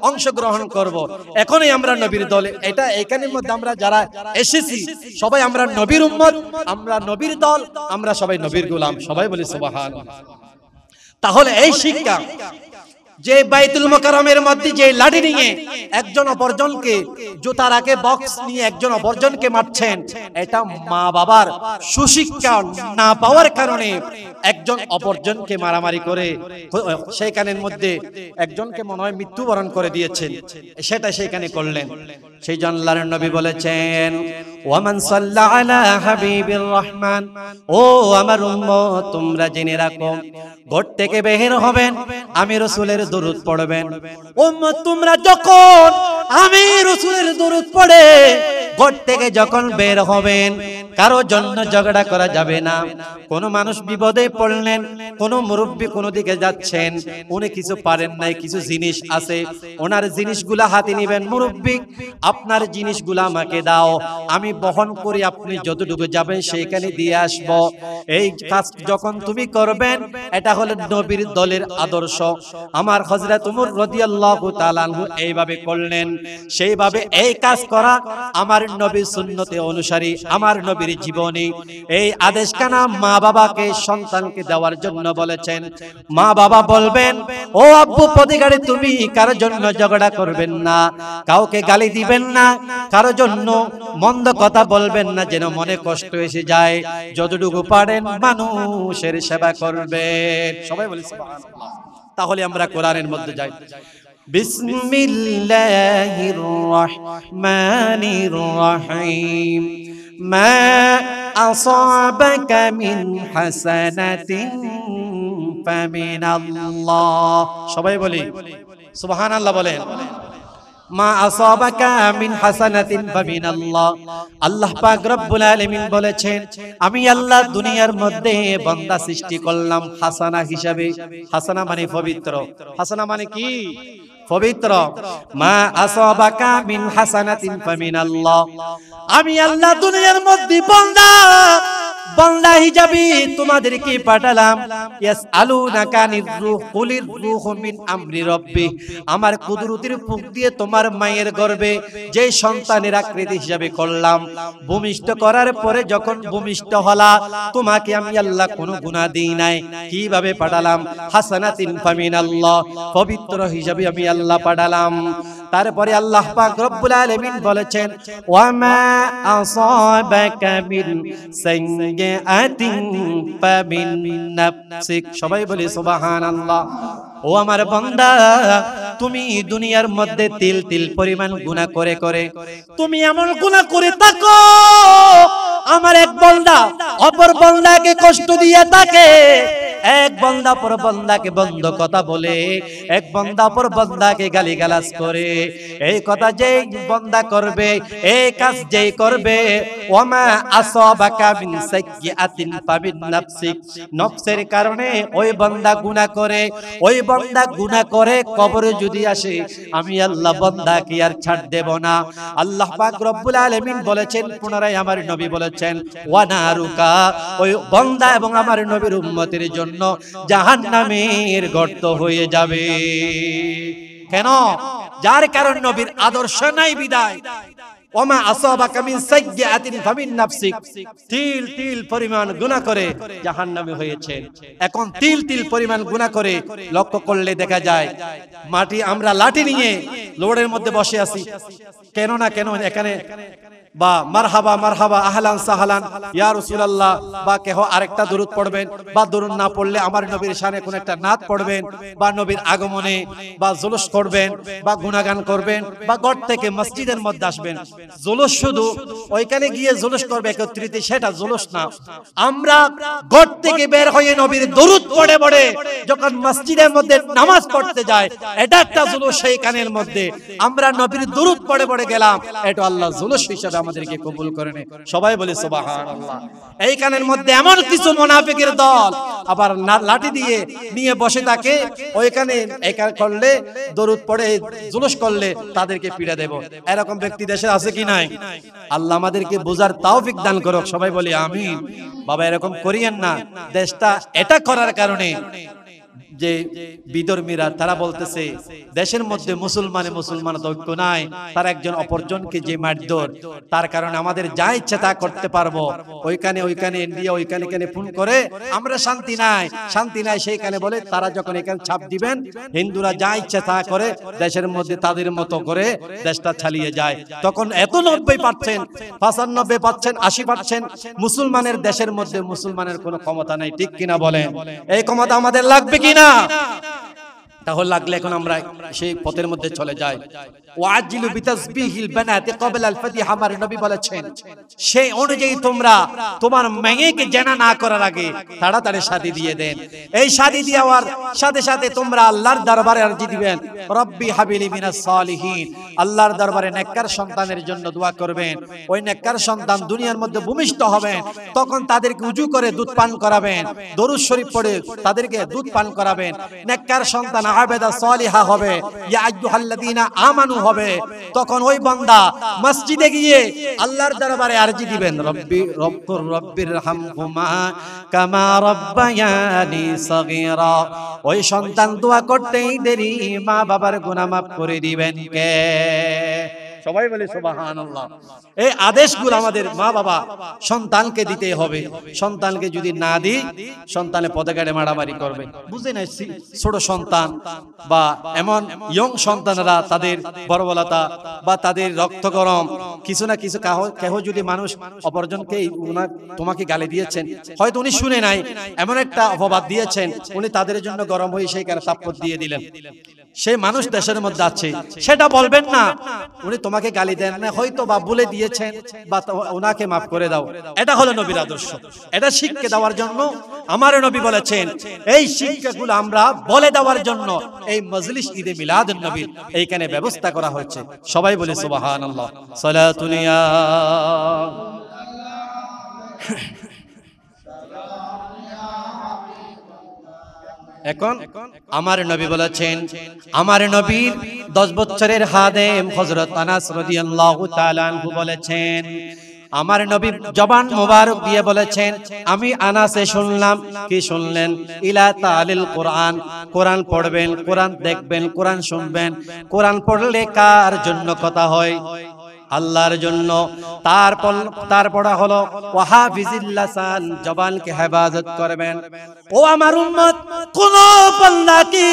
অংশগ্রহণ করব। এখনই আমরা নবীর দলে, এটা এখানের মধ্যে আমরা যারা এসেছি সবাই আমরা নবীর উম্মত, আমরা নবীর দল, আমরা সবাই নবীর গোলাম। সবাই বলি সুবহানাল্লাহ। তাহলে এই শিক্ষা যে বাইতুল মুকাররমের মধ্যে যে লাঠি নিয়ে একজন অপরজনকে, জুতার আগে বক্স নিয়ে একজন অপরজনকে মারছেন, এটা মা বাবার সুশিক্ষা না পাওয়ার কারণে একজন অপরজনকে মারামারি করে সেইখানের মধ্যে একজনকে মনে হয় মৃত্যুবরণ করে দিয়েছেন, সেটা সেইখানে করলেন। সেই জন্য আল্লাহর নবী বলেছেন ওয়ামান সাল্লা আলা হাবিবির রহমান, ও আমার উম্মত তোমরা জেনে রাখো, ঘর থেকে বের হবেন আমি রাসূলের দরুদ পড়বেন। উম্মত তোমরা যখন আমি রাসূলের দরুদ পড়ে ঘর থেকে যখন বের হবেন, কারো জন্য ঝগড়া করা যাবে না। কোন মানুষ বিপদে পড়লেন, কোন মুরব্বী কোন দিকে যাচ্ছেন, উনি কিছু পারেন নাই, কিছু জিনিস আছে, ওনার জিনিসগুলা হাতে নেবেন, মুরব্বী আপনার জিনিসগুলা আমাকে দাও, আমি বহন করি, আপনি যতটুকু যাবেন সেইখানে দিয়ে আসব। এই কাজ যখন তুমি করবেন, এটা হলো নবীর দলের আদর্শ। আমার হযরত ওমর রাদিয়াল্লাহু তাআলা আনহু এইভাবে করলেন। সেইভাবে এই কাজ করা আমার নবীর সুন্নতে অনুসারী, আমার নবীর জীবনী। এই আদেশ কানা মা বাবাকে সন্তানকে দেওয়ার জন্য বলেছেন। মা বাবা বলবেন ও আব্বু প্রতিগারে তুমি কারো জন্য ঝগড়া করবেন না, কাউকে গালি দিবেন না, কারো জন্য মন্দ কথা বলবেন না, যেন মনে কষ্ট এসে যায়। যতটুকু পারেন মানুষের সেবা করবেন। সবাই বলি সুবহানাল্লাহ। তাহলে আমরা কোরআনের মধ্যে যাই। বিসমিল্লাহির রহমানির রহিম। মা আসাবাকা মিন হাসানাতিন ফামিনাল্লাহ। সবাই বলি সুবহানাল্লাহ বলেন। মা আসাবাকা মিন হাসানাতিন ফামিনাল্লাহ। আল্লাহ পাক রব্বুল আলামিন বলেছেন, আমি আল্লাহ দুনিয়ার মধ্যে বান্দা সৃষ্টি করলাম হাসানা হিসাবে। হাসানা মানে পবিত্র, হাসানা মানে কি? পবিত্র। মা আসাবাকা মিন হাসানাতিন ফামিনাল্লাহ। আমি আল্লাহ দুনিয়ার মধ্যে বান্দা হিসাবে তোমাদেরকে পাঠালাম। ইয়াসআলুনাকা আনির রূহ কুলির রূহু মিন আমরি রাব্বি। আমার কুদরতের ফুঁক দিয়ে তোমার মায়ের গর্ভে যে সন্তানের আকৃতি হিসাবে করলাম, ভূমিষ্ঠ করার পরে যখন ভূমিষ্ঠ হলা, তোমাকে আমি আল্লাহ কোনো গুনাহ দেই নাই। কিভাবে পাঠালাম? হাসানাতিন ফামিনাল্লাহ, পবিত্র হিসাবে আমি আল্লাহ পাঠালাম। তারপরে আল্লাহ পাক রব্বুল আলামিন বলেছেন, ওয়া মা আসাবাকা মিন সাইয়্যাতিন ফামিন নাফসিক। সবাই বলি সুবহানাল্লাহ। ও আমার বান্দা, তুমি দুনিয়ার মধ্যে তিল তিল পরিমাণ গুনাহ করে করে তুমি এমন গুনাহ করে থাকো, আমার এক বান্দা অপর বান্দাকে কষ্ট দিয়ে থাকে, এক বান্দা পর বান্দাকে বন্ধ কথা বলে, এক বান্দা পর বান্দাকে গালিগালাজ করে। এই কথা যেই বান্দা করবে, এই কাজ যেই করবে, ওয়ামা আসাবাকা মিন সাইয়্যাতিন ফামিন নাফসিক, নফসের কারণে ওই বান্দা গুনাহ করে, ওই বান্দা গুনাহ করে কবরে যদি আসে, আমি আল্লাহ বান্দাকে আর ছাড় দেব না। আল্লাহ পাক রব্বুল আলামিন বলেছেন, পুনরায় আমার নবী বলেছেন, ওয়া নারুকা, ওই বান্দা এবং আমার নবীর উম্মতের জন্য জাহান্নামের গর্ত হয়ে যাবে। কেন? যার কারণ নবীর আদর্শ নাই বিদায় ওমা আসাবাকা মিন সাইয়্যাতিন ফামিন নাফসিক, তিল তিল পরিমাণ গুনাহ করে জাহান্নামী হয়েছেন। এখন তিল তিল পরিমাণ গুনাহ করে লক্ষ্য করলে দেখা যায় মাটি, আমরা লাঠি নিয়ে লোডের মধ্যে বসে আছি, কেন না কেন এখানে বা মারহাবা মারহাবা আহলান সাহলান ইয়া রাসূলুল্লাহ, বা কেহ আরেকটা দুরূদ পড়বেন, বা দুরূদ না পড়লে আমার নবীর শানে কোন একটা নাত পড়বেন, বা নবীর আগমনে বা জুলুস করবেন, বা গুনাগান করবেন, বা ঘর থেকে মসজিদের মধ্যে আসবেন। জুলুস শুধু ওইখানে গিয়ে জুলুস করবে একত্রিত, সেটা জুলুস না। আমরা ঘর থেকে বের হয়ে নবীর দরুদ পড়ে পড়ে যখন মসজিদের মধ্যে নামাজ পড়তে যায়, এটা একটা জুলুস। সেই কানের মধ্যে আমরা নবীর দরুদ পড়ে পড়ে গেলাম, এটা আল্লাহ জুলুস হিসেবে আমাদেরকে কবুল করে নেয়। সবাই বলে সুবহানাল্লাহ। এই কানের মধ্যে এমন কিছু মুনাফিকের দল আবার লাঠি দিয়ে নিয়ে বসে থাকে, ওইখানে একা করলে দরুদ পড়ে জুলুস করলে তাদেরকে পিড়া দেব। এরকম ব্যক্তি দেশে আছে কি নাই? আল্লাহ আমাদেরকে বোঝার তৌফিক দান করুক। সবাই বলি আমিন। বাবা এরকম করিয়েন না। দেশটা এটা করার কারণে যে বিধর্মীরা তারা বলতেছে দেশের মধ্যে মুসলমান ঐক্য নাই, তার একজন অপরজনকে যে মারধর, তার কারণে আমাদের যা ইচ্ছা তা করতে পারবো। ওইখানে ইন্ডিয়া ওইখানে ফোন করে আমরা শান্তি নাই সেইখানে বলে, তারা যখন এখানে ছাপ দিবেন হিন্দুরা যা ইচ্ছা তা করে দেশের মধ্যে তাদের মতো করে দেশটা চালিয়ে যায়। তখন এত 90%, 95%, 80% মুসলমানের দেশের মধ্যে মুসলমানের কোনো ক্ষমতা নাই। ঠিক কিনা বলেন? এই ক্ষমতা আমাদের লাগবে কিনা? তাহলে লাগলে এখন আমরা সেই পথের মধ্যে চলে যাই। ওয়াজিলু বিতাসবিহিল বানাতি ক্বাবলা আল ফাতিহা, আমার নবী বলেছেন সেই অনুযায়ী তোমরা তোমার মেয়েকে জানা না করার আগে তাড়াতাড়ি শাদী দিয়ে দেন। এই শাদী দেওয়ার সাথে সাথে তোমরা আল্লাহর দরবারে আরজি দিবেন, রব্বি হাবিলি মিনাস সালিহিন, আল্লাহর দরবারে নেককার সন্তানের জন্য দোয়া করবেন। ওই নেককার সন্তান দুনিয়ার মধ্যে ভূমিষ্ঠ হবেন, তখন তাদেরকে উজু করে দুধ পান করাবেন, দরুদ শরীফ পড়ে তাদেরকে দুধ পান করাবেন। নেককার সন্তান আবেদা সালিহা হবে, ইয়া আইয়ুহাল্লাযীনা আমানু হবে। তখন ওই বান্দা মসজিদে গিয়ে আল্লাহর দরবারে আরজি দিবেন, রব্বিরহামহুমা কামা রাব্বায়ানি সাগীরা। ওই সন্তান দোয়া করতেই দেরি মা বাবার গুনাহ মাফ করে দিবেন কে? সবাই বলে সুবহানাল্লাহ। এই আদেশগুলো আমাদের মা বাবা সন্তানকে দিতে হবে। সন্তানকে যদি না দিই, সন্তানে পদে গাড়ে মারামারি করবে। বুঝে নাই? ছোট সন্তান বা এমন ইয়ং সন্তানরা তাদের বর্বরতা বা তাদের রক্ত গরম কিছু না কিছু কেহ যদি মানুষ অপরজনকে তোমাকে গালি দিয়েছেন, হয়তো উনি শুনে নাই, এমন একটা অপবাদ দিয়েছেন, উনি তাদের জন্য গরম হয়ে সেই কারণে থাপ্পড় দিয়ে দিলেন। সেই মানুষ দেশের মধ্যে আছে, সেটা বলবেন না উনি তোমাকে গালি দেন না, হয়তো বা বলে দিয়েছেন, বা ওনাকে মাফ করে দাও। এটা হলো নবীর আদর্শ। এটা শিক্ষা দেওয়ার জন্য আমার নবী বলেছেন, এই শিক্ষাগুলো আমরা বলে দেওয়ার জন্য এই মজলিস ঈদে মিলাদুন নবীর এইখানে ব্যবস্থা করা হয়েছে। সবাই বলে সুবহানাল্লাহ। সালাতুন ইয়া এখন আমার নবী বলেছেন, আমার নবীর 10 বছরের খাদেম হযরত আনাস রাদিয়াল্লাহু তাআলা আনহু বলেছেন, আমার নবী জবান মোবারক দিয়ে বলেছেন, আমি আনাসে শুনলাম। কি শুনলেন? ইলা তালিল কোরআন, কোরআন পড়বেন, কোরআন দেখবেন, কোরআন শুনবেন। কোরআন পড়লে কার জন্য কথা হয়? আল্লাহর জন্য। তারপর হলো ওয়াহাফিজিল লাসান, জবানকে হেফাজত করবেন। ও আমার উম্মত, কোন বান্দাকে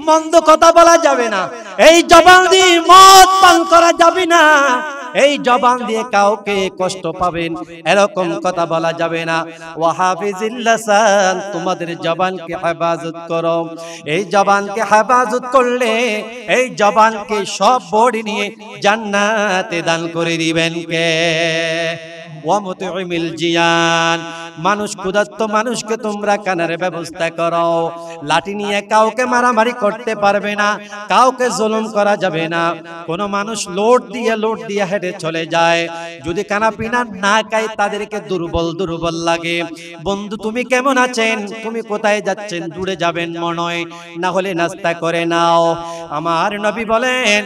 মন্দ কথা বলা যাবে না, এই জবান দিয়ে মদ পান করা যাবে না, এই জবান দিয়ে কাউকে কষ্ট পাবেন এরকম কথা বলা যাবে না। ওয়াহাফিজিল লাসান, তোমাদের জবানকে হেফাজত করো। এই জবানকে হেফাজত করলে এই জবানকে সব বডি নিয়ে জান্নাতে দান করে দিবেন কে? ওয়ামুতিমিল জিয়ান, মানুষ ক্ষুধার্ত মানুষকে তোমরা কানার ব্যবস্থা করো। লাঠি নিয়ে কাউকে মারামারি করতে পারবে না, কাউকে জুলুম করা যাবে না। কোন মানুষ লোড দিয়ে হেঁটে চলে যায়, যদি কানা পিনা না খায় তাদেরকে দুর্বল লাগে। বন্ধু তুমি কেমন আছেন? তুমি কোথায় যাচ্ছেন? দূরে যাবেন মনে হয়, না হলে নাস্তা করে নাও। আমার নবী বলেন,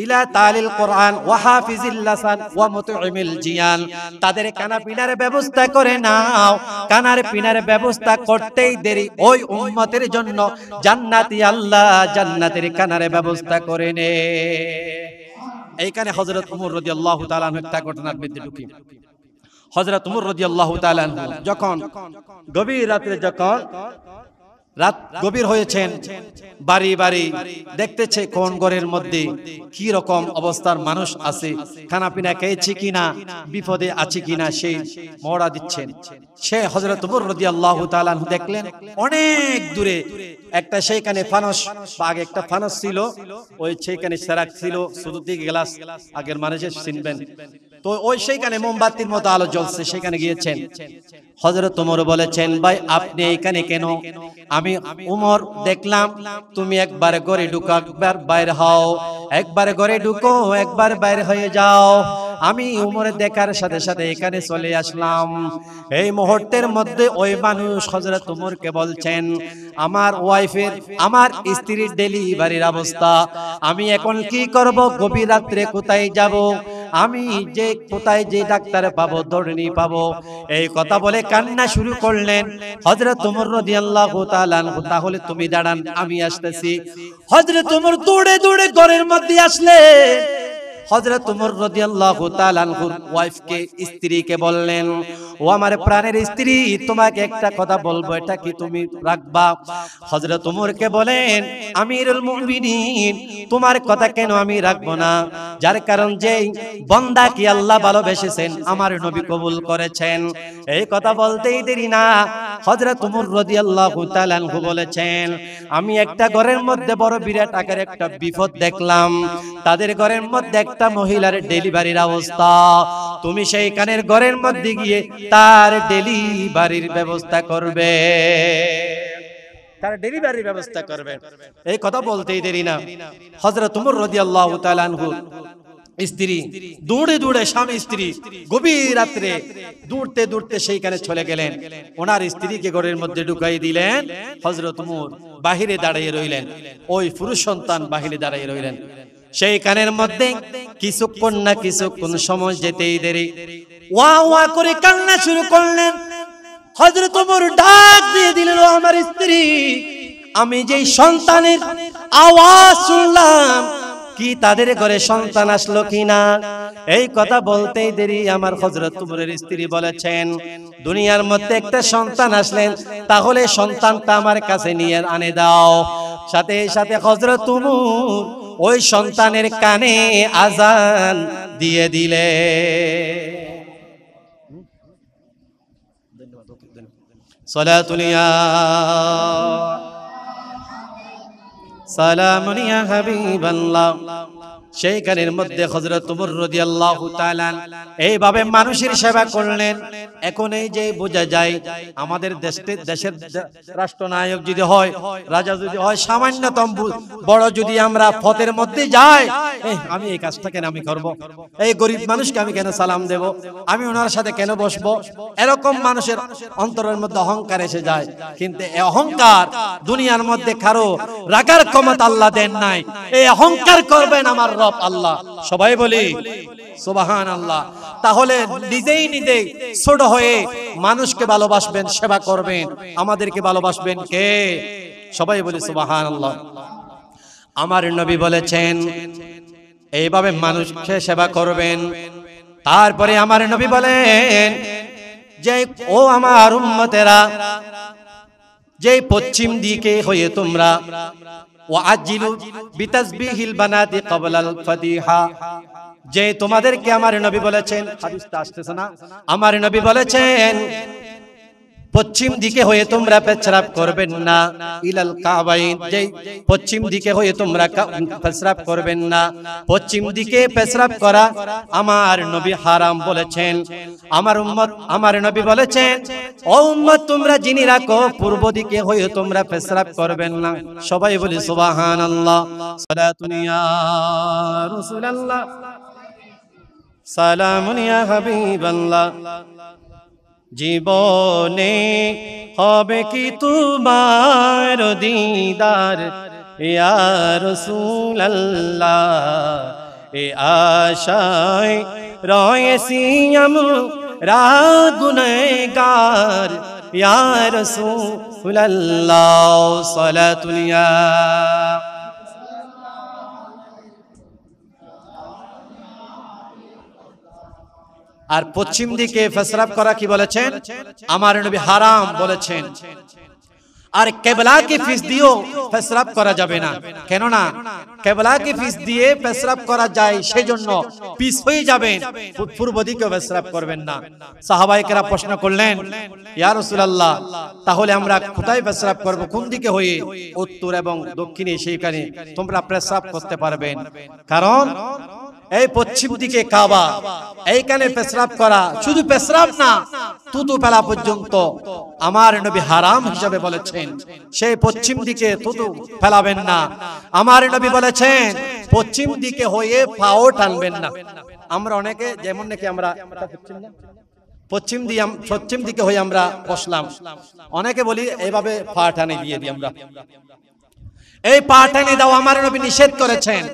ইলা তালিল কোরআন ওয়াহাফিজিল লাসান ওয়ামুতিমিল জিয়ান, তাদের কানা পিনার ব্যবস্থা করে নাও। কানার পিনার ব্যবস্থা করতেই দেরি ওই উম্মতের জন্য জান্নাতি আল্লাহ জান্নাতের কানার ব্যবস্থা করে নে। এইখানে হযরত ওমর রাদিয়াল্লাহু তাআলা আনহু একটা ঘটনার মধ্যে ঢুকি। হযরত ওমর রাদিয়াল্লাহু তাআলা আনহু যখন গভীর রাতে যখন রাত গভীর হয়েছেন, বাড়ি বাড়ি দেখতেছে কোন ঘরের মধ্যে কি রকম অবস্থার মানুষ আছে, খানা পিনা খেয়েছে কিনা, বিপদে আছে কিনা, সেই মহড়া দিচ্ছেন। সে হযরত ওমর রাদিয়াল্লাহু তাআলা আনহু দেখলেন অনেক দূরে একটা সেইখানে ফানস, আগে একটা ফানস ছিল, ওই সেইখানে সেরাক ছিল, শুধু দিকে গ্লাস, আগের মানুষের চিনবেন তো, ওই সেইখানে মোমবাতির মতো আলো জ্বলছে, সেখানে গিয়েছেন। হযরত ওমর বলেছেন, ভাই আপনি এখানে কেন? আমি ওমর দেখলাম তুমি একবার ঘরে ঢুকো, একবার বাইরে হও, একবার ঘরে ঢুকো, একবার বাইরে হয়ে যাও। আমি ওমরের দেখার সাথে সাথে এখানে চলে আসলাম। এই মুহূর্তের মধ্যে ওই মানুষ হযরত ওমরকে বলছেন, আমার ওয়াইফের, আমার স্ত্রীর ডেলিভারির অবস্থা, আমি এখন কি করব? গভীর রাত্রে কোথায় যাব? আমি যে কোথায় যে ডাক্তার পাবো, দৌড়নি পাবো? এই কথা বলে কান্না শুরু করলেন হযরত ওমর রাদিয়াল্লাহু তাআলা আনহু। তাহলে তুমি দাঁড়ান, আমি আসতেছি। হযরত ওমর দৌড়ে দৌড়ে ঘরের মধ্যে আসলেন। হযরত ওমর রাদিয়াল্লাহু তাআলা আনহুর ওয়াইফকে, স্ত্রীকে বললেন, ও আমার প্রাণের স্ত্রী, তোমাকে একটা কথা বলবো, এটা কি তুমি রাখবা? হযরত ওমরকে বলেন, আমিরুল মুমিনিন, তোমার কথা কেন আমি রাখবো না? যার কারণ যেই বান্দাকে আল্লাহ ভালোবেসেছেন, আমার নবী কবুল করেছেন। এই কথা বলতেই দেরি না, হযরত ওমর রাদিয়াল্লাহু তাআলা আনহু বলেছেন, আমি একটা ঘরের মধ্যে বড় বিরাট আকার একটা বিপদ দেখলাম। তাদের ঘরের মধ্যে একটা মহিলার ডেলিভারির অবস্থা, তুমি সেইখানের ঘরের মধ্যে গিয়ে তার ডেলিভারির ব্যবস্থা করবে, তার ডেলিভারির ব্যবস্থা করবে। এই কথা বলতেই দেরি না, হযরত ওমর রাদিয়াল্লাহু তাআলা আনহু স্ত্রী দৌড়ে দৌড়ে, স্বামী স্ত্রী গভীর রাত্রে দৌড়তে দৌড়তে সেইখানে চলে গেলেন। ওনার স্ত্রীকে ঘরের মধ্যে ঢুকাই দিলেন। হযরত ওমর বাহিরে দাঁড়িয়ে রইলেন, ওই পুরুষ সন্তান বাহিরে দাঁড়িয়ে রইলেন। সেই কানের মধ্যে কিছুক্ষণ না কিছুক্ষণ সময় যেতেই দেরি, ওয়া ওয়া করে কান্না শুরু করলেন। হযরত ওমর ডাক দিয়ে দিলেন, ও আমার স্ত্রী, আমি যেই সন্তানের আওয়াজ শুনলাম, কি তাদের ঘরে সন্তান আসলো কিনা? এই কথা বলতেই দেরি আমার হযরত ওমরের স্ত্রী বলেছেন, দুনিয়ার মধ্যে একটা সন্তান আসলেন, তাহলে সন্তানটা আমার কাছে নিয়ে আনে দাও। সাথে সাথে হযরত ওমর ওই সন্তানের কানে আযান দিয়ে দিলে। সালাতুল ইয়া সালামুন ইয়া হাবিবাল্লাহ। সেই কানের মধ্যে হযরত ওমর রাদিয়াল্লাহু তাআলা এইভাবে মানুষের সেবা করলেন। এখন এই যে বোঝা যায়, আমাদের দেশের রাষ্ট্রনায়ক যদি হয়, রাজা যদি হয়, সামান্যতম বড় যদি আমরা পথের মধ্যে যাই, আমি এই কাজটা কেন আমি করব? এই গরিব মানুষকে আমি কেন সালাম দেব? আমি ওনার সাথে কেন বসবো? এরকম মানুষের অন্তরের মধ্যে অহংকার এসে যায়। কিন্তু এই অহংকার দুনিয়ার মধ্যে কারো রাখার ক্ষমতা আল্লাহ দেন নাই। এই অহংকার করবেন আমার রব আল্লাহ। সবাই বলি সুবহানাল্লাহ। তাহলে নিজেই নিজেই ছোট হয়ে মানুষকে ভালোবাসবেন, সেবা করবেন। আমাদেরকে ভালোবাসবেন কে? সবাই বলি সুবহানাল্লাহ। আমার নবী বলেছেন এইভাবে মানুষকে সেবা করবেন। তারপরে আমার নবী বলেন যে, ও আমার উম্মতেরা, যে পশ্চিম দিকে হয়ে তোমরা ওয়াজিলু বিতাসবিহিল বানাতি ক্বাবলাল ফাতিহা, যে তোমাদেরকে আমার নবী বলেছেন, হাদিসটা আসতেছে না, আমার নবী বলেছেন পশ্চিম দিকে হয়ে তোমরা পেছরাব করবেন না, ইলাল কাবাইন, যে পশ্চিম দিকে হয়ে তোমরা পেছরাব করবেন না। পশ্চিম দিকে পেছরাব করা আমার নবী হারাম বলেছেন। আমার উম্মত, আমার নবী বলেছেন, ও উম্মত তোমরা জেনে রাখো, পূর্ব দিকে হয়ে তোমরা পেছরাব করবেন না। সবাই বলি সুবহানাল্লাহ। সালাতুন ইয়া রাসূলুল্লাহ, সালামুন ইয়া হাবিবাল্লাহ। জীবনে হবে কি তোমার দিদার ইয়া রাসূলুল্লাহ, এ আশায় রয়েছি আমরা গুনাহগার ইয়া রাসূলুল্লাহ। সালাতুল ইয়া আর পশ্চিম দিকে পেশরাব করা কি বলেছেন? আমার নবী হারাম বলেছেন। আর কেবলাকে ফিস দিয়েও পেশরাব করা যাবে না, কেননা কেবলাকে ফিস দিয়ে পেশরাব করা যায়, সেজন্য পিস হয়ে যাবেন, পূর্ব দিকে পেশরাব করবেন না। সাহাবায়ে কেরাম প্রশ্ন করলেন, ইয়া রাসূলুল্লাহ, তাহলে আমরা কোথায় পেশরাব করব, কোন দিকে হয়ে? উত্তর এবং দক্ষিণে সেইখানে তোমরা পেশরাব করতে পারবেন, কারণ এই পশ্চিম দিকে কাবা, এইখানে পেশরাব করা, শুধু পেশরাব না, থুতু ফেলা পর্যন্ত আমার নবী হারাম হিসাবে বলেছেন। সেই পশ্চিম দিকে থুতু ফেলাবেন না। আমার নবী বলেছেন পশ্চিম দিকে হয়ে পাও টানবেন না। আমরা অনেকে যেমন নাকি আমরা পশ্চিম দিকে হয়ে আমরা বসলাম, অনেকে বলি এইভাবে পা টানে দিয়ে দিই আমরা, এই পা টানে দাও আমার নবী নিষেধ করেছেন।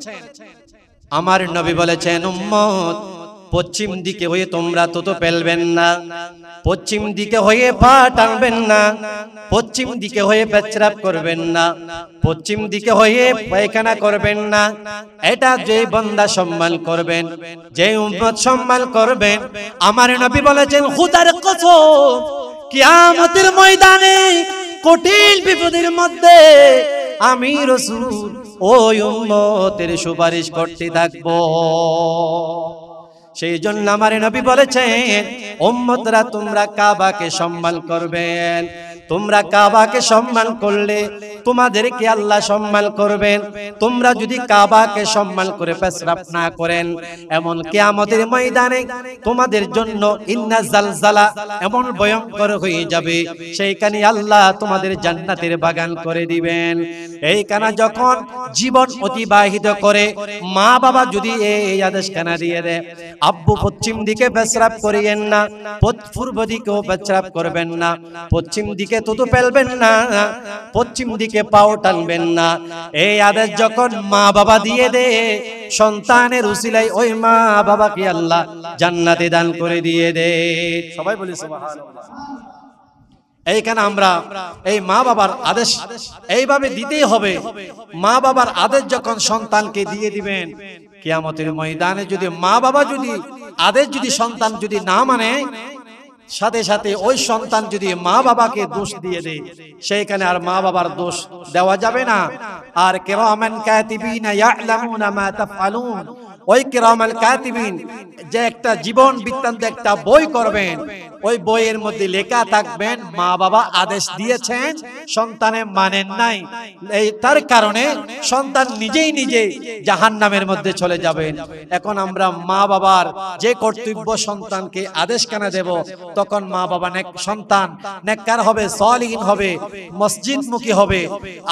আমার নবী বলেছেন, উম্মত পশ্চিম দিকে হয়ে তোমরা থুতু ফেলবেন না, পশ্চিম দিকে হয়ে পা টানবেন না, পশ্চিম দিকে হয়ে পেশরাব করবেন না, পশ্চিম দিকে হয়ে পায়খানা করবেন না। এটা যে বান্দা সম্মান করবেন, যে উম্মত সম্মান করবেন, আমার নবী বলেছেন খোদার কসম, কিয়ামতের ময়দানে কঠিন বিপদের মধ্যে আমি রাসূল ওই উম্মতের সুপারিশ করতে থাকবো। সেই জন্য আমার নবী বলেছেন, উম্মতরা তোমরা কাবাকে সম্মান করবেন, তোমরা কাবাকে সম্মান করলে তোমাদেরকে আল্লাহ সম্মান করবেন। তোমরা যদি কাবাকে সম্মান করে পেশরাব না করেন, এমন কিয়ামতের ময়দানে তোমাদের জন্য ইন্না জালজালা এমন ভয়ঙ্কর হয়ে যাবে, সেইখানে আল্লাহ তোমাদের জান্নাতের বাগান করে দিবেন। এইখানে যখন জীবন অতিবাহিত করে মা বাবা যদি এই আদেশখানা দিয়ে দেয়, আব্বু পশ্চিম দিকে পেশরাব করিয়েন না, পূর্ব দিকেও পেশরাব করবেন না, পশ্চিম দিকে থুতু ফেলবেন না, পশ্চিম দিকে পাও টানবেন না, এই আদেশ যখন মা বাবা দিয়ে দেয়, সন্তানের উসিলায় ওই মা বাবাকে আল্লাহ জান্নাতে দান করে দিয়ে দেয়। সবাই বলি সুবহানাল্লাহ। এইখানে আমরা এই মা বাবার আদেশ এইভাবে দিতেই হবে। মা বাবার আদেশ যখন সন্তানকে দিয়ে দিবেন, কিয়ামতের ময়দানে যদি মা বাবা যদি আদেশ যদি সন্তান যদি না মানে, সাথে সাথে ওই সন্তান যদি মা বাবাকে দোষ দিয়ে দেয়, সেইখানে আর মা বাবার দোষ দেওয়া যাবে না। আর কিরামান কাতিবিনা ইয়ালামুনা মা তাফআলুন, ওই কিরামাল কাতিবিন যে একটা জীবন বৃত্তান্ত একটা বই করবেন, ওই বইয়ের মধ্যে লেখা থাকবেন মা বাবা আদেশ দিয়েছেন, সন্তানে মানেন নাই, এই তার কারণে সন্তান নিজেই নিজে জাহান্নামের মধ্যে চলে যাবেন। এখন আমরা মা বাবার যে কর্তব্য সন্তানকে আদেশ কেন দেব, তখন মা বাবা সন্তান নেককার হবে, সালিহিন হবে, মসজিদমুখী হবে,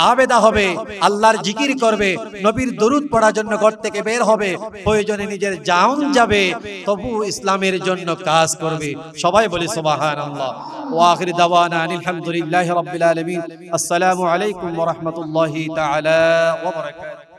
আবেদা হবে, আল্লাহর জিকির করবে, নবীর দরুদ পড়ার জন্য ঘর থেকে বের হবে, প্রয়োজনে নিজের জান যাবে, তবু ইসলামের জন্য কাজ করবে। সবাই বলি সুবহানাল্লাহ। ওয়া আখির দাওয়ানা আলহামদুলিল্লাহি রাব্বিল আলামিন। আসসালামু আলাইকুম ওয়া রাহমাতুল্লাহি তাআলা ওয়া বারাকাতুহু।